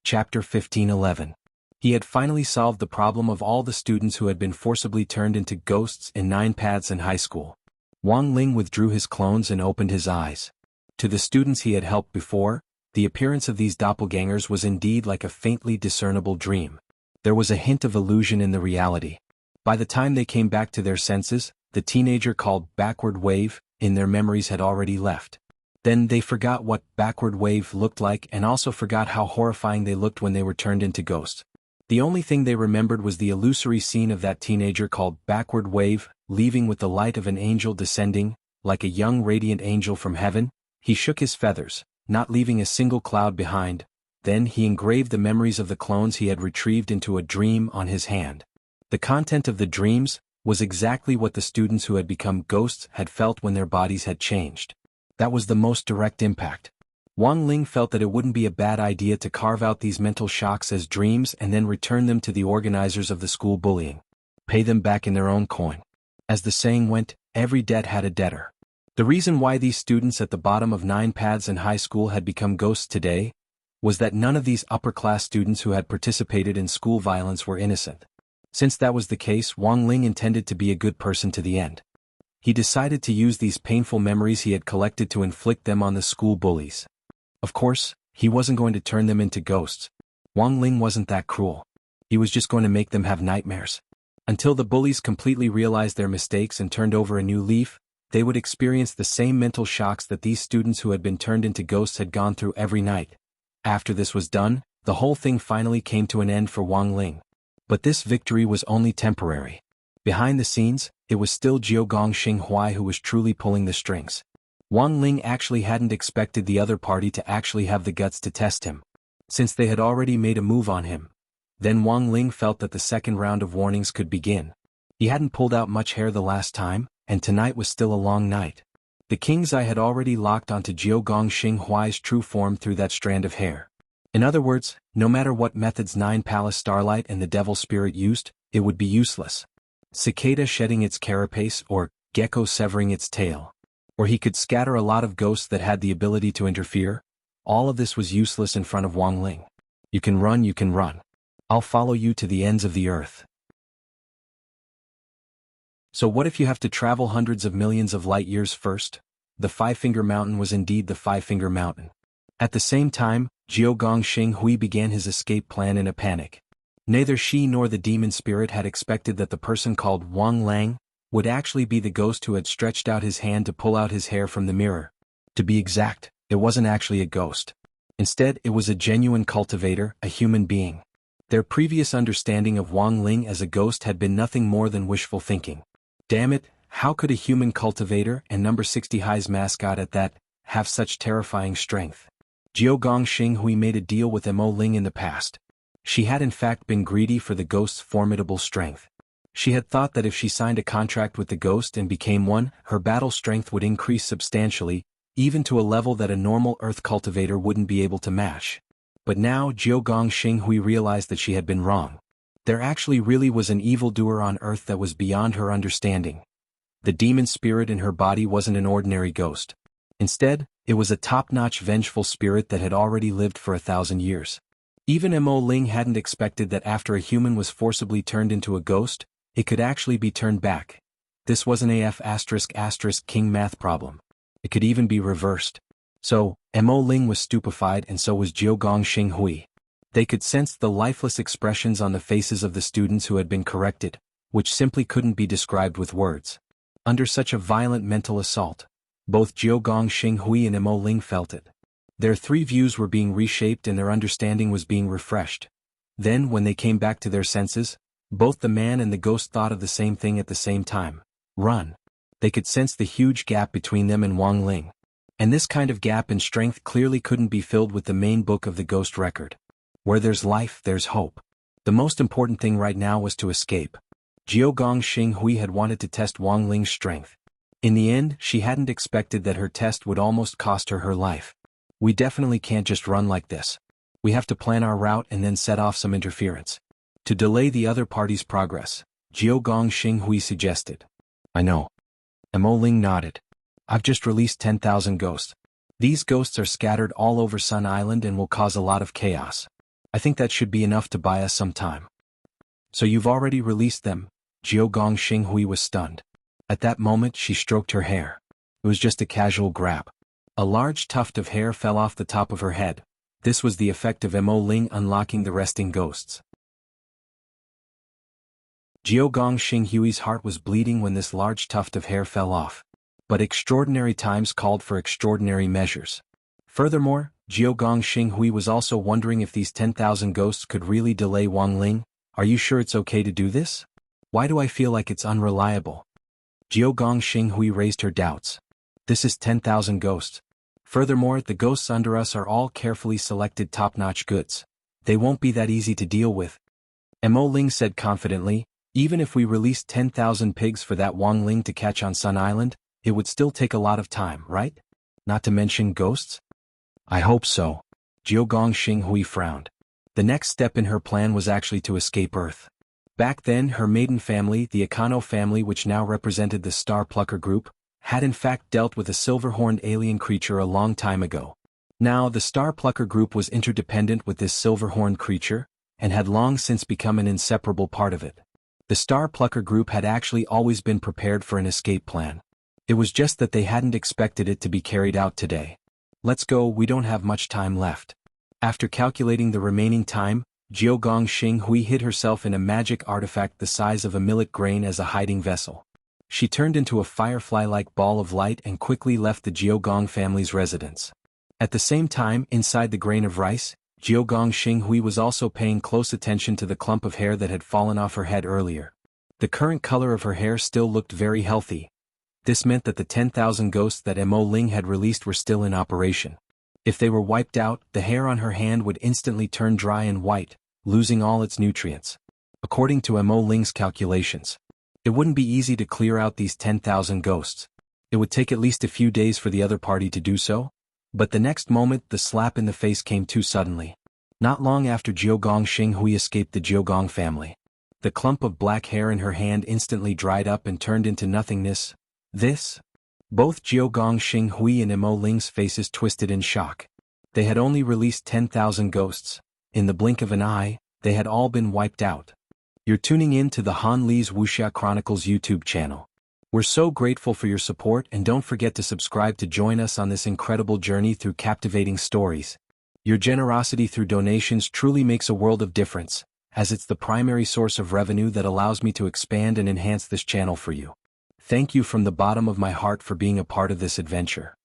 Chapter 15:11. He had finally solved the problem of all the students who had been forcibly turned into ghosts in 9 paths in high school. Wang Ling withdrew his clones and opened his eyes. To the students he had helped before, the appearance of these doppelgangers was indeed like a faintly discernible dream. There was a hint of illusion in the reality. By the time they came back to their senses, the teenager called backward wave in their memories had already left. Then they forgot what backward wave looked like and also forgot how horrifying they looked when they were turned into ghosts. The only thing they remembered was the illusory scene of that teenager called backward wave, leaving with the light of an angel descending, like a young radiant angel from heaven. He shook his feathers, not leaving a single cloud behind. Then he engraved the memories of the clones he had retrieved into a dream on his hand. The content of the dreams was exactly what the students who had become ghosts had felt when their bodies had changed. That was the most direct impact. Wang Ling felt that it wouldn't be a bad idea to carve out these mental shocks as dreams and then return them to the organizers of the school bullying. Pay them back in their own coin. As the saying went, every debt had a debtor. The reason why these students at the bottom of 9 paths in high school had become ghosts today was that none of these upper-class students who had participated in school violence were innocent. Since that was the case, Wang Ling intended to be a good person to the end. He decided to use these painful memories he had collected to inflict them on the school bullies. Of course, he wasn't going to turn them into ghosts. Wang Ling wasn't that cruel. He was just going to make them have nightmares. Until the bullies completely realized their mistakes and turned over a new leaf, they would experience the same mental shocks that these students who had been turned into ghosts had gone through every night. After this was done, the whole thing finally came to an end for Wang Ling. But this victory was only temporary. Behind the scenes, it was still Jiugong Xinghuai who was truly pulling the strings. Wang Ling actually hadn't expected the other party to actually have the guts to test him. Since they had already made a move on him, then Wang Ling felt that the second round of warnings could begin. He hadn't pulled out much hair the last time, and tonight was still a long night. The king's eye had already locked onto Jiugong Xinghuai's true form through that strand of hair. In other words, no matter what methods 9 Palace Starlight and the Devil Spirit used, it would be useless. Cicada shedding its carapace or gecko severing its tail. Or he could scatter a lot of ghosts that had the ability to interfere. All of this was useless in front of Wang Ling. You can run, you can run. I'll follow you to the ends of the earth. So what if you have to travel hundreds of millions of light years first? The Five-Finger Mountain was indeed the Five-Finger Mountain. At the same time, Jiugong Xinghui began his escape plan in a panic. Neither she nor the demon spirit had expected that the person called Wang Lang would actually be the ghost who had stretched out his hand to pull out his hair from the mirror. To be exact, it wasn't actually a ghost. Instead, it was a genuine cultivator, a human being. Their previous understanding of Wang Ling as a ghost had been nothing more than wishful thinking. Damn it, how could a human cultivator and number 60 High's mascot at that have such terrifying strength? Jiugong Xinghui made a deal with Mo Ling in the past. She had in fact been greedy for the ghost's formidable strength. She had thought that if she signed a contract with the ghost and became one, her battle strength would increase substantially, even to a level that a normal earth cultivator wouldn't be able to match. But now Jiugong Xinghui realized that she had been wrong. There actually really was an evildoer on earth that was beyond her understanding. The demon spirit in her body wasn't an ordinary ghost. Instead, it was a top-notch vengeful spirit that had already lived for 1,000 years. Even Mo Ling hadn't expected that after a human was forcibly turned into a ghost, it could actually be turned back. This was an AF*** king math problem. It could even be reversed. So, Mo Ling was stupefied and so was Jiugong Xinghui. They could sense the lifeless expressions on the faces of the students who had been corrected, which simply couldn't be described with words. Under such a violent mental assault, both Jiugong Xinghui and Mo Ling felt it. Their 3 views were being reshaped and their understanding was being refreshed. Then, when they came back to their senses, both the man and the ghost thought of the same thing at the same time. Run. They could sense the huge gap between them and Wang Ling. And this kind of gap in strength clearly couldn't be filled with the main book of the ghost record. Where there's life, there's hope. The most important thing right now was to escape. Jiugong Xinghui had wanted to test Wang Ling's strength. In the end, she hadn't expected that her test would almost cost her her life. We definitely can't just run like this. We have to plan our route and then set off some interference. To delay the other party's progress, Jiugong Xinghui suggested. I know. Mo Ling nodded. I've just released 10,000 ghosts. These ghosts are scattered all over Sun Island and will cause a lot of chaos. I think that should be enough to buy us some time. So you've already released them? Jiao Xinghui was stunned. At that moment she stroked her hair. It was just a casual grab. A large tuft of hair fell off the top of her head. This was the effect of Mo Ling unlocking the resting ghosts. Jiao Xinghui's heart was bleeding when this large tuft of hair fell off. But extraordinary times called for extraordinary measures. Furthermore, Jiao Xinghui was also wondering if these 10,000 ghosts could really delay Wang Ling. Are you sure it's okay to do this? Why do I feel like it's unreliable? Jiao Xinghui raised her doubts. This is 10,000 ghosts. Furthermore, the ghosts under us are all carefully selected top-notch goods. They won't be that easy to deal with. Mo Ling said confidently, even if we released 10,000 pigs for that Wang Ling to catch on Sun Island, it would still take a lot of time, right? Not to mention ghosts? I hope so. Jiao Xinghui frowned. The next step in her plan was actually to escape Earth. Back then her maiden family, the Akano family which now represented the Star Plucker group, had in fact dealt with a silver-horned alien creature a long time ago. Now the Star Plucker group was interdependent with this silver-horned creature, and had long since become an inseparable part of it. The Star Plucker group had actually always been prepared for an escape plan. It was just that they hadn't expected it to be carried out today. Let's go, we don't have much time left. After calculating the remaining time, Jiao Xinghui hid herself in a magic artifact the size of a millet grain as a hiding vessel. She turned into a firefly-like ball of light and quickly left the Jiao family's residence. At the same time, inside the grain of rice, Jiao Xinghui was also paying close attention to the clump of hair that had fallen off her head earlier. The current color of her hair still looked very healthy. This meant that the 10,000 ghosts that Mo Ling had released were still in operation. If they were wiped out, the hair on her hand would instantly turn dry and white, losing all its nutrients. According to Mo Ling's calculations, it wouldn't be easy to clear out these 10,000 ghosts. It would take at least a few days for the other party to do so. But the next moment the slap in the face came too suddenly. Not long after Jiao Xinghui escaped the Jiao family. The clump of black hair in her hand instantly dried up and turned into nothingness. This? Both Jiao Xinghui and Mo Ling's faces twisted in shock. They had only released 10,000 ghosts. In the blink of an eye, they had all been wiped out. You're tuning in to the Han Li's Wuxia Chronicles YouTube channel. We're so grateful for your support and don't forget to subscribe to join us on this incredible journey through captivating stories. Your generosity through donations truly makes a world of difference, as it's the primary source of revenue that allows me to expand and enhance this channel for you. Thank you from the bottom of my heart for being a part of this adventure.